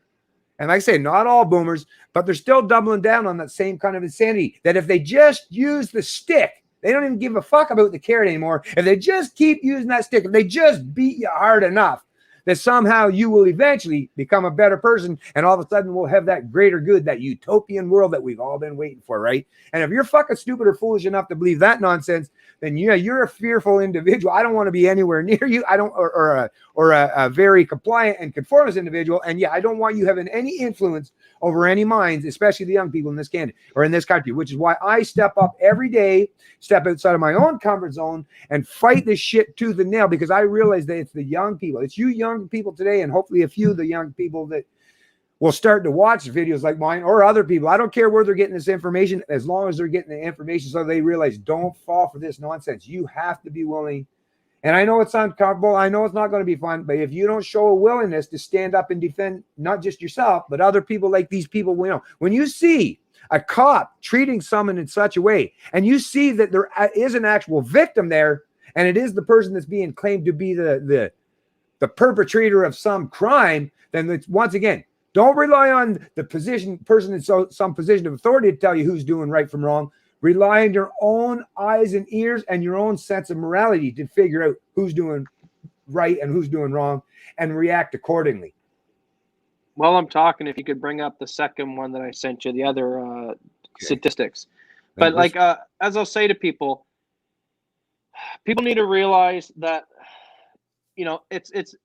and like I say, not all boomers, but they're still doubling down on that same kind of insanity, that if they just use the stick, they don't even give a fuck about the carrot anymore. If they just keep using that stick, if they just beat you hard enough, that somehow you will eventually become a better person, and all of a sudden we'll have that greater good, that utopian world that we've all been waiting for, right? And if you're fucking stupid or foolish enough to believe that nonsense, then yeah, you're a fearful individual. I don't want to be anywhere near you. I don't, or a very compliant and conformist individual. And yeah, I don't want you having any influence over any minds, especially the young people in this Canada or in this country, which is why I step up every day, step outside of my own comfort zone and fight this shit tooth and nail, because I realize that it's the young people. It's you young people today, and hopefully a few of the young people that will start to watch videos like mine or other people. I don't care where they're getting this information, as long as they're getting the information so they realize, don't fall for this nonsense. You have to be willing. And I know it's uncomfortable. I know it's not going to be fun, but if you don't show a willingness to stand up and defend not just yourself, but other people like these people, you know, when you see a cop treating someone in such a way, and you see that there is an actual victim there, and it is the person that's being claimed to be the perpetrator of some crime, then it's, once again, don't rely on the person in some position of authority to tell you who's doing right from wrong. Rely on your own eyes and ears and your own sense of morality to figure out who's doing right and who's doing wrong, and react accordingly. While I'm talking, if you could bring up the second one that I sent you, the other statistics. But like, as I'll say to people need to realize that, you know, it's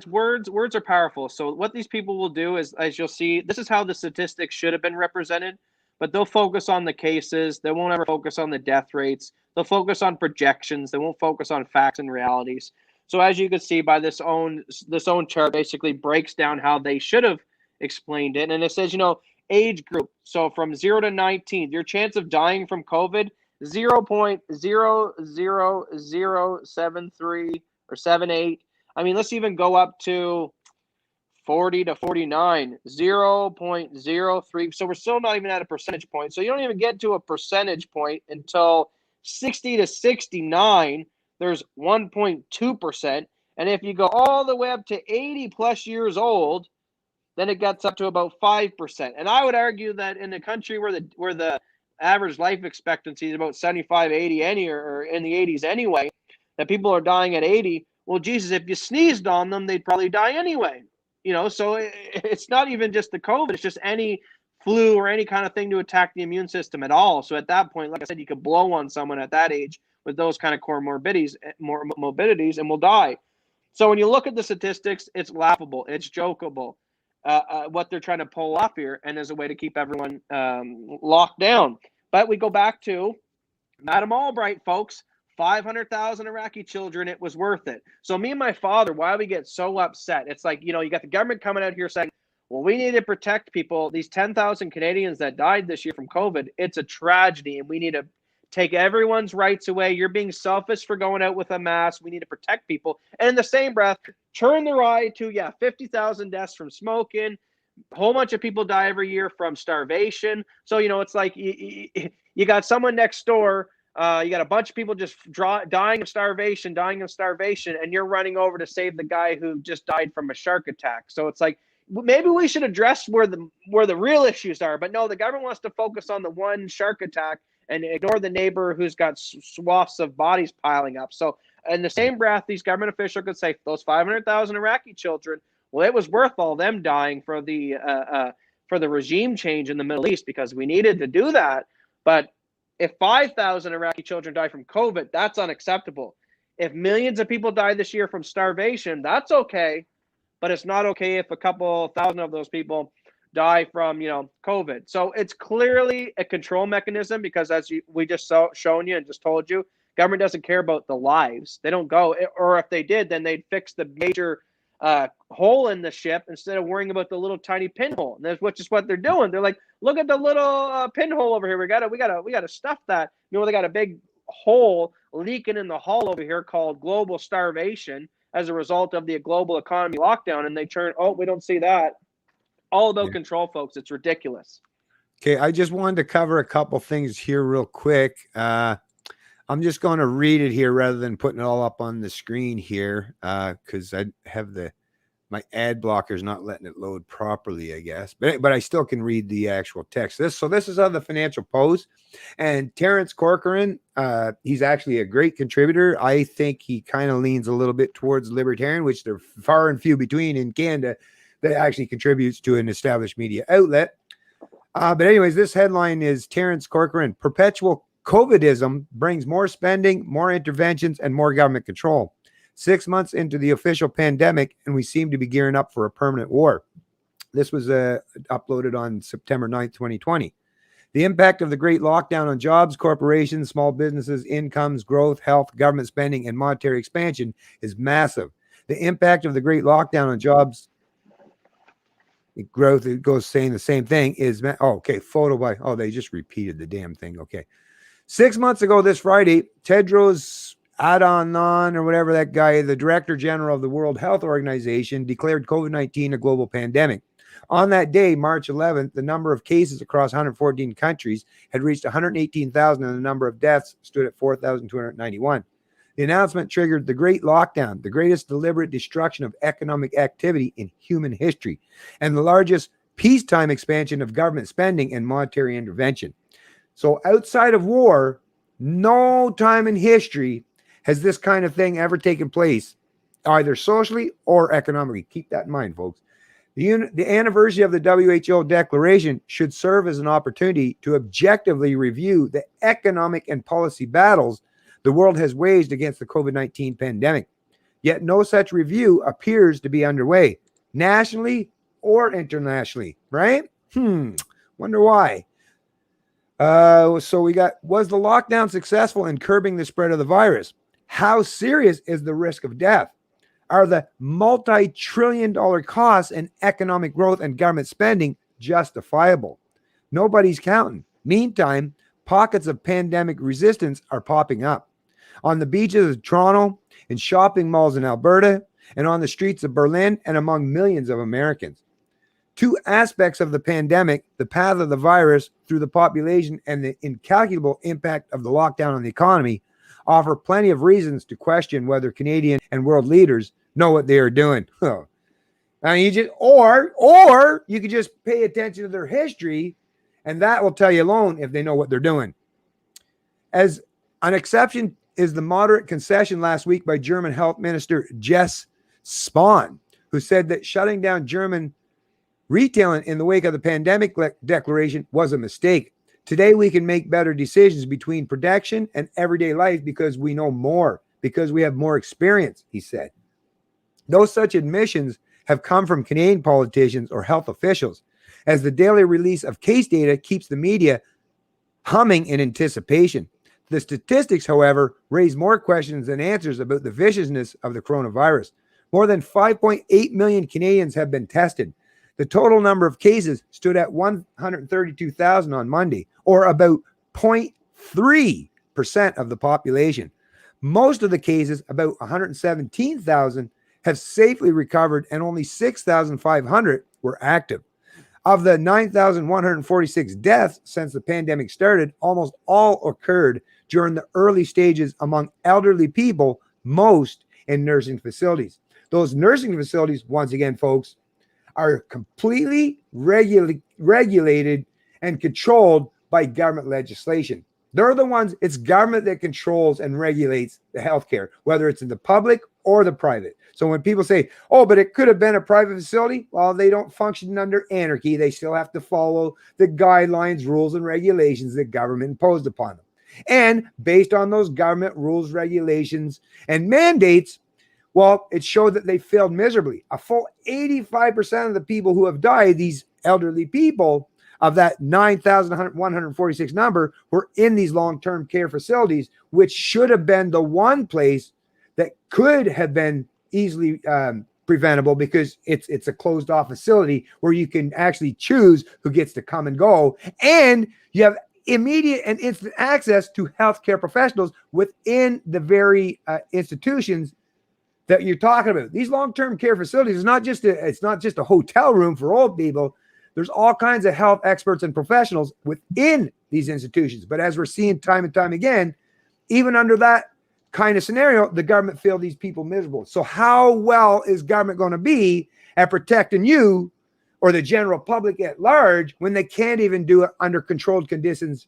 words. Words are powerful. So what these people will do is, as you'll see, this is how the statistics should have been represented, but they'll focus on the cases. They won't ever focus on the death rates. They'll focus on projections. They won't focus on facts and realities. So as you can see by this own chart, basically breaks down how they should have explained it. And it says, you know, age group. So from 0 to 19, your chance of dying from COVID, 0.00073 or 78. I mean, let's even go up to 40 to 49, 0.03. So we're still not even at a percentage point. So you don't even get to a percentage point until 60 to 69. There's 1.2%. And if you go all the way up to 80 plus years old, then it gets up to about 5%. And I would argue that in a country where the average life expectancy is about 75, 80, or in the 80s anyway, that people are dying at 80. Well, Jesus, if you sneezed on them, they'd probably die anyway. You know, so it's not even just the COVID. It's just any flu or any kind of thing to attack the immune system at all. So at that point, like I said, you could blow on someone at that age with those kind of morbidities, and will die. So when you look at the statistics, it's laughable. It's jokeable. What they're trying to pull off here, and as a way to keep everyone locked down. But we go back to Madam Albright, folks. 500,000 Iraqi children, it was worth it. So me and my father, why we get so upset, it's like, you know, you got the government coming out here saying, well, we need to protect people. These 10,000 Canadians that died this year from COVID, it's a tragedy, and we need to take everyone's rights away. You're being selfish for going out with a mask. We need to protect people. And in the same breath, turn their eye to, 50,000 deaths from smoking. A whole bunch of people die every year from starvation. So, you know, it's like you got someone next door. You got a bunch of people just dying of starvation, and you're running over to save the guy who just died from a shark attack. So it's like, maybe we should address where the real issues are. But no, the government wants to focus on the one shark attack and ignore the neighbor who's got swaths of bodies piling up. So in the same breath, these government officials could say, those 500,000 Iraqi children, well, it was worth all them dying for the regime change in the Middle East, because we needed to do that. But if 5,000 Iraqi children die from COVID, that's unacceptable. If millions of people die this year from starvation, that's okay. But it's not okay if a couple thousand of those people die from, COVID. So it's clearly a control mechanism, because as we just shown you and just told you, government doesn't care about the lives. They don't go, or if they did, then they'd fix the major hole in the ship instead of worrying about the little tiny pinhole. And that's just what they're doing. They're like, look at the little pinhole over here. We gotta stuff that. They got a big hole leaking in the hull over here called global starvation as a result of the global economy lockdown. And they we don't see that. All about control, folks. It's ridiculous. Okay, I just wanted to cover a couple things here real quick. I'm just going to read it here rather than putting it all up on the screen here, because I have My ad blocker is not letting it load properly, I guess, but I still can read the actual text. This is on the Financial Post, and Terence Corcoran, he's actually a great contributor. I think he kind of leans a little bit towards libertarian, which they're far and few between in Canada that actually contributes to an established media outlet. But anyways, this headline is Terence Corcoran: perpetual COVIDism brings more spending, more interventions, and more government control. 6 months into the official pandemic, and we seem to be gearing up for a permanent war. This was uploaded on September 9th, 2020. The impact of the great lockdown on jobs, corporations, small businesses, incomes, growth, health, government spending, and monetary expansion is massive. The impact of the great lockdown on jobs, growth, it goes saying the same thing, is, photo by, they just repeated the damn thing. Okay. 6 months ago this Friday, Tedros Adhanom, or whatever that guy, the Director General of the World Health Organization, declared COVID-19 a global pandemic. On that day, March 11th, the number of cases across 114 countries had reached 118,000, and the number of deaths stood at 4,291. The announcement triggered the Great Lockdown, the greatest deliberate destruction of economic activity in human history, and the largest peacetime expansion of government spending and monetary intervention. So outside of war, no time in history has this kind of thing ever taken place, either socially or economically. Keep that in mind, folks. The anniversary of the WHO declaration should serve as an opportunity to objectively review the economic and policy battles the world has waged against the COVID-19 pandemic. Yet no such review appears to be underway, nationally or internationally, right? Wonder why. So we got, was the lockdown successful in curbing the spread of the virus? How serious is the risk of death? Are the multi-trillion-dollar costs in economic growth and government spending justifiable? Nobody's counting. Meantime, pockets of pandemic resistance are popping up. On the beaches of Toronto, in shopping malls in Alberta, and on the streets of Berlin, and among millions of Americans. Two aspects of the pandemic, the path of the virus through the population and the incalculable impact of the lockdown on the economy, offer plenty of reasons to question whether Canadian and world leaders know what they are doing. I mean, or you could just pay attention to their history, and that will tell you alone if they know what they're doing. As an exception is the moderate concession last week by German Health Minister Jens Spahn, who said that shutting down German retailing in the wake of the pandemic declaration was a mistake. Today, we can make better decisions between protection and everyday life because we know more, because we have more experience, he said. No such admissions have come from Canadian politicians or health officials, as the daily release of case data keeps the media humming in anticipation. The statistics, however, raise more questions than answers about the viciousness of the coronavirus. More than 5.8 million Canadians have been tested. The total number of cases stood at 132,000 on Monday, or about 0.3% of the population. Most of the cases, about 117,000, have safely recovered, and only 6,500 were active. Of the 9,146 deaths since the pandemic started, almost all occurred during the early stages among elderly people, most in nursing facilities. Those nursing facilities, once again, folks, are completely regulated and controlled by government legislation. They're the ones, it's government that controls and regulates the healthcare, whether it's in the public or the private. So when people say, oh, but it could have been a private facility, well, they don't function under anarchy. They still have to follow the guidelines, rules, and regulations that government imposed upon them. And based on those government rules, regulations, and mandates, well, it showed that they failed miserably. A full 85% of the people who have died, these elderly people, of that 9,146 number, were in these long-term care facilities, which should have been the one place that could have been easily preventable, because it's a closed-off facility where you can actually choose who gets to come and go, and you have immediate and instant access to healthcare professionals within the very institutions that you're talking about. These long-term care facilities is not just a hotel room for old people. There's all kinds of health experts and professionals within these institutions. But as we're seeing time and time again, even under that kind of scenario, the government failed these people miserable. So how well is government going to be at protecting you or the general public at large when they can't even do it under controlled conditions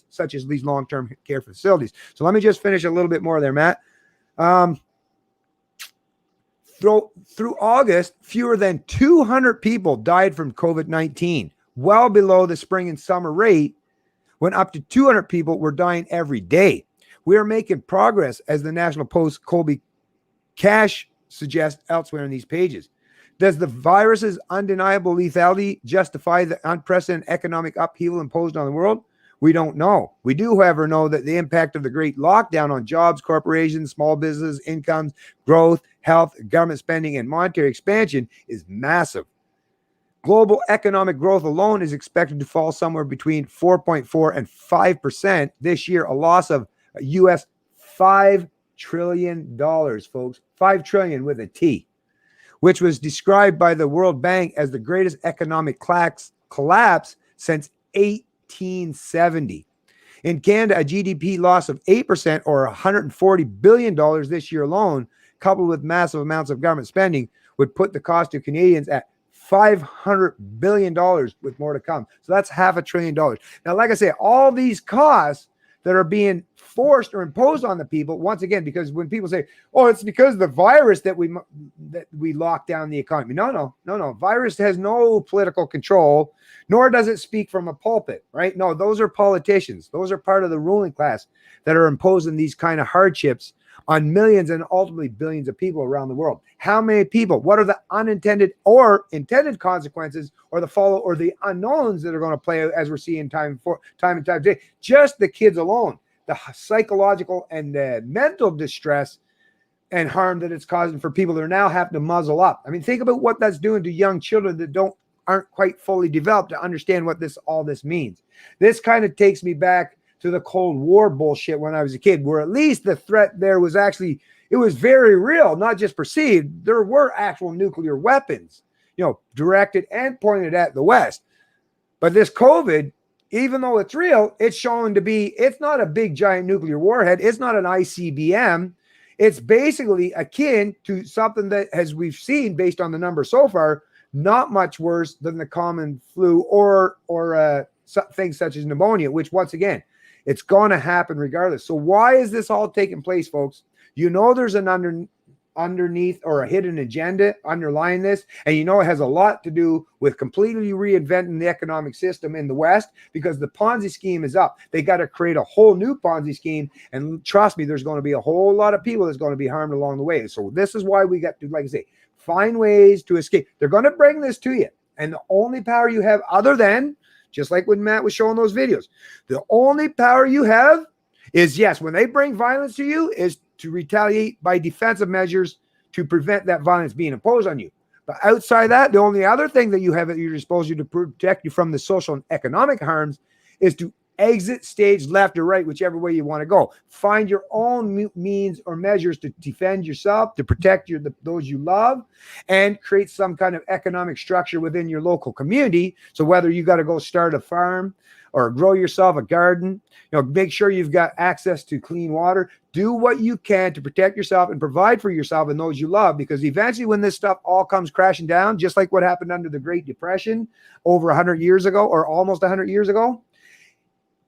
such as these long-term care facilities. So let me just finish a little bit more there, Matt. Through August, fewer than 200 people died from COVID-19, well below the spring and summer rate, when up to 200 people were dying every day. We are making progress, as the National Post Colby Cash suggests elsewhere in these pages. Does the virus's undeniable lethality justify the unprecedented economic upheaval imposed on the world? We don't know. We do, however, know that the impact of the great lockdown on jobs, corporations, small business, incomes, growth, health, government spending, and monetary expansion is massive. Global economic growth alone is expected to fall somewhere between 4.4 and 5% this year, a loss of US $5 trillion, folks. 5 trillion with a T, which was described by the World Bank as the greatest economic collapse since 1870. In Canada, a GDP loss of 8% or $140 billion this year alone, coupled with massive amounts of government spending, would put the cost to Canadians at $500 billion, with more to come. So that's $500 billion. Now, like I say, all these costs that are being forced or imposed on the people, once again, because when people say, oh, it's because of the virus that we lock down the economy. No. Virus has no political control, nor does it speak from a pulpit, right? No, those are politicians. Those are part of the ruling class that are imposing these kind of hardships on millions and ultimately billions of people around the world. How many people? What are the unintended or intended consequences, or the follow, or the unknowns that are going to play out as we're seeing time and time today? Just the kids alone, the psychological and the mental distress and harm that it's causing for people that are now having to muzzle up. I mean, think about what that's doing to young children that aren't quite fully developed to understand what all this means. This kind of takes me back to the Cold War bullshit when I was a kid, where at least the threat there was actually, it was very real, not just perceived. There were actual nuclear weapons, directed and pointed at the West. But this COVID, even though it's real, it's shown to be, it's not a big giant nuclear warhead. It's not an ICBM. It's basically akin to something that, as we've seen based on the numbers so far, not much worse than the common flu or things such as pneumonia, which once again, it's going to happen regardless. So why is this all taking place, folks? There's an underneath or a hidden agenda underlying this, and it has a lot to do with completely reinventing the economic system in the West, because the Ponzi scheme is up. They got to create a whole new Ponzi scheme, and trust me, there's going to be a whole lot of people that's going to be harmed along the way. So this is why we got to, like I say, find ways to escape. They're going to bring this to you, and the only power you have, other than, just like when Matt was showing those videos, the only power you have is, yes, when they bring violence to you, is to retaliate by defensive measures to prevent that violence being imposed on you. But outside that, the only other thing that you have at your disposal to protect you from the social and economic harms is to exit stage left or right, whichever way you want to go. Find your own means or measures to defend yourself, to protect those you love, and create some kind of economic structure within your local community. So whether you got to go start a farm or grow yourself a garden, make sure you've got access to clean water. Do what you can to protect yourself and provide for yourself and those you love, because eventually when this stuff all comes crashing down, just like what happened under the Great Depression over 100 years ago, or almost 100 years ago,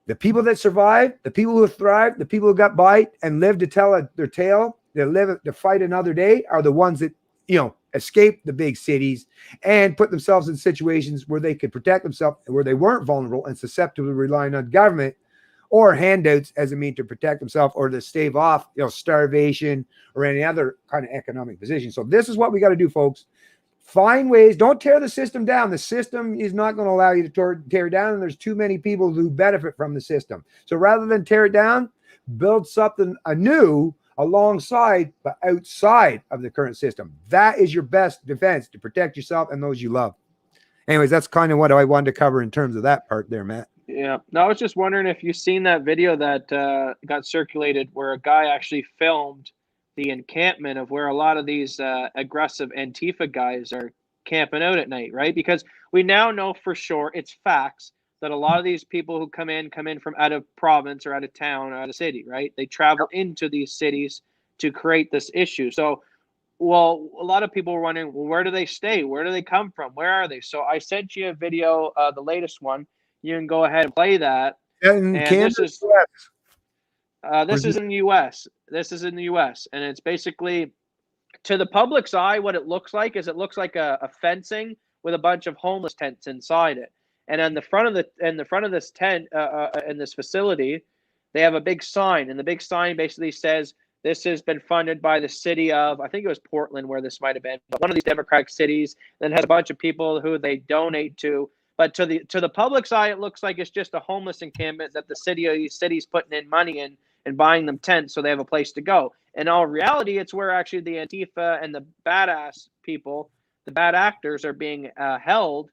the people that survived, the people who thrived, the people who got by and lived to tell their tale, that live to fight another day, are the ones that, escaped the big cities and put themselves in situations where they could protect themselves, where they weren't vulnerable and susceptible to relying on government or handouts as a means to protect themselves or to stave off, starvation or any other kind of economic position. So this is what we got to do, folks. Find ways. Don't tear the system down. The system is not going to allow you to tear it down, and there's too many people who benefit from the system. So rather than tear it down, build something anew alongside but outside of the current system. That is your best defense to protect yourself and those you love. Anyways, that's kind of what I wanted to cover in terms of that part there, Matt. Yeah. No, I was just wondering if you've seen that video that got circulated where a guy actually filmed the encampment of where a lot of these aggressive Antifa guys are camping out at night, right? Because we now know for sure, it's facts, that a lot of these people who come in from out of province or out of town or out of city, right? They travel into these cities to create this issue. So Well, a lot of people were wondering, well, where do they stay? Where do they come from? Where are they? So I sent you a video, the latest one. You can go ahead and play that. In And Canada, this is Where's in the U.S. This is in the U.S. And it's basically, to the public's eye, what it looks like is it looks like a fencing with a bunch of homeless tents inside it. And on the front of this tent, in this facility, they have a big sign, and the big sign basically says, this has been funded by the city of, I think it was Portland where this might have been, but one of these Democratic cities, then has a bunch of people who they donate to. But to the public's eye, it looks like it's just a homeless encampment that the city's putting in money in and buying them tents so they have a place to go. In all reality, it's where actually the Antifa and the badass people, the bad actors, are being held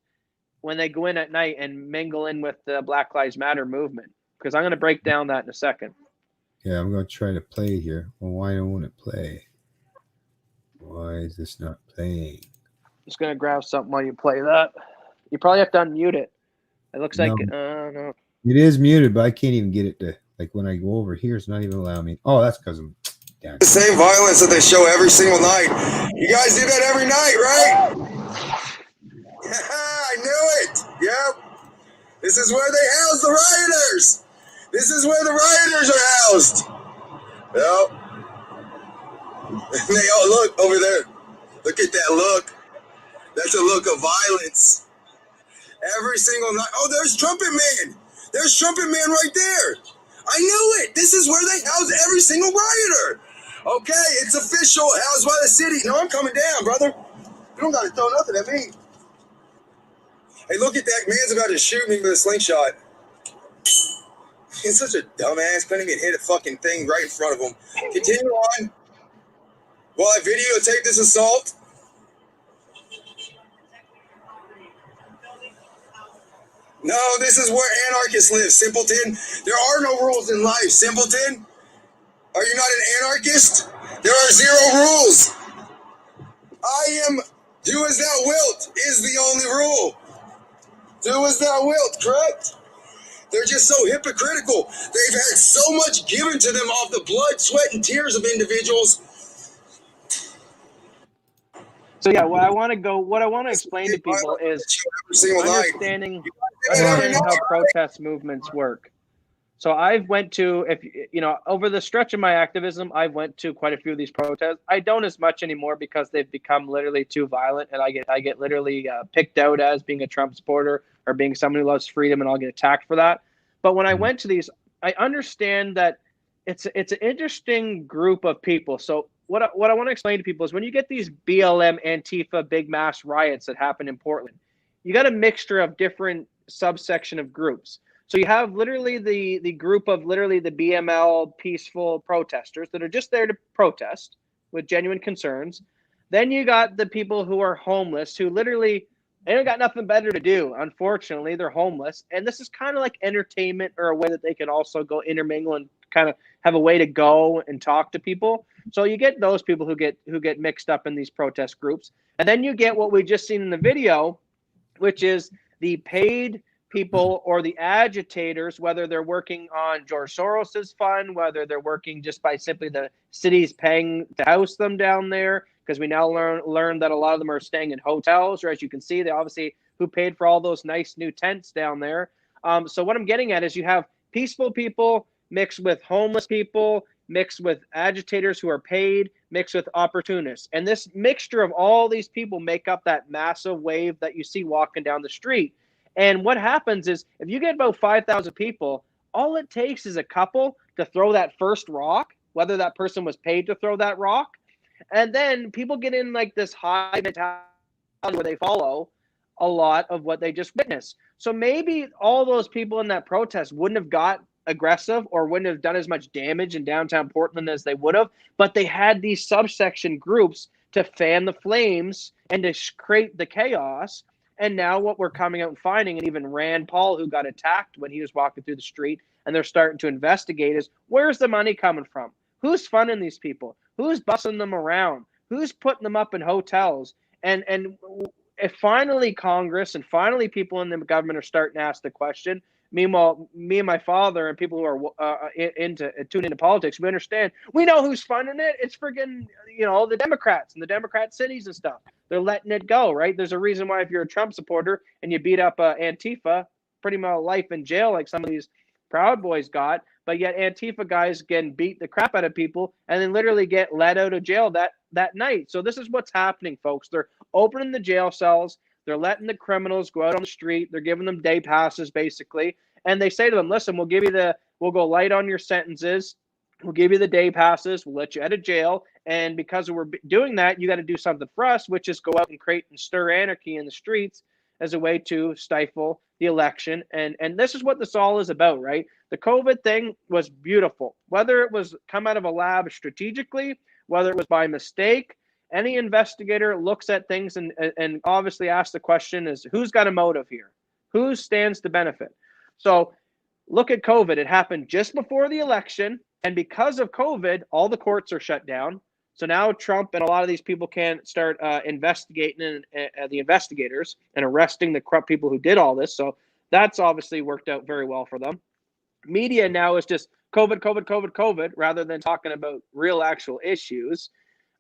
when they go in at night and mingle in with the Black Lives Matter movement. Because I'm going to break down that in a second. Yeah, I'm going to try to play it here. Well, why don't it play? Why is this not playing? Just going to grab something while you play that. You probably have to unmute it. It looks like, no. It is muted, but I can't even get it to, like when I go over here, it's not even allowing me. Oh, that's because I'm down. The same violence that they show every single night. You guys do that every night, right? Yeah, I knew it. Yep. This is where they house the rioters. This is where the rioters are housed. Yep. They all look over there. Look at that look. That's a look of violence. Every single night. Oh, there's Trumpet Man. There's Trumpet Man right there. I knew it. This is where they house every single rioter. Okay, it's official. Housed by the city. No, I'm coming down, brother. You don't got to throw nothing at me. Hey, look at that. Man's about to shoot me with a slingshot. He's such a dumbass. Couldn't even hit a fucking thing right in front of him. Continue on. While I videotape this assault. No, this is where anarchists live, simpleton. There are no rules in life, simpleton. Are you not an anarchist? There are 0 rules. I am do as thou wilt is the only rule. Do as thou wilt, correct? They're just so hypocritical. They've had so much given to them off the blood, sweat, and tears of individuals. So yeah, what I want to explain to people is understanding how protest movements work. So I've went to, over the stretch of my activism, I've went to quite a few of these protests. I don't as much anymore because they've become literally too violent, and I get literally picked out as being a Trump supporter or being someone who loves freedom, and I'll get attacked for that. But when I went to these, I understand that it's an interesting group of people. So what I want to explain to people is when you get these BLM, Antifa, big mass riots that happen in Portland, you got a mixture of different subsection of groups. So you have literally the group of literally the BML peaceful protesters that are just there to protest with genuine concerns. Then you got the people who are homeless, who literally, they don't got nothing better to do. Unfortunately, they're homeless. And this is kind of like entertainment, or a way that they can also go intermingle and kind of have a way to go and talk to people. So you get those people who get mixed up in these protest groups. And then you get what we just seen in the video, which is the paid people or the agitators, whether they're working on George Soros's fund, whether they're working just by simply the city's paying to house them down there, because we now learn that a lot of them are staying in hotels, or as you can see, they obviously who paid for all those nice new tents down there. So what I'm getting at is you have peaceful people mixed with homeless people, mixed with agitators who are paid, mixed with opportunists. And this mixture of all these people make up that massive wave that you see walking down the street. And what happens is if you get about 5,000 people, all it takes is a couple to throw that first rock, whether that person was paid to throw that rock. And then people get in like this high mentality where they follow a lot of what they just witnessed. So maybe all those people in that protest wouldn't have got aggressive or wouldn't have done as much damage in downtown Portland as they would have, but they had these subsection groups to fan the flames and to create the chaos. And now what we're coming out and finding, and even Rand Paul, who got attacked when he was walking through the street, and they're starting to investigate, is where's the money coming from? Who's funding these people? Who's bussing them around? Who's putting them up in hotels? And if finally Congress and finally people in the government are starting to ask the question, Meanwhile, me and my father and people who are tuned into politics, we understand. We know who's funding it. It's friggin', the Democrats and the Democrat cities and stuff. They're letting it go, right? There's a reason why if you're a Trump supporter and you beat up Antifa, pretty much life in jail like some of these Proud Boys got, but yet Antifa guys getting beat the crap out of people and then literally get let out of jail that night. So this is what's happening, folks. They're opening the jail cells. They're letting the criminals go out on the street. They're giving them day passes, basically. And they say to them, listen, we'll go light on your sentences. We'll give you the day passes. We'll let you out of jail. And because we're doing that, you got to do something for us, which is go out and create and stir anarchy in the streets as a way to stifle the election. And this is what this all is about, right? The COVID thing was beautiful. Whether it was come out of a lab strategically, whether it was by mistake, any investigator looks at things and obviously asks the question is, who's got a motive here? Who stands to benefit? So look at COVID. It happened just before the election. And because of COVID, all the courts are shut down. So now Trump and a lot of these people can't start investigating the investigators and arresting the corrupt people who did all this. So that's obviously worked out very well for them. Media now is just COVID, rather than talking about real actual issues.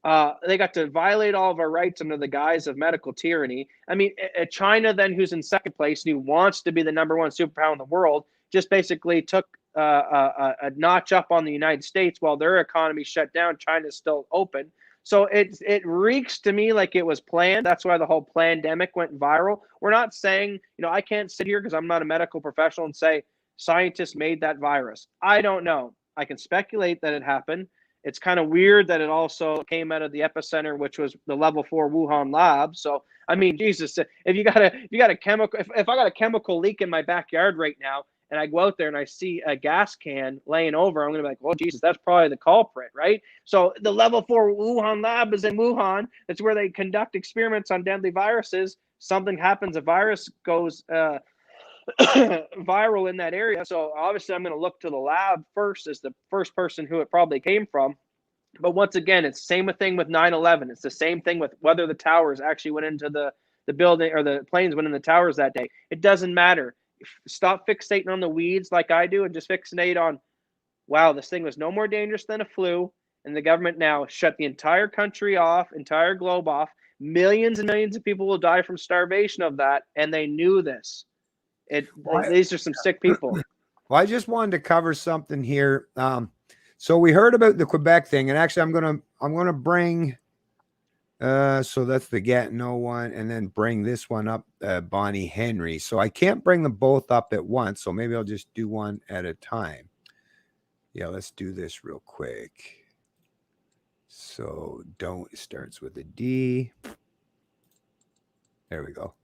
They got to violate all of our rights under the guise of medical tyranny. I mean, China then, who's in second place and who wants to be the number one superpower in the world, just basically took a notch up on the United States while their economy shut down. China's still open. So it reeks to me like it was planned. That's why the whole pandemic went viral. We're not saying, I can't sit here because I'm not a medical professional and say scientists made that virus. I don't know. I can speculate that it happened. It's kind of weird that it also came out of the epicenter, which was the level 4 Wuhan lab. So, I mean, Jesus, if you got a chemical, if I got a chemical leak in my backyard right now, and I go out there and I see a gas can laying over, I'm going to be like, well, Jesus, that's probably the culprit, right? So the level 4 Wuhan lab is in Wuhan. That's where they conduct experiments on deadly viruses. Something happens, a virus goes viral in that area. So obviously I'm going to look to the lab first as the first person who it probably came from. But once again, it's the same thing with 9/11. It's the same thing with whether the towers actually went into the building or the planes went in the towers that day. It doesn't matter. Stop fixating on the weeds like I do and just fixate on, wow, this thing was no more dangerous than a flu. And the government now shut the entire country off, entire globe off. Millions and millions of people will die from starvation of that. And they knew this. These are some sick people. Well, I just wanted to cover something here. So we heard about the Quebec thing, and actually I'm gonna bring so that's the Gatineau one, and then bring this one up, Bonnie Henry. So I can't bring them both up at once, so maybe I'll just do one at a time. Yeah, let's do this real quick. So don't starts with a D. There we go.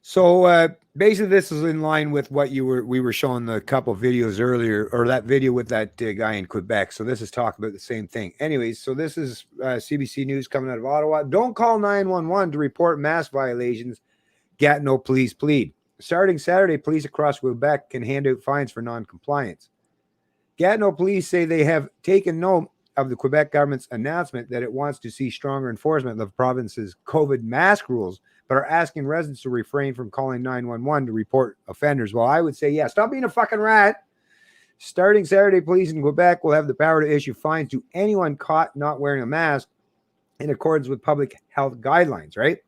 So basically, this is in line with what we were showing the couple videos earlier, or that video with that guy in Quebec. So this is talking about the same thing. Anyways, so this is CBC News coming out of Ottawa. Don't call 911 to report mass violations. Gatineau police plead. Starting Saturday, police across Quebec can hand out fines for non-compliance. Gatineau police say they have taken note of the Quebec government's announcement that it wants to see stronger enforcement of the province's COVID mask rules, but are asking residents to refrain from calling 911 to report offenders. Well, I would say, yeah, stop being a fucking rat. Starting Saturday, police in Quebec will have the power to issue fines to anyone caught not wearing a mask in accordance with public health guidelines, right?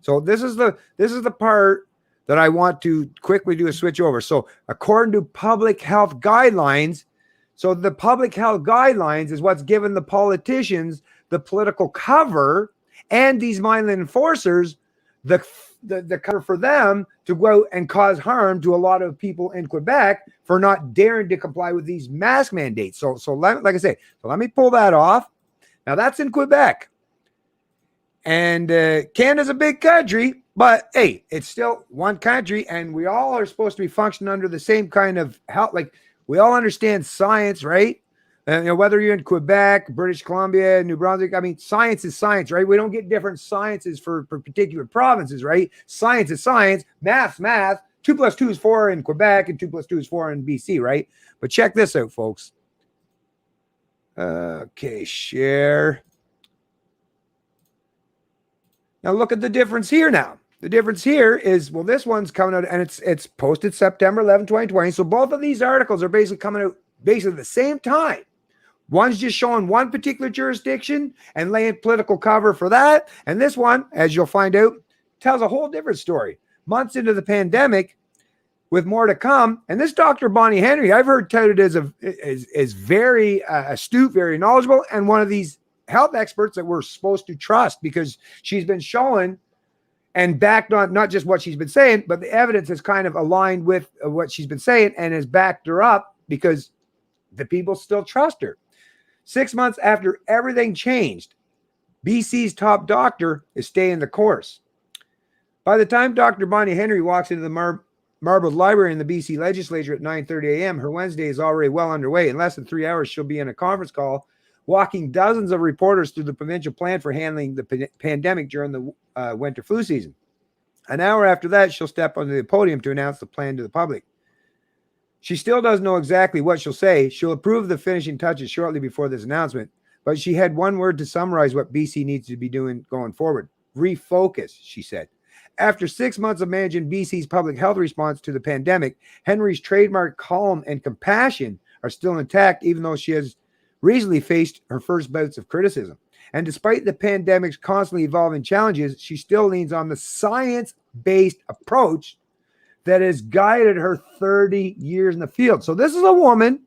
So this is the part that I want to quickly do a switch over. So according to public health guidelines, so the public health guidelines is what's given the politicians the political cover and these mindless enforcers the cover for them to go out and cause harm to a lot of people in Quebec for not daring to comply with these mask mandates. So like I say, so let me pull that off. Now that's in Quebec. And Canada's a big country, but hey, it's still one country, and we all are supposed to be functioning under the same kind of health. Like, we all understand science, right? Whether you're in Quebec, British Columbia, New Brunswick, I mean, science is science, right? We don't get different sciences for particular provinces, right? Science is science, math. 2 + 2 is 4 in Quebec, and 2 + 2 is 4 in BC, right? But check this out, folks. Okay, share. Now look at the difference here now. the difference here is, well, this one's coming out and it's posted September 11, 2020. So both of these articles are basically coming out basically at the same time. One's just showing one particular jurisdiction and laying political cover for that. And this one, as you'll find out, tells a whole different story. Months into the pandemic, with more to come. And this Dr. Bonnie Henry, I've heard touted as very astute, very knowledgeable, and one of these health experts that we're supposed to trust because she's been showing and backed on not just what she's been saying, but the evidence has kind of aligned with what she's been saying and has backed her up because the people still trust her. 6 months after everything changed, BC's top doctor is staying the course. By the time Dr. Bonnie Henry walks into the Marbled Library in the BC legislature at 9:30 a.m., her Wednesday is already well underway. In less than 3 hours, she'll be in a conference call, walking dozens of reporters through the provincial plan for handling the pandemic during the winter flu season. An hour after that, she'll step onto the podium to announce the plan to the public. She still doesn't know exactly what she'll say. She'll approve the finishing touches shortly before this announcement, but she had one word to summarize what BC needs to be doing going forward. Refocus, she said. After 6 months of managing BC's public health response to the pandemic, Henry's trademark calm and compassion are still intact, even though she has recently faced her first bouts of criticism. And despite the pandemic's constantly evolving challenges, she still leans on the science-based approach that has guided her 30 years in the field. So this is a woman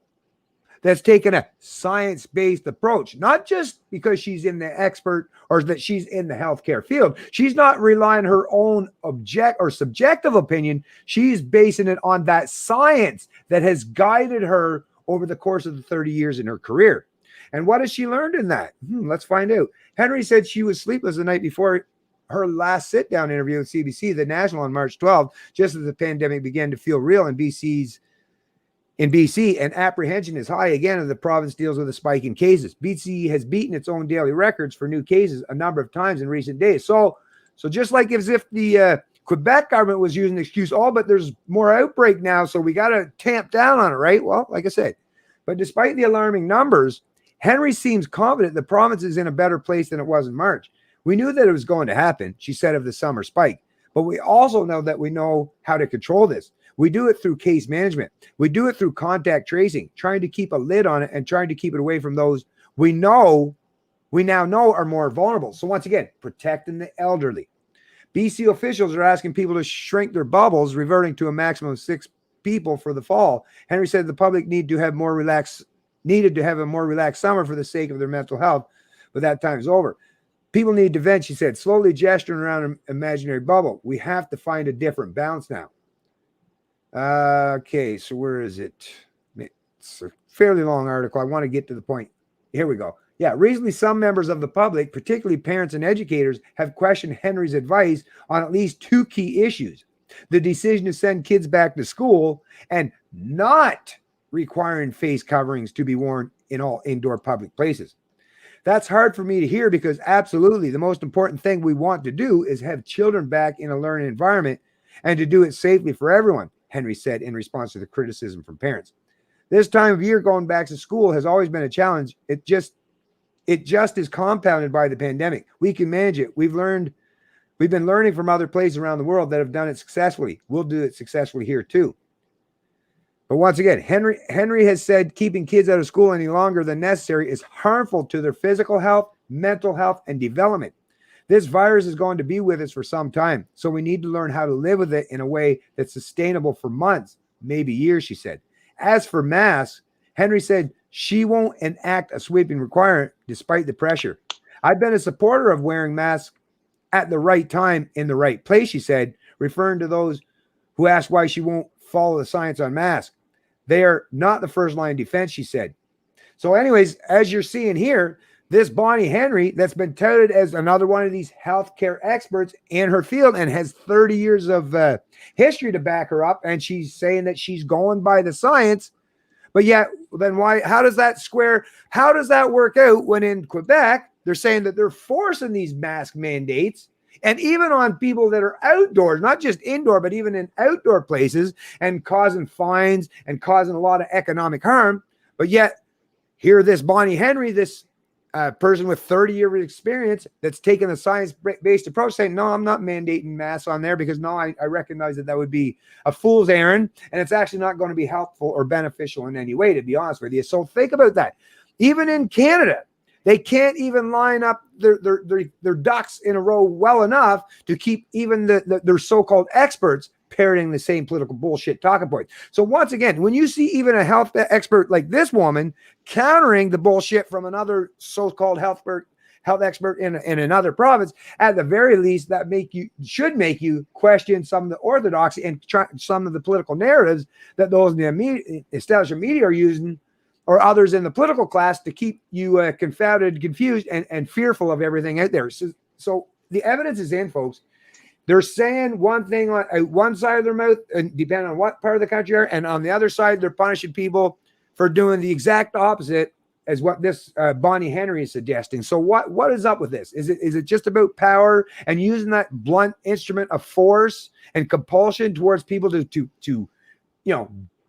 that's taken a science-based approach, not just because she's in the expert or that she's in the healthcare field. She's not relying on her own subjective opinion. She's basing it on that science that has guided her over the course of the 30 years in her career. And what has she learned in that? Let's find out. Henry said she was sleepless the night before her last sit-down interview with CBC, The National, on March 12th, just as the pandemic began to feel real in BC, and apprehension is high again as the province deals with a spike in cases. BC has beaten its own daily records for new cases a number of times in recent days. So just like as if the Quebec government was using the excuse, but there's more outbreak now, so we got to tamp down on it, right? Well, like I said, but despite the alarming numbers, Henry seems confident the province is in a better place than it was in March. We knew that it was going to happen, she said of the summer spike, but we also know that we know how to control this. We do it through case management. We do it through contact tracing, trying to keep a lid on it and trying to keep it away from those we now know are more vulnerable. So once again, protecting the elderly. BC officials are asking people to shrink their bubbles, reverting to a maximum of 6 people for the fall. Henry said the public needed to have a more relaxed summer for the sake of their mental health, but that time's over. People need to vent, she said, slowly gesturing around an imaginary bubble. We have to find a different balance now. Okay, so where is it? It's a fairly long article. I want to get to the point. Here we go. Yeah, recently some members of the public, particularly parents and educators, have questioned Henry's advice on at least 2 key issues. The decision to send kids back to school and not requiring face coverings to be worn in all indoor public places. That's hard for me to hear because absolutely the most important thing we want to do is have children back in a learning environment and to do it safely for everyone, Henry said in response to the criticism from parents. This time of year going back to school has always been a challenge. It just is compounded by the pandemic. We can manage it. We've been learning from other places around the world that have done it successfully. We'll do it successfully here too. But once again, Henry has said keeping kids out of school any longer than necessary is harmful to their physical health, mental health, and development. This virus is going to be with us for some time, so we need to learn how to live with it in a way that's sustainable for months, maybe years, she said. As for masks, Henry said she won't enact a sweeping requirement despite the pressure. I've been a supporter of wearing masks at the right time in the right place, she said, referring to those who asked why she won't follow the science on masks. They are not the first line defense, she said. So anyways, as you're seeing here, this Bonnie Henry that's been touted as another one of these healthcare experts in her field and has 30 years of history to back her up. And she's saying that she's going by the science. But yet, then how does that square? How does that work out when in Quebec, they're saying that they're forcing these mask mandates and even on people that are outdoors, not just indoor, but even in outdoor places and causing fines and causing a lot of economic harm. But yet here, this Bonnie Henry, this a person with 30 years of experience that's taken a science-based approach, saying, no, I'm not mandating masks on there because no, I recognize that would be a fool's errand, and it's actually not going to be helpful or beneficial in any way, to be honest with you. So think about that. Even in Canada, they can't even line up their ducks in a row well enough to keep even their so-called experts parroting the same political bullshit talking points. So once again, when you see even a health expert like this woman countering the bullshit from another so-called health expert in another province, at the very least, that should make you question some of the orthodoxy and some of the political narratives that those in the establishment media are using, or others in the political class, to keep you confounded, confused, and fearful of everything out there. So the evidence is in, folks. They're saying one thing on one side of their mouth, and depending on what part of the country are, and on the other side, they're punishing people for doing the exact opposite as what this Bonnie Henry is suggesting. So what is up with this? Is it just about power and using that blunt instrument of force and compulsion towards people to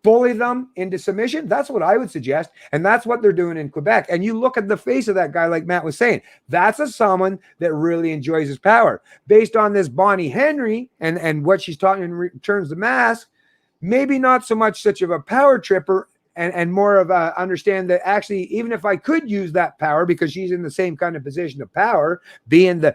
bully them into submission? That's what I would suggest. And that's what they're doing in Quebec. And you look at the face of that guy, like Matt was saying, that's someone that really enjoys his power. Based on this Bonnie Henry and what she's talking in terms of masks, maybe not so much such of a power tripper, and more of a understand that actually, even if I could use that power, because she's in the same kind of position of power, being the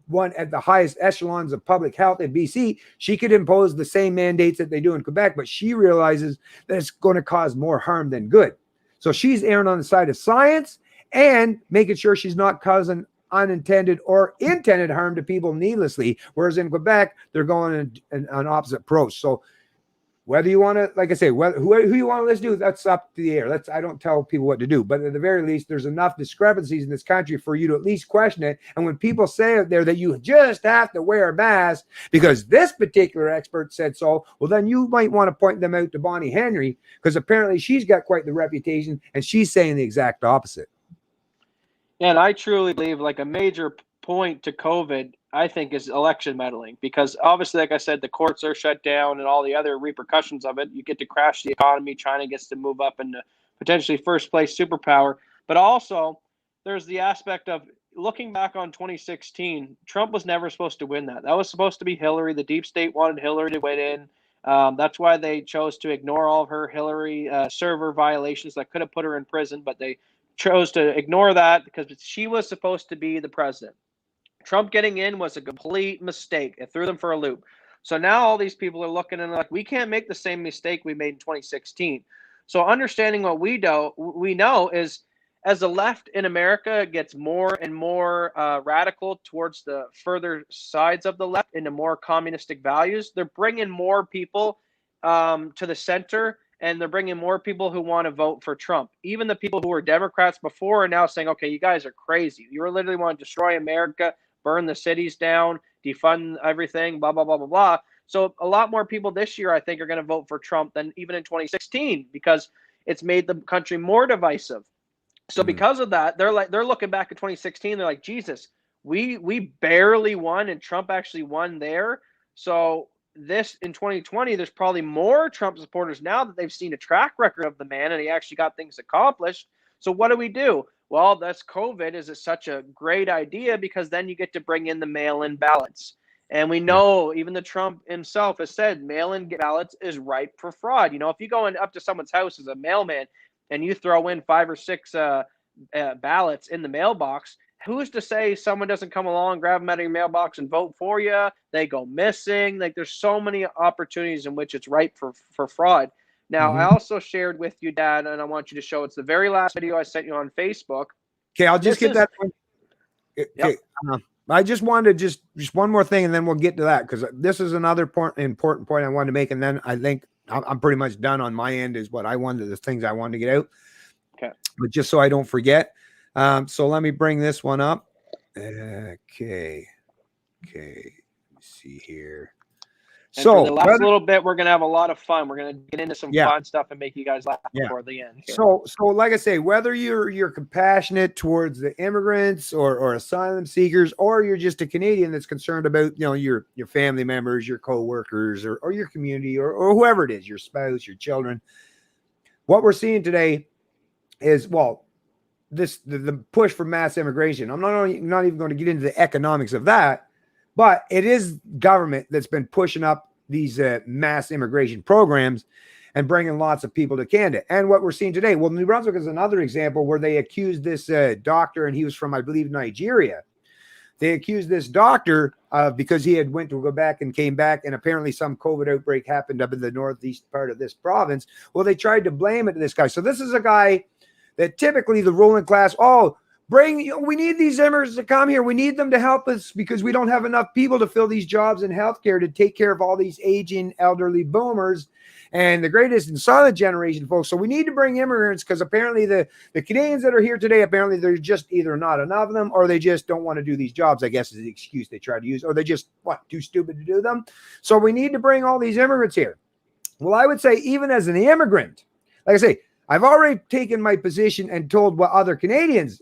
one at the highest echelons of public health in BC, she could impose the same mandates that they do in Quebec, but she realizes that it's going to cause more harm than good. So she's erring on the side of science and making sure she's not causing unintended or intended harm to people needlessly, whereas in Quebec, they're going in an opposite approach. So whether you want to, like I say, who you want to listen to, that's up to the air. I don't tell people what to do, but at the very least, there's enough discrepancies in this country for you to at least question it. And when people say out there that you just have to wear a mask because this particular expert said so, well, then you might want to point them out to Bonnie Henry, because apparently she's got quite the reputation and she's saying the exact opposite. Yeah, and I truly believe like a major point to COVID, I think, is election meddling, because obviously, like I said, the courts are shut down and all the other repercussions of it. You get to crash the economy. China gets to move up into potentially first place superpower. But also, there's the aspect of looking back on 2016, Trump was never supposed to win that. That was supposed to be Hillary. The deep state wanted Hillary to win in. That's why they chose to ignore all of her Hillary server violations that could have put her in prison, but they chose to ignore that because she was supposed to be the president. Trump getting in was a complete mistake. It threw them for a loop. So now all these people are looking and like, we can't make the same mistake we made in 2016. So understanding what we know is, as the left in America gets more and more radical towards the further sides of the left into more communistic values, they're bringing more people to the center, and they're bringing more people who want to vote for Trump. Even the people who were Democrats before are now saying, okay, you guys are crazy. You literally want to destroy America, burn the cities down, defund everything, blah, blah, blah, blah, blah. So a lot more people this year, I think, are going to vote for Trump than even in 2016, because it's made the country more divisive. So because of that, they're looking back at 2016. They're like, Jesus, we barely won, and Trump actually won there. So this in 2020, there's probably more Trump supporters now that they've seen a track record of the man, and he actually got things accomplished. So what do? Well, that's COVID is such a great idea, because then you get to bring in the mail-in ballots. And we know even the Trump himself has said mail-in ballots is ripe for fraud. You know, if you go up to someone's house as a mailman and you throw in 5 or 6 ballots in the mailbox, who's to say someone doesn't come along, grab them out of your mailbox and vote for you? They go missing. Like, there's so many opportunities in which it's ripe for fraud. Now, I also shared with you, Dad, and I want you to show, it's the very last video I sent you on Facebook. Okay, I'll just get that one. Okay. Yep. I just wanted just one more thing, and then we'll get to that, because this is another important point I wanted to make, and then I think I'm pretty much done on my end is what I wanted, the things I wanted to get out. Okay. But just so I don't forget. So let me bring this one up. Okay. Let me see here. And so the last little bit, we're going to have a lot of fun. We're going to get into some fun stuff and make you guys laugh before the end here. So like I say, whether you're compassionate towards the immigrants or asylum seekers, or you're just a Canadian that's concerned about, your family members, your co-workers, or your community, or whoever it is, your spouse, your children, what we're seeing today is, well, the push for mass immigration. I'm not even going to get into the economics of that, but it is government that's been pushing up these mass immigration programs and bringing lots of people to Canada. And what we're seeing today, well, New Brunswick is another example where they accused this doctor, and he was from, I believe, Nigeria. They accused this doctor because he had went to Quebec and came back, and apparently some COVID outbreak happened up in the northeast part of this province. Well, they tried to blame it to this guy. So this is a guy that typically the ruling class, we need these immigrants to come here. We need them to help us because we don't have enough people to fill these jobs in healthcare to take care of all these aging elderly boomers and the greatest and silent generation folks. So we need to bring immigrants because apparently the Canadians that are here today, apparently they're just either not enough of them or they just don't want to do these jobs, I guess is the excuse they try to use, or they just, too stupid to do them. So we need to bring all these immigrants here. Well, I would say even as an immigrant, like I say, I've already taken my position and told what other Canadians,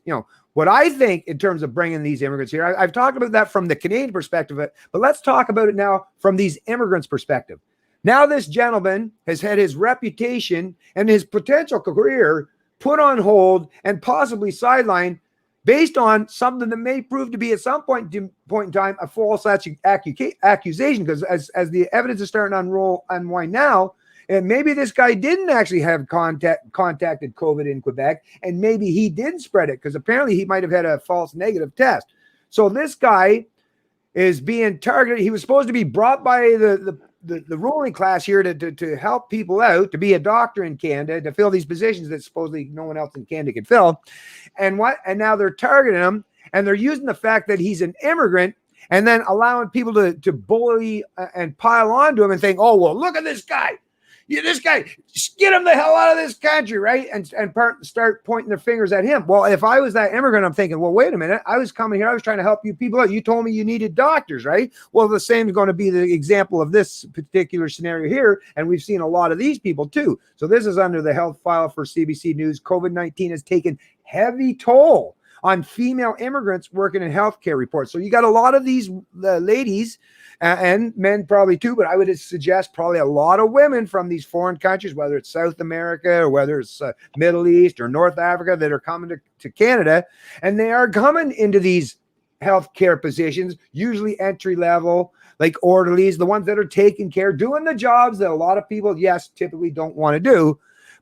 what I think in terms of bringing these immigrants here. I've talked about that from the Canadian perspective, but let's talk about it now from these immigrants' perspective. Now this gentleman has had his reputation and his potential career put on hold and possibly sidelined based on something that may prove to be at some point in time a false accusation, because as the evidence is starting to unwind now, and maybe this guy didn't actually have contacted COVID in Quebec, and maybe he didn't spread it because apparently he might have had a false negative test. So this guy is being targeted. He was supposed to be brought by the ruling class here to help people out, to be a doctor in Canada, to fill these positions that supposedly no one else in Canada can fill. And now they're targeting him, and they're using the fact that he's an immigrant and then allowing people to bully and pile onto him and think, oh, well, look at this guy. This guy, get him the hell out of this country, right? And start pointing their fingers at him. Well, if I was that immigrant, I'm thinking, well, wait a minute. I was coming here. I was trying to help you people out. You told me you needed doctors, right? Well, the same is going to be the example of this particular scenario here. And we've seen a lot of these people too. So this is under the health file for CBC News. COVID-19 has taken heavy toll on female immigrants working in healthcare reports. So you got a lot of these ladies and men probably too, but I would suggest probably a lot of women from these foreign countries, whether it's South America or whether it's Middle East or North Africa, that are coming to Canada, and they are coming into these healthcare positions, usually entry level, like orderlies, the ones that are taking care, doing the jobs that a lot of people, yes, typically don't want to do.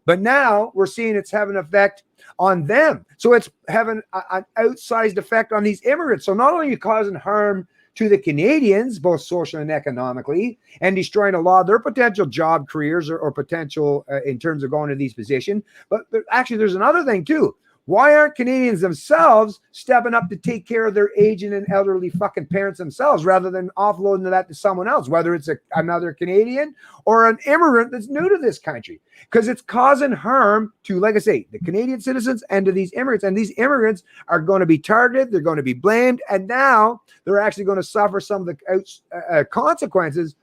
But now we're seeing it's having an effect on them. So it's having an outsized effect on these immigrants. So not only are you causing harm to the Canadians, both socially and economically, and destroying a lot of their potential job careers or potential in terms of going to these positions, but there's another thing too. Why aren't Canadians themselves stepping up to take care of their aging and elderly fucking parents themselves rather than offloading that to someone else, whether it's another Canadian or an immigrant that's new to this country? Because it's causing harm to, like I say, the Canadian citizens and to these immigrants. And these immigrants are going to be targeted. They're going to be blamed. And now they're actually going to suffer some of the consequences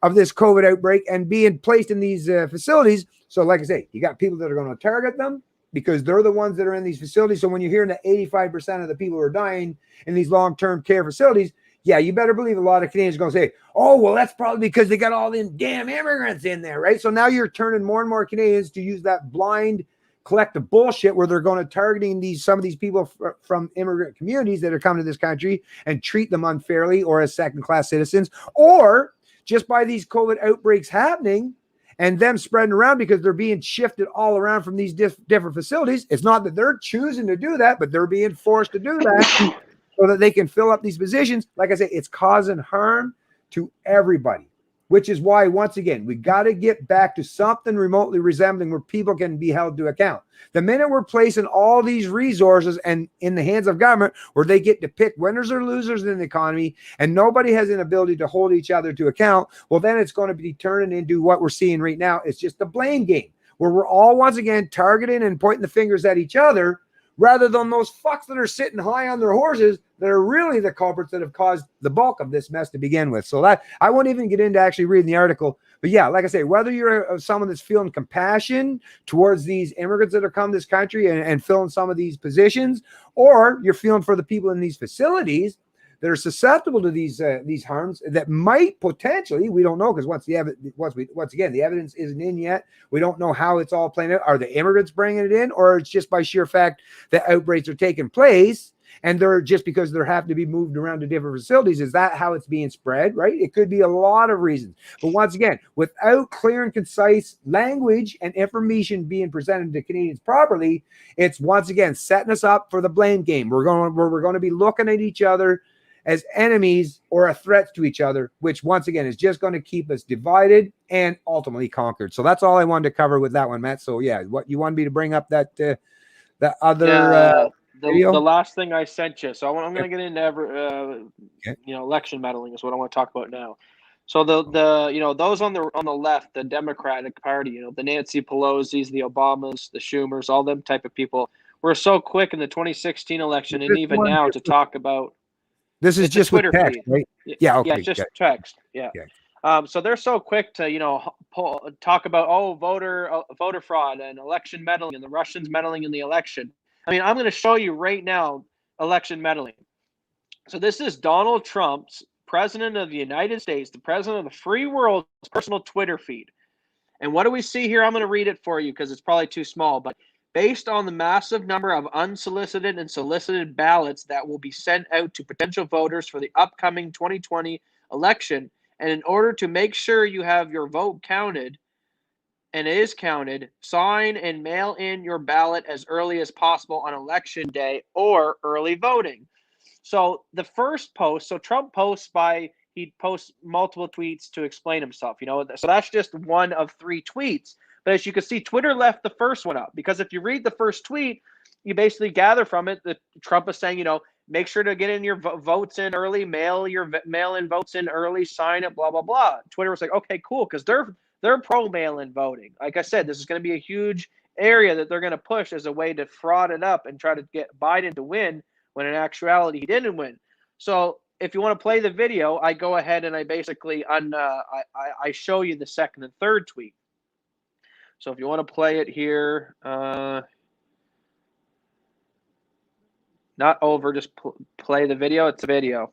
of this COVID outbreak and being placed in these facilities. So like I say, you got people that are going to target them because they're the ones that are in these facilities. So when you're hearing that 85% of the people who are dying in these long-term care facilities, yeah, you better believe a lot of Canadians are going to say, oh, well, that's probably because they got all them damn immigrants in there, right? So now you're turning more and more Canadians to use that blind collective bullshit where they're going to targeting some of these people from immigrant communities that are coming to this country and treat them unfairly or as second-class citizens, or just by these COVID outbreaks happening and them spreading around because they're being shifted all around from these different facilities. It's not that they're choosing to do that, but they're being forced to do that so that they can fill up these positions. Like I say, it's causing harm to everybody, which is why, once again, we got to get back to something remotely resembling where people can be held to account. The minute we're placing all these resources and in the hands of government where they get to pick winners or losers in the economy and nobody has an ability to hold each other to account, well, then it's going to be turning into what we're seeing right now. It's just a blame game where we're all once again targeting and pointing the fingers at each other rather than those fucks that are sitting high on their horses that are really the culprits that have caused the bulk of this mess to begin with. So that I won't even get into actually reading the article. But yeah, like I say, whether you're someone that's feeling compassion towards these immigrants that are come to this country and filling some of these positions, or you're feeling for the people in these facilities that are susceptible to these harms that might potentially, we don't know, because once again the evidence isn't in yet, we don't know how it's all playing out. Are the immigrants bringing it in, or it's just by sheer fact that outbreaks are taking place and they're just because they're having to be moved around to different facilities? Is that how it's being spread? Right? It could be a lot of reasons, but once again, without clear and concise language and information being presented to Canadians properly, it's once again setting us up for the blame game. We're going to be looking at each other as enemies or a threat to each other, which once again is just going to keep us divided and ultimately conquered. So that's all I wanted to cover with that one, Matt. So yeah, what you wanted me to bring up that other video? The last thing I sent you. So I'm going to get into election meddling is what I want to talk about now. So the those on the left, the Democratic Party, the Nancy Pelosi's, the Obamas, the Schumers, all them type of people were so quick in the 2016 election and even now to talk about. This is just with text, right? Yeah, okay. Yeah, just text. Yeah. Okay. So they're so quick to talk about voter fraud and election meddling and the Russians meddling in the election. I mean, I'm going to show you right now election meddling. So this is Donald Trump's president of the United States, the president of the free world's personal Twitter feed. And what do we see here? I'm going to read it for you because it's probably too small, but based on the massive number of unsolicited and solicited ballots that will be sent out to potential voters for the upcoming 2020 election, and in order to make sure you have your vote counted, and it is counted, sign and mail in your ballot as early as possible on election day or early voting. So the first post, so Trump he posts multiple tweets to explain himself, so that's just one of 3 tweets. But as you can see, Twitter left the first one up because if you read the first tweet, you basically gather from it that Trump is saying, make sure to get in your votes in early, mail-in votes in early, sign it, blah, blah, blah. Twitter was like, okay, cool, because they're pro mail-in voting. Like I said, this is going to be a huge area that they're going to push as a way to fraud it up and try to get Biden to win when in actuality he didn't win. So if you want to play the video, I go ahead and I basically I show you the second and third tweet. So if you want to play it here, not over, just play the video. It's a video.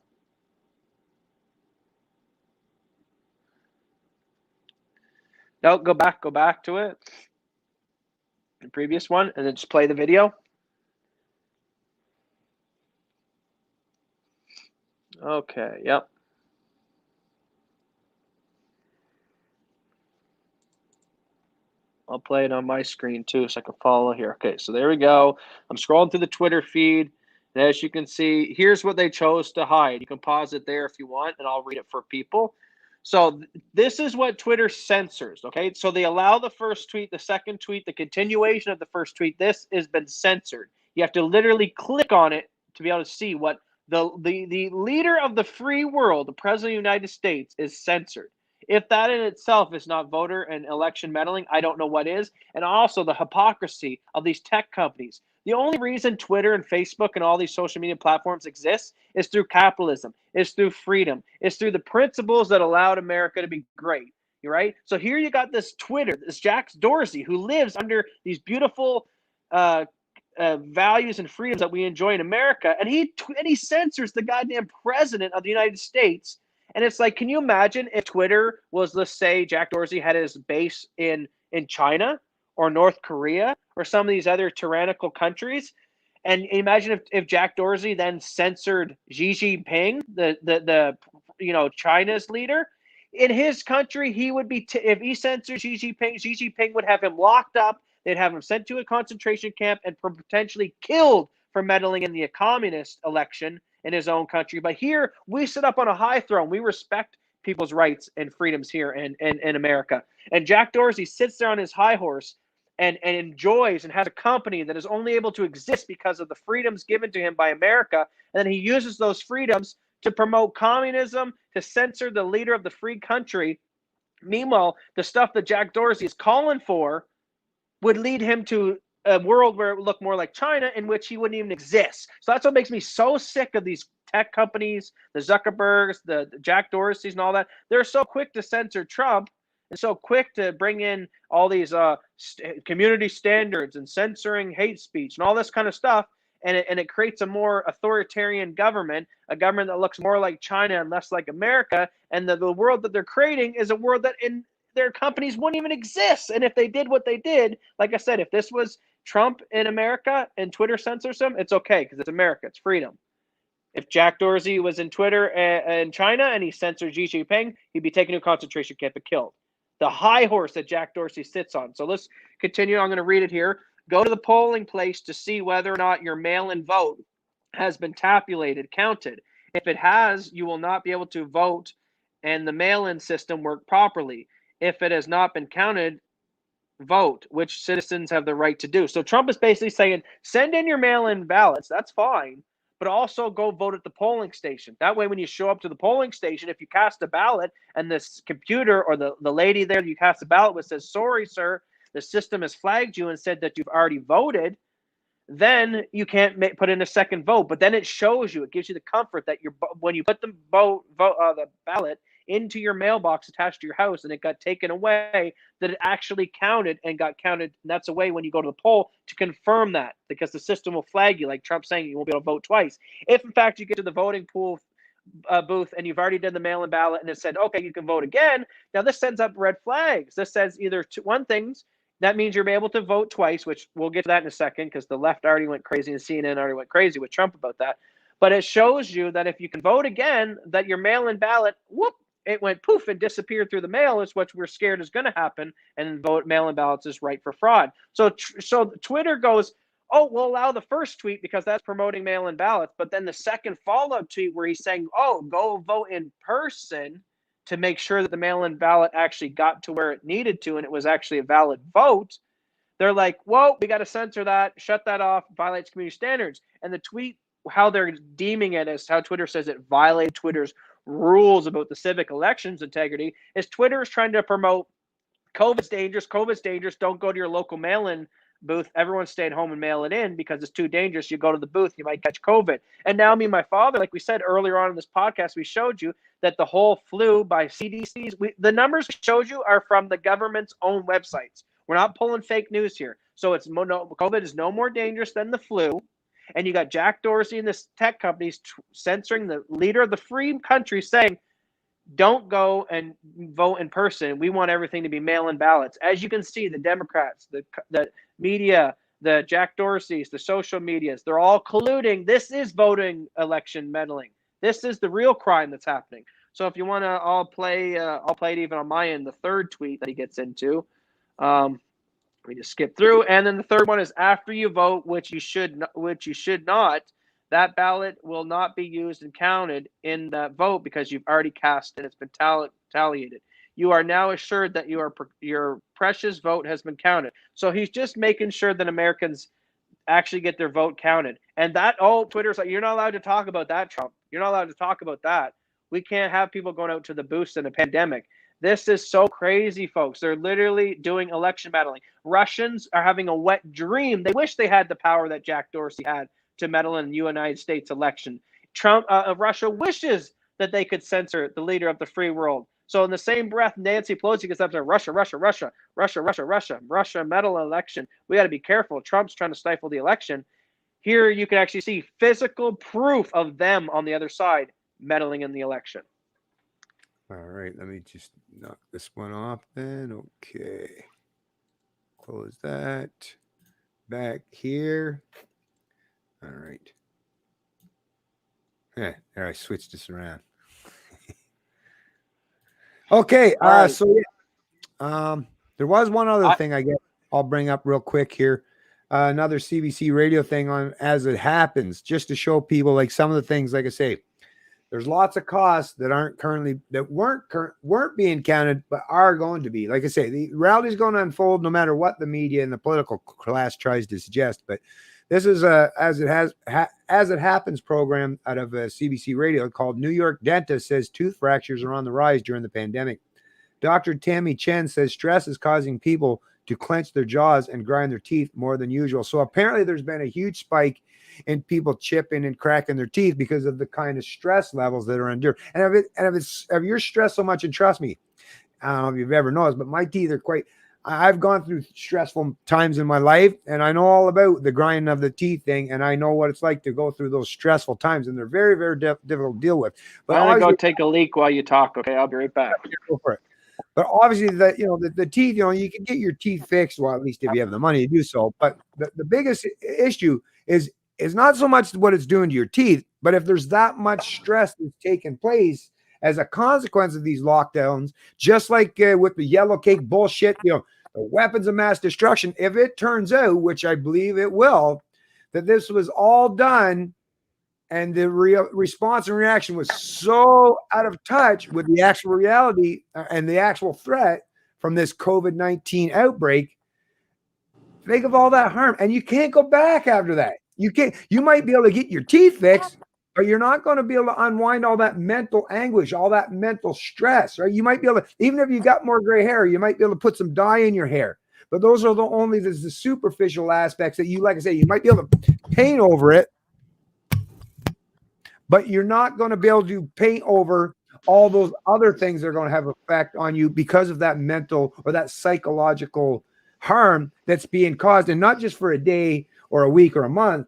No, go back to it. The previous one, and then just play the video. Okay, yep. I'll play it on my screen too so I can follow here. Okay, so there we go. I'm scrolling through the Twitter feed. And as you can see, here's what they chose to hide. You can pause it there if you want, and I'll read it for people. So this is what Twitter censors, okay? So they allow the first tweet, the second tweet, the continuation of the first tweet. This has been censored. You have to literally click on it to be able to see what the leader of the free world, the president of the United States, is censored. If that in itself is not voter and election meddling, I don't know what is. And also the hypocrisy of these tech companies. The only reason Twitter and Facebook and all these social media platforms exist is through capitalism, is through freedom, is through the principles that allowed America to be great. You're right. So here you got this Twitter, this Jack Dorsey, who lives under these beautiful values and freedoms that we enjoy in America, and he censors the goddamn president of the United States. And it's like, can you imagine if Twitter was, let's say, Jack Dorsey had his base in China or North Korea or some of these other tyrannical countries? And imagine if Jack Dorsey then censored Xi Jinping, the China's leader. In his country, he would be if he censored Xi Jinping would have him locked up. They'd have him sent to a concentration camp and potentially killed for meddling in the communist election in his own country. But here we sit up on a high throne. We respect people's rights and freedoms here in America. And Jack Dorsey sits there on his high horse and enjoys and has a company that is only able to exist because of the freedoms given to him by America. And then he uses those freedoms to promote communism, to censor the leader of the free country. Meanwhile, the stuff that Jack Dorsey is calling for would lead him to a world where it would look more like China, in which he wouldn't even exist. So that's what makes me so sick of these tech companies, the Zuckerbergs, the Jack Dorseys and all that. They're so quick to censor Trump and so quick to bring in all these community standards and censoring hate speech and all this kind of stuff. and it creates a more authoritarian government, a government that looks more like China and less like America. And the world that they're creating is a world that in their companies wouldn't even exist. And if they did what they did, like I said, if this was Trump in America and Twitter censors him, it's okay because it's America, it's freedom. If Jack Dorsey was in Twitter in China and he censored Xi Jinping, he'd be taken to a concentration camp and killed. The high horse that Jack Dorsey sits on. So let's continue. I'm going to read it here. Go to the polling place to see whether or not your mail-in vote has been tabulated, counted. If it has, you will not be able to vote and the mail-in system work properly. If it has not been counted, vote, which citizens have the right to do. So Trump is basically saying, send in your mail-in ballots. That's fine. But also go vote at the polling station. That way, when you show up to the polling station, if you cast a ballot and this computer or the lady there you cast a ballot with says, sorry, sir, the system has flagged you and said that you've already voted, then you can't put in a second vote. But then it shows you, it gives you the comfort that when you put the the ballot into your mailbox attached to your house and it got taken away, that it actually counted and got counted. And that's a way when you go to the poll to confirm that, because the system will flag you, like Trump saying you won't be able to vote twice. If in fact you get to the voting pool booth and you've already done the mail-in ballot and it said, okay, you can vote again. Now this sends up red flags. This says either one things, that means you're able to vote twice, which we'll get to that in a second because the left already went crazy and CNN already went crazy with Trump about that. But it shows you that if you can vote again, that your mail-in ballot, whoop, it went poof and disappeared through the mail, is what we're scared is going to happen. And vote mail-in ballots is right for fraud. So Twitter goes, oh, we'll allow the first tweet because that's promoting mail-in ballots. But then the second follow-up tweet where he's saying, oh, go vote in person to make sure that the mail-in ballot actually got to where it needed to and it was actually a valid vote. They're like, whoa, we got to censor that, shut that off, violates community standards. And the tweet, how they're deeming it as how Twitter says it violated Twitter's rules about the civic elections integrity, is Twitter is trying to promote COVID's dangerous, don't go to your local mail-in booth, everyone stay at home and mail it in because it's too dangerous. You go to the booth, you might catch COVID. And now me and my father, like we said earlier on in this podcast, we showed you that the whole flu by CDC's, the numbers we showed you are from the government's own websites. We're not pulling fake news here. So COVID is no more dangerous than the flu. And you got Jack Dorsey and this tech companies censoring the leader of the free country saying, don't go and vote in person. We want everything to be mail-in ballots. As you can see, the Democrats, the media, the Jack Dorseys, the social medias, they're all colluding. This is voting election meddling. This is the real crime that's happening. So if you want to, I'll play it even on my end, the third tweet that he gets into. We just skip through. And then the third one is after you vote, which you should not, that ballot will not be used and counted in that vote because you've already cast and it's been talliated. You are now assured that your precious vote has been counted. So he's just making sure that Americans actually get their vote counted. And that, Twitter's like, you're not allowed to talk about that, Trump. You're not allowed to talk about that. We can't have people going out to the booths in a pandemic. This is so crazy, folks. They're literally doing election meddling. Russians are having a wet dream. They wish they had the power that Jack Dorsey had to meddle in the United States election. Russia wishes that they could censor the leader of the free world. So in the same breath, Nancy Pelosi gets up to Russia meddle election. We got to be careful. Trump's trying to stifle the election. Here you can actually see physical proof of them on the other side meddling in the election. All right, let me just knock this one off then. Okay. Close that. Back here. All right. Yeah, there I switched this around. Okay, right. So there was one other thing I guess I'll bring up real quick here. Another CBC radio thing on As It Happens, just to show people like some of the things, like I say, there's lots of costs that weren't being counted, but are going to be. Like I say, the reality is going to unfold no matter what the media and the political class tries to suggest. But this is As It Happens program out of CBC Radio called New York Dentist Says Tooth Fractures Are on the Rise During the Pandemic. Dr. Tammy Chen says stress is causing people to clench their jaws and grind their teeth more than usual. So apparently there's been a huge spike in people chipping and cracking their teeth because of the kind of stress levels that are endured. And if you're stressed so much, and trust me, I don't know if you've ever noticed, but my teeth are I've gone through stressful times in my life, and I know all about the grinding of the teeth thing, and I know what it's like to go through those stressful times, and they're very, very difficult to deal with. But I'm gonna go obviously, take a leak while you talk. Okay, I'll be right back. go for it. But obviously, the teeth, you can get your teeth fixed, well, at least if you have the money to do so. But the biggest issue is not so much what it's doing to your teeth, but if there's that much stress that's taking place as a consequence of these lockdowns, just like with the yellow cake bullshit, the weapons of mass destruction, if it turns out, which I believe it will, that this was all done and the response and reaction was so out of touch with the actual reality and the actual threat from this COVID-19 outbreak, think of all that harm. And you can't go back after that. You might be able to get your teeth fixed, but you're not going to be able to unwind all that mental anguish, all that mental stress, right? You might be able to, even if you got more gray hair, you might be able to put some dye in your hair. But those are the superficial aspects that you, like I say, you might be able to paint over it, but you're not going to be able to paint over all those other things that are going to have effect on you because of that mental or that psychological harm that's being caused, and not just for a day or a week or a month,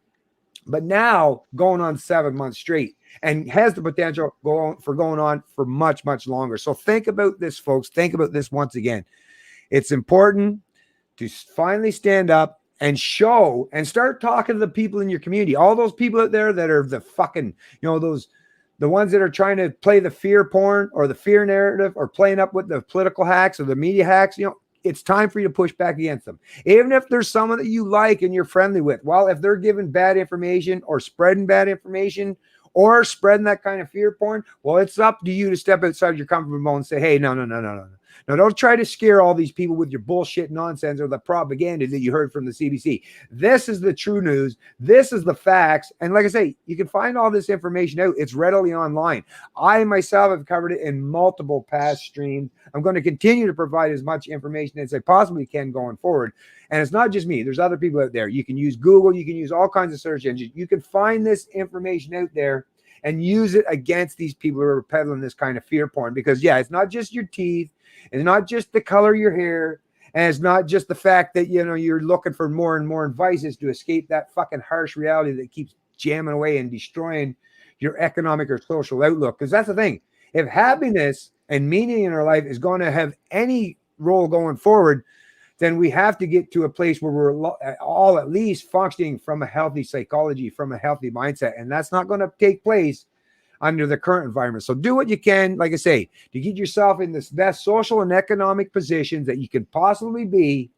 but now going on 7 months straight, and has the potential going on for much, much longer. So think about this, folks. Think about this once again. It's important to finally stand up and show and start talking to the people in your community, all those people out there that are the fucking, the ones that are trying to play the fear porn or the fear narrative or playing up with the political hacks or the media hacks. It's time for you to push back against them. Even if there's someone that you like and you're friendly with, well, if they're giving bad information or spreading bad information or spreading that kind of fear porn, well, it's up to you to step outside your comfort zone and say, hey, no. Now, don't try to scare all these people with your bullshit nonsense or the propaganda that you heard from the CBC. This is the true news. This is the facts. And like I say, you can find all this information out. It's readily online. I myself have covered it in multiple past streams. I'm going to continue to provide as much information as I possibly can going forward. And it's not just me. There's other people out there. You can use Google. You can use all kinds of search engines. You can find this information out there and use it against these people who are peddling this kind of fear porn. Because, yeah, it's not just your teeth. It's not just the color of your hair, and it's not just the fact that you're looking for more and more vices to escape that fucking harsh reality that keeps jamming away and destroying your economic or social outlook. Because that's the thing. If happiness and meaning in our life is going to have any role going forward, then we have to get to a place where we're all at least functioning from a healthy psychology, from a healthy mindset. And that's not going to take place under the current environment. So do what you can, like I say, to get yourself in the best social and economic positions that you can possibly be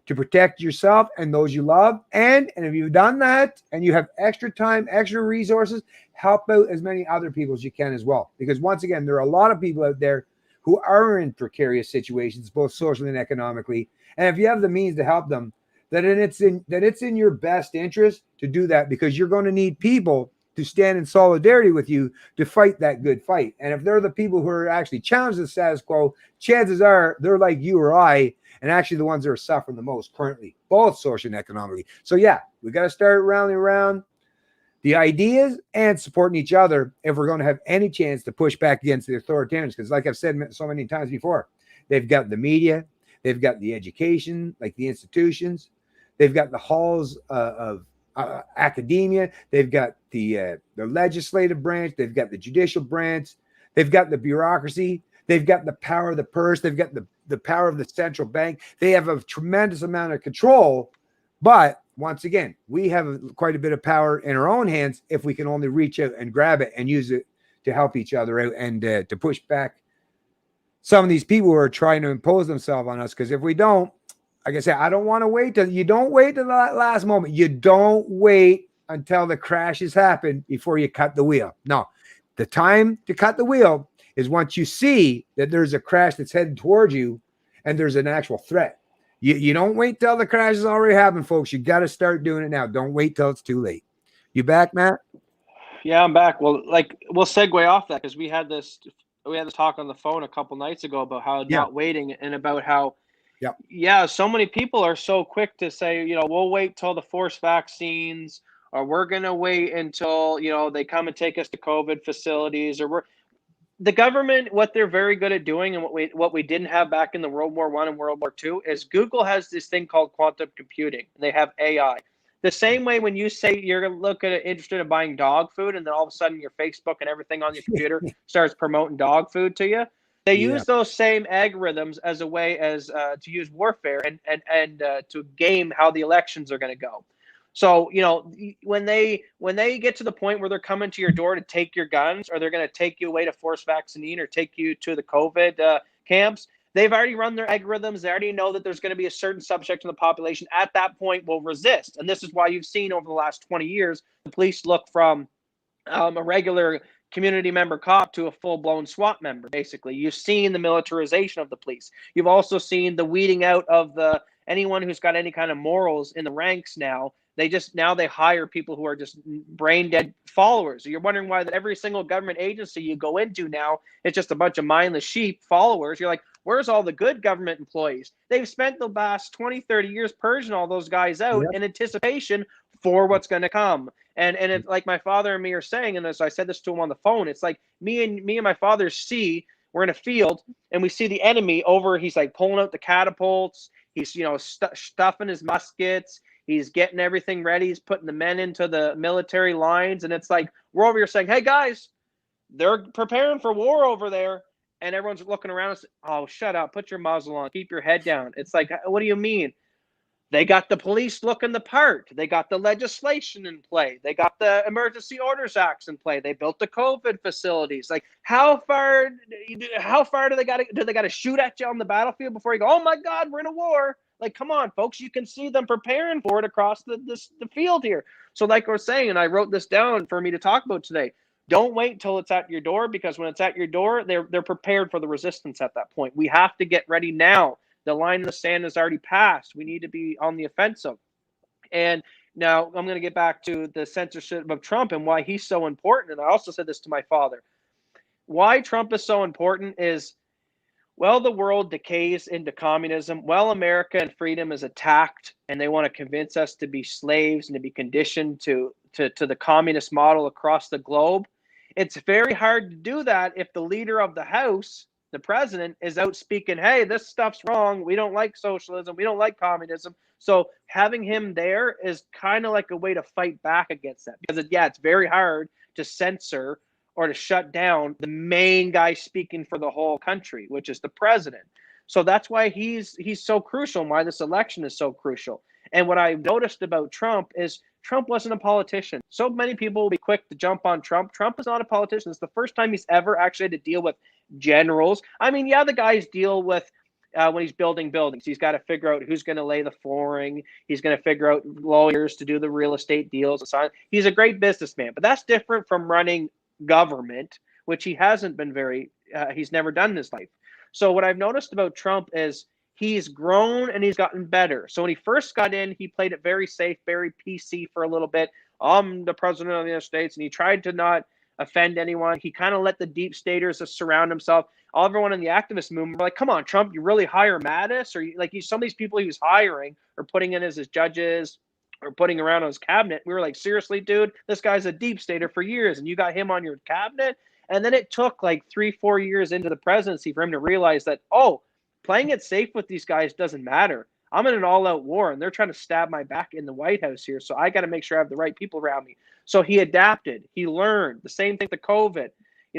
to protect yourself and those you love. And if you've done that and you have extra time, extra resources, help out as many other people as you can as well. Because once again, there are a lot of people out there who are in precarious situations, both socially and economically. And if you have the means to help them, then it's in your best interest to do that, because you're going to need people to stand in solidarity with you to fight that good fight. And if they're the people who are actually challenging the status quo, chances are they're like you or I, and actually the ones that are suffering the most currently, both socially and economically. So yeah, we got to start rallying around the ideas and supporting each other if we're going to have any chance to push back against the authoritarians. Because like I've said so many times before, they've got the media, they've got the education, like the institutions, they've got the halls of academia, they've got the legislative branch, they've got the judicial branch, they've got the bureaucracy, they've got the power of the purse, they've got the power of the central bank. They have a tremendous amount of control. But once again, we have quite a bit of power in our own hands if we can only reach out and grab it and use it to help each other out and to push back some of these people who are trying to impose themselves on us. Because if we don't, like I said, I don't want to wait till you don't wait till the last moment. You don't wait until the crashes happen before you cut the wheel. No, the time to cut the wheel is once you see that there's a crash that's headed towards you and there's an actual threat. You don't wait till the crash has already happened, folks. You got to start doing it now. Don't wait till it's too late. You back, Matt? Yeah, I'm back. Well, we'll segue off that because we had this talk on the phone a couple nights ago about how not waiting and about how so many people are so quick to say, we'll wait till the forced vaccines, or we're going to wait until, they come and take us to COVID facilities, or the government, what they're very good at doing, and what we didn't have back in the World War I and World War II, is Google has this thing called quantum computing. And they have AI. The same way when you say you're interested in buying dog food, and then all of a sudden your Facebook and everything on your computer starts promoting dog food to you. They use those same algorithms as a way as to use warfare and to game how the elections are going to go. So, you know, when they get to the point where they're coming to your door to take your guns, or they're going to take you away to force vaccine, or take you to the COVID camps, they've already run their algorithms. They already know that there's going to be a certain subject in the population at that point will resist. And this is why you've seen over the last 20 years, the police look from a regular community member cop to a full-blown SWAT member. Basically, you've seen the militarization of the police. You've also seen the weeding out of anyone who's got any kind of morals in the ranks now. They hire people who are just brain dead followers. You're wondering why that every single government agency you go into now, it's just a bunch of mindless sheep followers. You're like, where's all the good government employees? They've spent the last 20, 30 years purging all those guys out in anticipation for what's going to come. And it's like my father and me are saying, and as I said this to him on the phone, it's like me and my father we're in a field and we see the enemy over. He's like pulling out the catapults. He's, you know, stuffing his muskets. He's getting everything ready. He's putting the men into the military lines. And it's like, we're over here saying, hey, guys, they're preparing for war over there. And everyone's looking around and saying, oh, shut up. Put your muzzle on. Keep your head down. It's like, what do you mean? They got the police looking the part. They got the legislation in play. They got the Emergency Orders Acts in play. They built the COVID facilities. Like, how far do they got to shoot at you on the battlefield before you go, oh, my God, we're in a war? Like, come on, folks, you can see them preparing for it across the field here. So like I was saying, and I wrote this down for me to talk about today, don't wait till it's at your door, because when it's at your door, they're prepared for the resistance at that point. We have to get ready now. The line in the sand is already passed. We need to be on the offensive. And now I'm going to get back to the censorship of Trump and why he's so important. And I also said this to my father. Why Trump is so important is, well, the world decays into communism. Well, America and freedom is attacked, and they want to convince us to be slaves and to be conditioned to the communist model across the globe. It's very hard to do that if the leader of the House, the president, is out speaking, hey, this stuff's wrong. We don't like socialism. We don't like communism. So having him there is kind of like a way to fight back against that, because it's very hard to censor or to shut down the main guy speaking for the whole country, which is the president. So that's why he's so crucial, and why this election is so crucial. And what I've noticed about Trump is Trump wasn't a politician. So many people will be quick to jump on Trump. Trump is not a politician. It's the first time he's ever actually had to deal with generals. I mean, the guys deal with when he's building buildings. He's got to figure out who's going to lay the flooring. He's going to figure out lawyers to do the real estate deals and so on. He's a great businessman, but that's different from running government, which he hasn't been he's never done in his life. So what I've noticed about Trump is he's grown and he's gotten better. So when he first got in, he played it very safe, very PC for a little bit. I'm the president of the United States, and he tried to not offend anyone. He kind of let the deep staters surround himself. Everyone in the activist movement were like, come on, Trump, you really hire Mattis? Or some of these people he was hiring or putting in as his judges or putting around on his cabinet. We were like, seriously, dude, this guy's a deep stater for years, and you got him on your cabinet? And then it took like 3-4 years into the presidency for him to realize that, oh, playing it safe with these guys doesn't matter. I'm in an all-out war, and they're trying to stab my back in the White House here, so I got to make sure I have the right people around me. So he adapted. He learned. The same thing with COVID.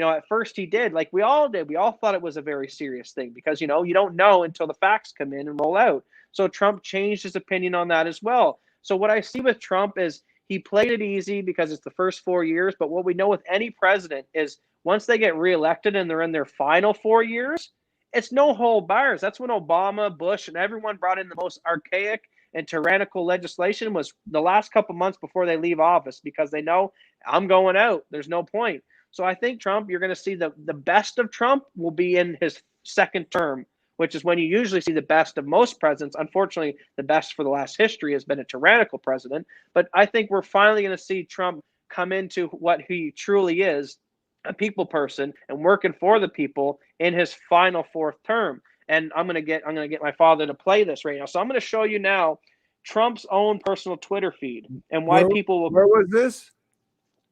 At first he did, like we all did. We all thought it was a very serious thing because, you don't know until the facts come in and roll out. So Trump changed his opinion on that as well. So what I see with Trump is he played it easy because it's the first 4 years. But what we know with any president is once they get reelected and they're in their final 4 years, it's no hold bars. That's when Obama, Bush, and everyone brought in the most archaic and tyrannical legislation was the last couple months before they leave office, because they know I'm going out. There's no point. So I think Trump, you're going to see the best of Trump will be in his second term, which is when you usually see the best of most presidents. Unfortunately, the best for the last history has been a tyrannical president. But I think we're finally going to see Trump come into what he truly is, a people person and working for the people in his final fourth term. And I'm going to get my father to play this right now. So I'm going to show you now Trump's own personal Twitter feed and why people will. Where was this?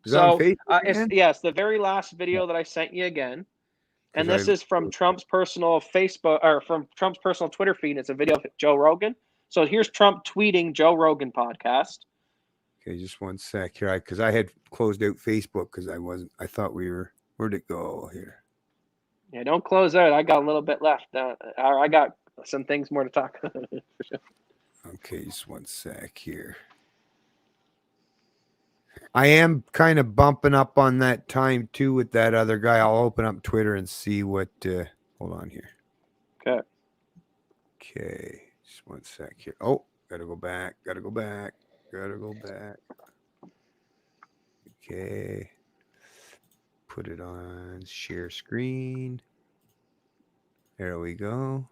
So it's the very last video that I sent you again. And this is from Trump's personal Facebook, or from Trump's personal Twitter feed. It's a video of Joe Rogan. So here's Trump tweeting Joe Rogan podcast. Okay, just one sec here, because I had closed out Facebook because I thought we were. Where'd it go here? Yeah, don't close out. I got a little bit left. I got some things more to talk. Okay, just one sec here. I am kind of bumping up on that time too with that other guy. I'll open up Twitter and see what. Hold on here. Okay. Okay, just one sec here. Oh, gotta go back. Okay. Put it on share screen. There we go.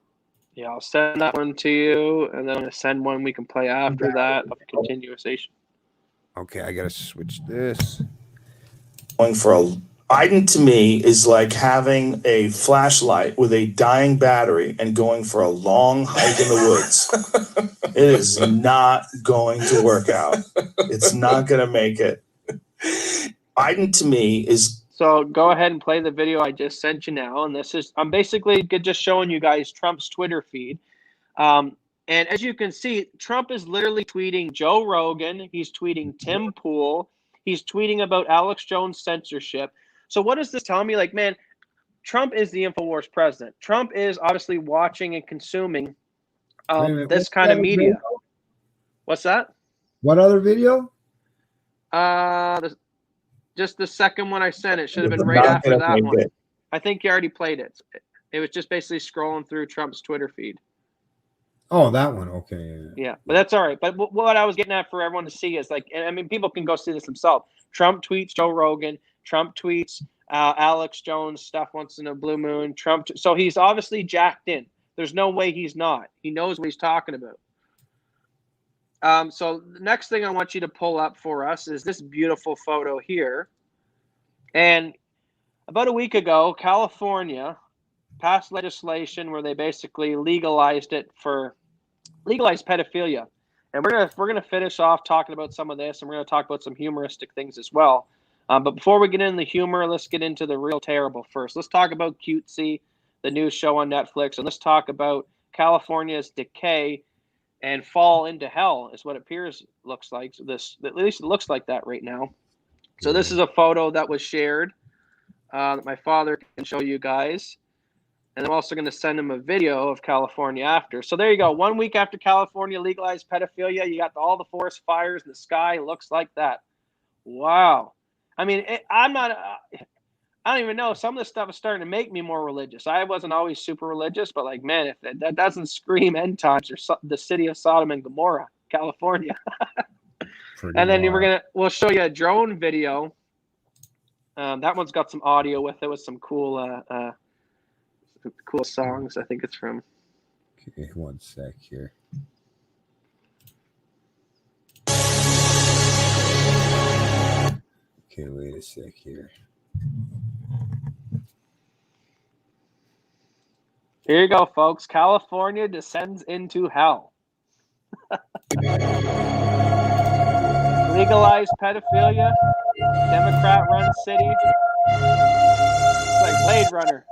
Yeah, I'll send that one to you, and then I'm going to send one we can play after that of continuation. Okay, I gotta switch this. Going for Biden to me is like having a flashlight with a dying battery and going for a long hike in the woods. It is not going to work out. It's not going to make it. Biden to me is. So go ahead and play the video I just sent you now. And I'm basically just showing you guys Trump's Twitter feed. And as you can see, Trump is literally tweeting Joe Rogan. He's tweeting Tim Pool. He's tweeting about Alex Jones censorship. So what does this tell me? Like, man, Trump is the InfoWars president. Trump is obviously watching and consuming this kind of media. Video? What's that? What other video? Just the second one I sent. It should have been right after that one. I think you already played it. It was just basically scrolling through Trump's Twitter feed. Oh, that one. Okay. Yeah, but that's all right. But what I was getting at for everyone to see is, like, I mean, people can go see this themselves. Trump tweets Joe Rogan. Trump tweets Alex Jones stuff once in a blue moon. So he's obviously jacked in. There's no way he's not. He knows what he's talking about. So the next thing I want you to pull up for us is this beautiful photo here. And about a week ago, California passed legislation where they basically legalized pedophilia. And we're gonna finish off talking about some of this, and we're gonna talk about some humoristic things as well. But before we get into the humor, let's get into the real terrible first. Let's talk about Cutesy, the new show on Netflix, and let's talk about California's decay and fall into hell is what it looks like. At least it looks like that right now. So this is a photo that was shared that my father can show you guys. And I'm also going to send him a video of California after. So there you go. 1 week after California legalized pedophilia, you got all the forest fires in the sky. It looks like that. Wow. I mean, I don't even know. Some of this stuff is starting to make me more religious. I wasn't always super religious, but like, man, if that doesn't scream end times or the city of Sodom and Gomorrah, California. And then we'll show you a drone video. That one's got some audio with it with some cool songs. I think it's from. Okay, one sec here. Okay, wait a sec here. Here you go, folks. California descends into hell. Legalized pedophilia. Democrat-run city. It's like Blade Runner.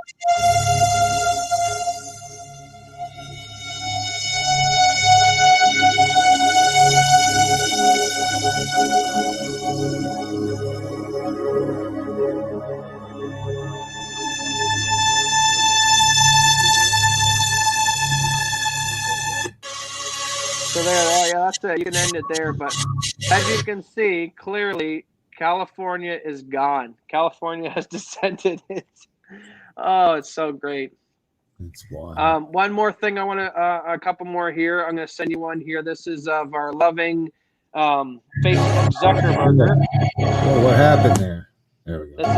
So there, yeah, that's it. You can end it there. But as you can see, clearly, California is gone. California has descended. It's so great. It's wild. One more thing I want to, a couple more here. I'm going to send you one here. This is of our loving Facebook Zuckerberg. Oh, what happened there? There we go. This is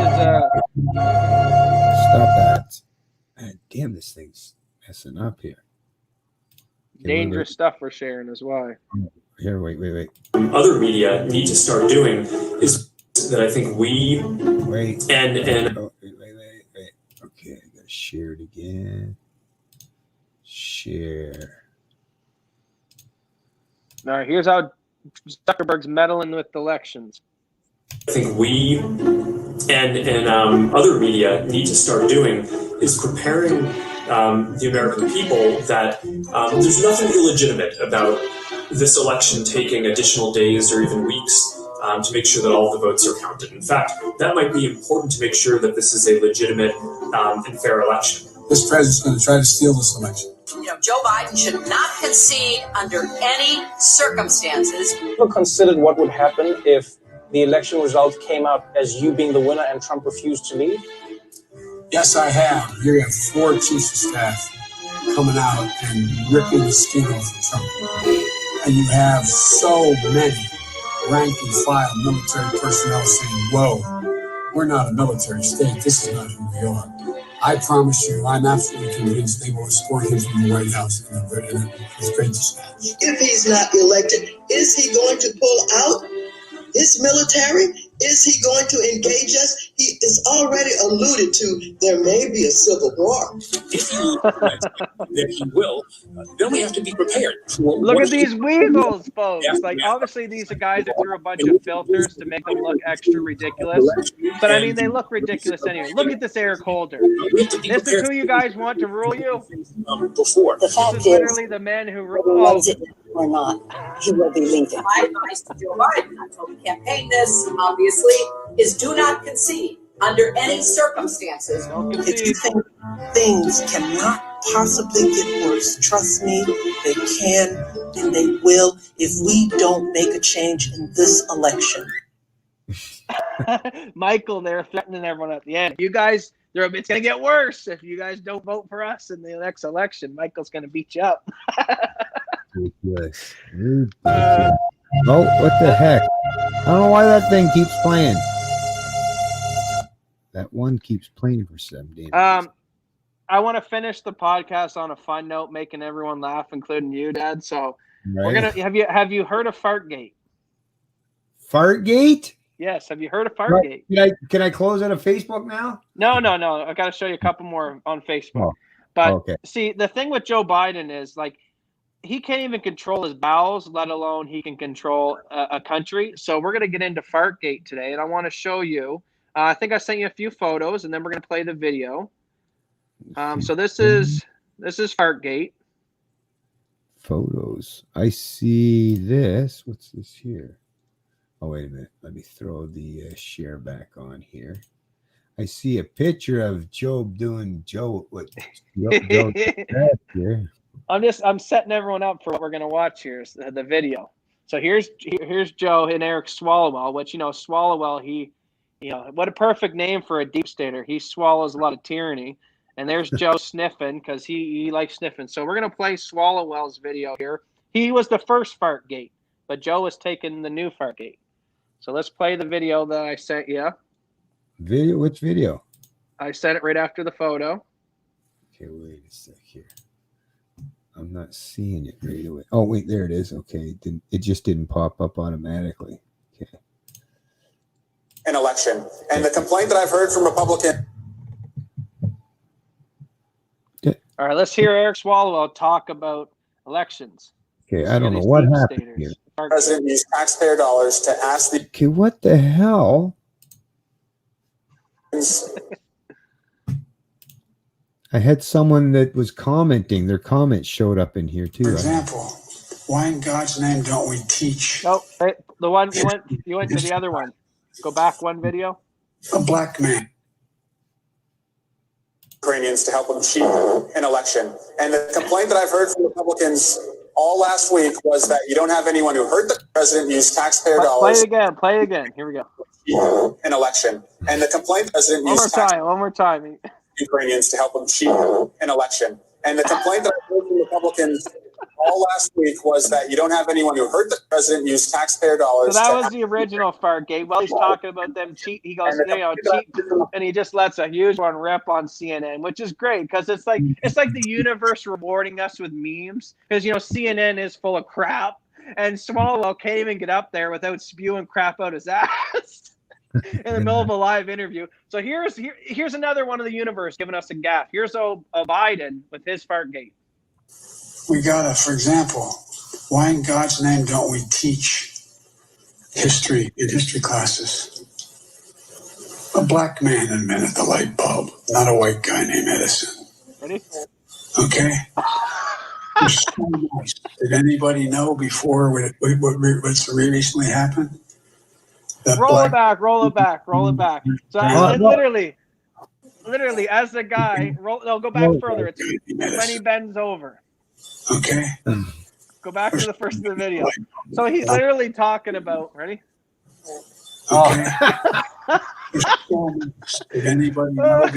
Stop that. Man, damn, this thing's messing up here. dangerous stuff we're sharing as well. Here, wait. Other media need to start doing is that I think we wait. Oh, wait. Okay, I gotta share it again. Share. All right, here's how Zuckerberg's meddling with elections. I think we and other media need to start doing is preparing the American people that there's nothing illegitimate about this election taking additional days or even weeks to make sure that all the votes are counted. In fact, that might be important to make sure that this is a legitimate and fair election. This president's going to try to steal this election. Joe Biden should not concede under any circumstances. Ever considered what would happen if the election result came out as you being the winner and Trump refused to leave? Yes, I have. Here you have 4 chiefs of staff coming out and ripping the skin off of Trump. And you have so many rank and file military personnel saying, whoa, we're not a military state. This is not who we are. I promise you, I'm absolutely convinced they will escort him from the White House in a great dispatch. If he's not elected, is he going to pull out his military? Is he going to engage us? He is already alluded to there may be a civil war. If he then he will, then we have to be prepared. Look at these weasels, folks. Like, obviously, these are guys that threw a bunch of filters to make them look extra ridiculous. But, I mean, they look ridiculous anyway. Look at this Eric Holder. This is who you guys want to rule you? Before. This is literally the man who ruled. Or not, he will be Lincoln. My advice to Joe Biden, I told the campaign this, obviously, is do not concede under any circumstances. If you think things cannot possibly get worse, trust me, they can and they will if we don't make a change in this election. Michael there threatening everyone at the end. You guys, it's going to get worse if you guys don't vote for us in the next election. Michael's going to beat you up. Ridiculous. Oh, what the heck? I don't know why that thing keeps playing. That one keeps playing for 7 days. I want to finish the podcast on a fun note, making everyone laugh, including you, Dad. So we're gonna have you heard of Fartgate? Fartgate? Yes. Have you heard of Fartgate? Can I close out of Facebook now? No. I got to show you a couple more on Facebook. See, the thing with Joe Biden is like, he can't even control his bowels, let alone he can control a country. So we're going to get into Fartgate today, and I want to show you. I think I sent you a few photos, and then we're going to play the video. So this is Fartgate. Photos. I see this. What's this here? Oh, wait a minute. Let me throw the share back on here. I see a picture of Job doing Joe. What Joe here. I'm setting everyone up for what we're gonna watch here, is the video. So here's Joe and Eric Swalwell, which Swalwell, what a perfect name for a deep stater. He swallows a lot of tyranny. And there's Joe sniffing because he likes sniffing. So we're gonna play Swalwell's video here. He was the first Fartgate, but Joe was taking the new Fartgate. So let's play the video that I sent you. Video? Which video? I sent it right after the photo. Okay, wait a sec here. I'm not seeing it right away. Oh, wait, there it is. Okay, it just didn't pop up automatically. Okay. An election. And the complaint that I've heard from Republicans. All right, let's hear Eric Swalwell talk about elections. Okay, I don't know what happened here. The president used taxpayer dollars to ask the. Okay, what the hell? I had someone that was commenting. Their comment showed up in here too. For example, why in God's name don't we teach? Oh, the one you went to the other one. Go back one video. A black man. Ukrainians to help them cheat an election. And the complaint that I've heard from Republicans all last week was that you don't have anyone who heard the president use taxpayer dollars. Play again. Here we go. An election. And the complaint the president used one more time. Ukrainians to help them cheat an election. And the complaint that I heard from Republicans all last week was that you don't have anyone who heard the president use taxpayer dollars. So that was the original Fartgate. Well, he's talking about them cheat. He goes, cheat, and he just lets a huge one rip on CNN, which is great because it's like the universe rewarding us with memes because CNN is full of crap, and Swalwell can't even get up there without spewing crap out his ass in the middle of a live interview. So here's another one of the universe giving us a gaffe. Here's a Biden with his Fartgate. We gotta, for example, why in God's name don't we teach history in history classes? A black man invented the light bulb, not a white guy named Edison. Ready? Okay? You're so nice. Did anybody know before what's recently happened? Roll it back. So literally, as the guy, go back further. It's when he bends over. Okay. Go back to the first of the video. So he's literally talking about. Ready? Okay. Did anybody know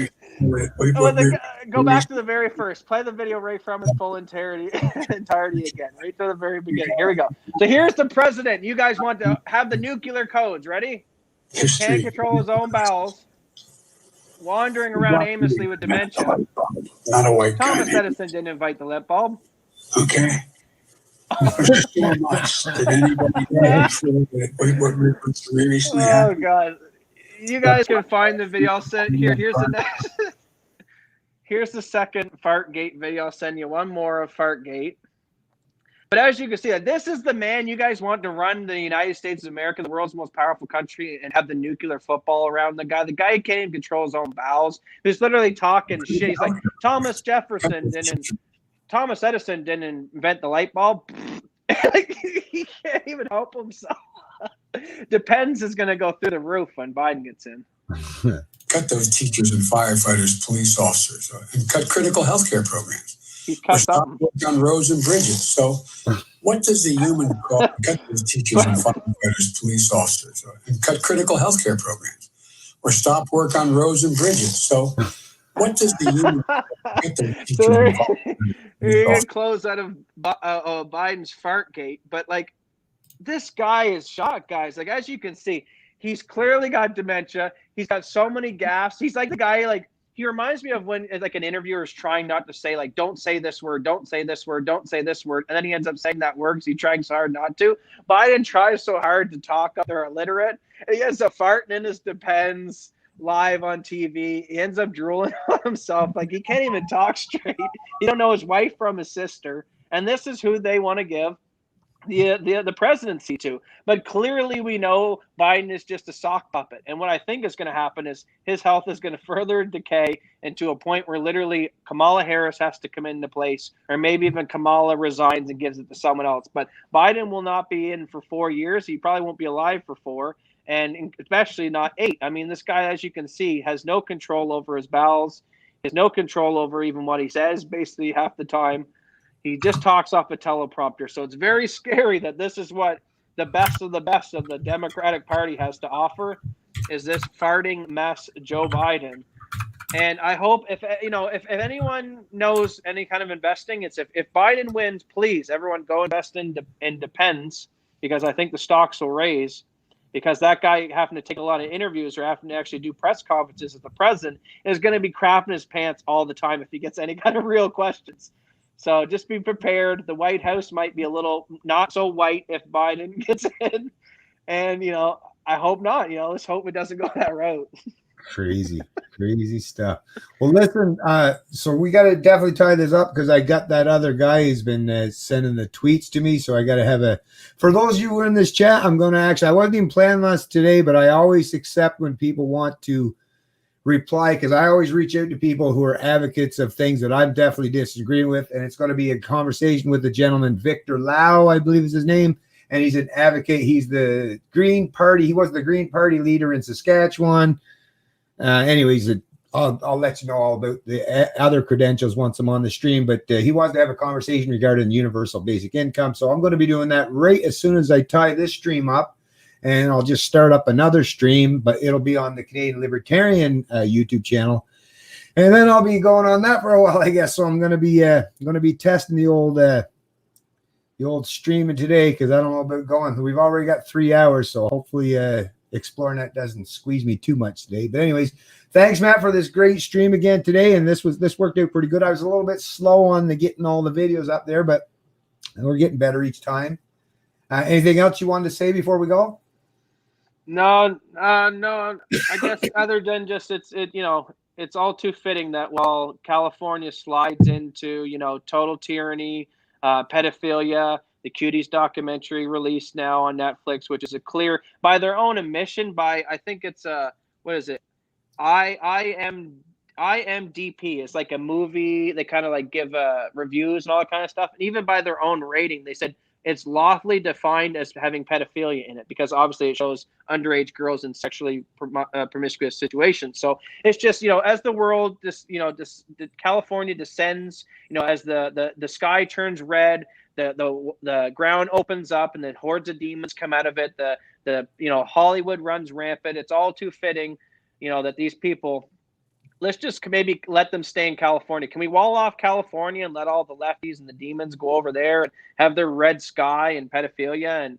Go back to the very first. Play the video right from its full entirety again, right to the very beginning. Here we go. So here's the president. You guys want to have the nuclear codes. Ready? Can't control his own bowels. Wandering around aimlessly with dementia. Not a white guy. Thomas Edison didn't invite the light bulb. Okay. So much. Did anybody know what's recently happened? Oh God! You guys can find the video. I'll send here. Here's the next. Here's the second Fartgate video. I'll send you one more of Fartgate. But as you can see, this is the man you guys want to run the United States of America, the world's most powerful country, and have the nuclear football around the guy. The guy who can't even control his own bowels. He's literally talking shit. He's like, Thomas Edison didn't invent the light bulb. Like, he can't even help himself. Depends is going to go through the roof when Biden gets in. Cut those teachers and firefighters, police officers, and cut critical healthcare programs. He's cut something. On roads and bridges. So what does the human call? Cut those teachers and firefighters, police officers, and cut critical healthcare programs. Or stop work on roads and bridges. So what does the human You're going to close out of Biden's Fartgate, but like this guy is shot, guys. Like as you can see, he's clearly got dementia. He's got so many gaffes. He's like the guy, like he reminds me of when like an interviewer is trying not to say like, don't say this word, don't say this word, don't say this word. And then he ends up saying that word because he's trying so hard not to. Biden tries so hard to talk up. They're illiterate. And he ends up farting in his Depends live on TV. He ends up drooling on himself. Like he can't even talk straight. He don't know his wife from his sister. And this is who they want to give the presidency to. But clearly we know Biden is just a sock puppet. And what I think is going to happen is his health is going to further decay into a point where literally Kamala Harris has to come into place, or maybe even Kamala resigns and gives it to someone else. But Biden will not be in for 4 years. He probably won't be alive for 4. And especially not 8. I mean, this guy, as you can see, has no control over his bowels. He has no control over even what he says basically half the time. He just talks off a teleprompter. So it's very scary that this is what the best of the Democratic Party has to offer, is this farting mess, Joe Biden. And I hope if anyone knows any kind of investing, it's if Biden wins, please, everyone go invest in Depends, because I think the stocks will raise. Because that guy having to take a lot of interviews or having to actually do press conferences as the president is going to be crapping his pants all the time if he gets any kind of real questions. So just be prepared. The White House might be a little not so white if Biden gets in. And, I hope not. Let's hope it doesn't go that route. Crazy stuff. Well, listen, so we got to definitely tie this up because I got that other guy who's been sending the tweets to me. So I got to have for those of you who are in this chat, I wasn't even planning on this today, but I always accept when people want to reply, because I always reach out to people who are advocates of things that I'm definitely disagreeing with. And it's going to be a conversation with the gentleman, Victor Lau, I believe is his name. And he's an advocate. He's the Green Party. He was the Green Party leader in Saskatchewan. Anyways, I'll let you know all about the other credentials once I'm on the stream, but he wants to have a conversation regarding universal basic income. So I'm going to be doing that right as soon as I tie this stream up, and I'll just start up another stream, but it'll be on the Canadian Libertarian YouTube channel. And then I'll be going on that for a while, I guess. So I'm going to be testing the old streaming today, because I don't know about going. We've already got 3 hours, so hopefully exploring that doesn't squeeze me too much today. But anyways, thanks, Matt, for this great stream again today. And this worked out pretty good. I was a little bit slow on getting all the videos up there, but we're getting better each time. Anything else you wanted to say before we go? No. I guess other than just it's all too fitting that while California slides into total tyranny, pedophilia, the Cuties documentary released now on Netflix, which is a clear, by their own admission, I think it's what is it? IMDb is like a movie. They kind of like give reviews and all that kind of stuff. And even by their own rating, they said it's lawfully defined as having pedophilia in it because obviously it shows underage girls in sexually promiscuous situations. So it's just, as the world, California descends, as the sky turns red, the ground opens up and then hordes of demons come out of it. The Hollywood runs rampant. It's all too fitting, that these people, let's just maybe let them stay in California. Can we wall off California and let all the lefties and the demons go over there and have their red sky and pedophilia and,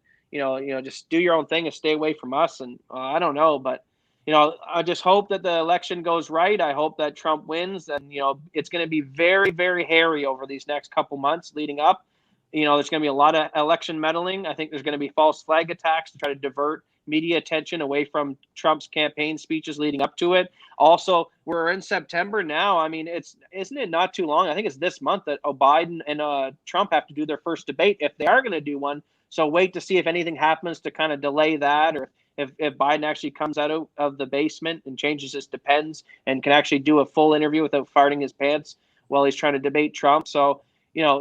just do your own thing and stay away from us? And I don't know, but, I just hope that the election goes right. I hope that Trump wins and, it's going to be very, very hairy over these next couple months leading up. There's going to be a lot of election meddling. I think there's going to be false flag attacks to try to divert media attention away from Trump's campaign speeches leading up to it. Also, we're in September now. I mean, isn't it not too long? I think it's this month that Biden and Trump have to do their first debate if they are going to do one. So wait to see if anything happens to kind of delay that, or if Biden actually comes out of the basement and changes his Depends and can actually do a full interview without farting his pants while he's trying to debate Trump. So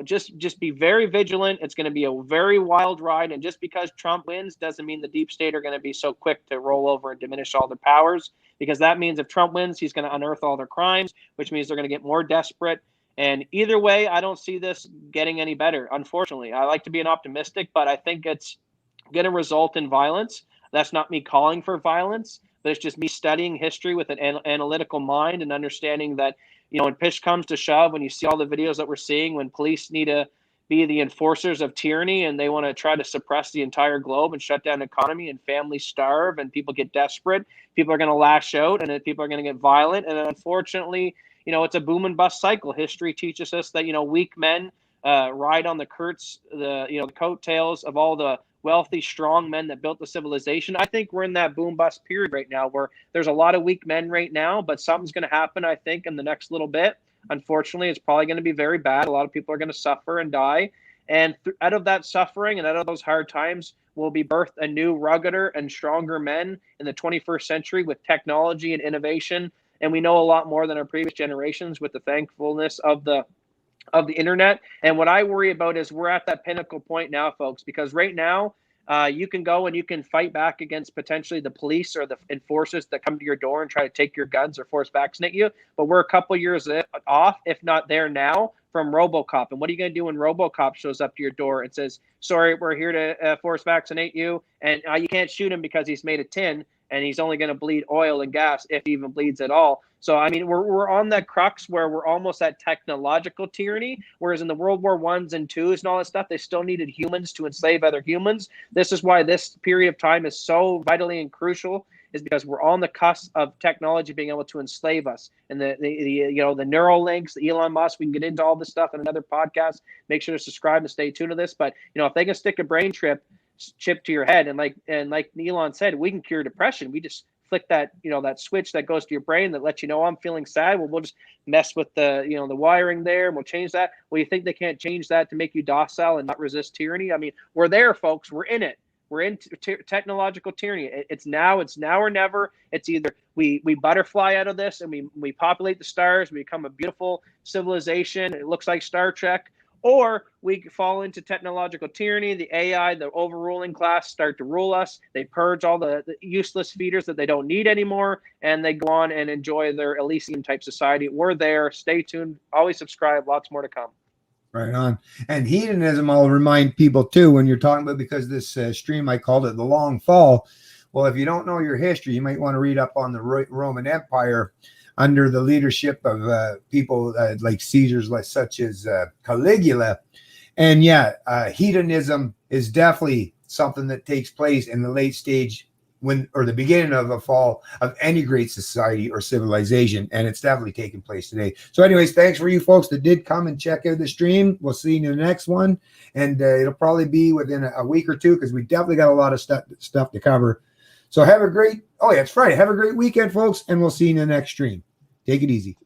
just be very vigilant. It's going to be a very wild ride. And just because Trump wins doesn't mean the deep state are going to be so quick to roll over and diminish all their powers, because that means if Trump wins, he's going to unearth all their crimes, which means they're going to get more desperate. And either way, I don't see this getting any better. Unfortunately, I like to be an optimistic, but I think it's going to result in violence. That's not me calling for violence, but it's just me studying history with an analytical mind and understanding that, when push comes to shove, when you see all the videos that we're seeing, when police need to be the enforcers of tyranny and they want to try to suppress the entire globe and shut down the economy and families starve and people get desperate, people are going to lash out and then people are going to get violent. And unfortunately, it's a boom and bust cycle. History teaches us that, weak men ride on the coattails of all the wealthy, strong men that built the civilization. I think we're in that boom bust period right now where there's a lot of weak men right now, but something's going to happen, I think, in the next little bit. Unfortunately, it's probably going to be very bad. A lot of people are going to suffer and die. And out of that suffering and out of those hard times will be birthed a new, ruggeder and stronger men in the 21st century with technology and innovation. And we know a lot more than our previous generations with the thankfulness of the internet. And what I worry about is we're at that pinnacle point now, folks, because right now you can go and you can fight back against potentially the police or the enforcers that come to your door and try to take your guns or force vaccinate you. But we're a couple years off, if not there now, from RoboCop. And what are you going to do when RoboCop shows up to your door and says, sorry, we're here to force vaccinate you. And you can't shoot him because he's made of tin and he's only going to bleed oil and gas if he even bleeds at all. So, I mean, we're on that crux where we're almost at technological tyranny, whereas in the World War I's and II's and all that stuff, they still needed humans to enslave other humans. This is why this period of time is so vitally and crucial, is because we're on the cusp of technology being able to enslave us. And the Neuralinks, the Elon Musk, we can get into all this stuff in another podcast. Make sure to subscribe and stay tuned to this. But, if they can stick a brain chip to your head, and like Elon said, we can cure depression. We just flick that, that switch that goes to your brain that lets you know I'm feeling sad. Well, we'll just mess with the wiring there and we'll change that. Well, you think they can't change that to make you docile and not resist tyranny? I mean, we're there, folks. We're in it. We're in technological tyranny. It's now or never. It's either we butterfly out of this and we populate the stars, we become a beautiful civilization. It looks like Star Trek. Or we fall into technological tyranny. The AI, the overruling class start to rule us. They purge all the useless feeders that they don't need anymore, and they go on and enjoy their Elysium type society. We're there. Stay tuned. Always subscribe. Lots more to come. Right on. And hedonism, I'll remind people too, when you're talking about, because this stream, I called it the long fall. Well, if you don't know your history, you might want to read up on the Roman Empire under the leadership of people like Caesars, such as Caligula. And hedonism is definitely something that takes place in the late stage or the beginning of a fall of any great society or civilization. And it's definitely taking place today. So anyways, thanks for you folks that did come and check out the stream. We'll see you in the next one. And it'll probably be within a week or two, because we definitely got a lot of stuff to cover. So have a great, it's Friday. Have a great weekend, folks. And we'll see you in the next stream. Take it easy.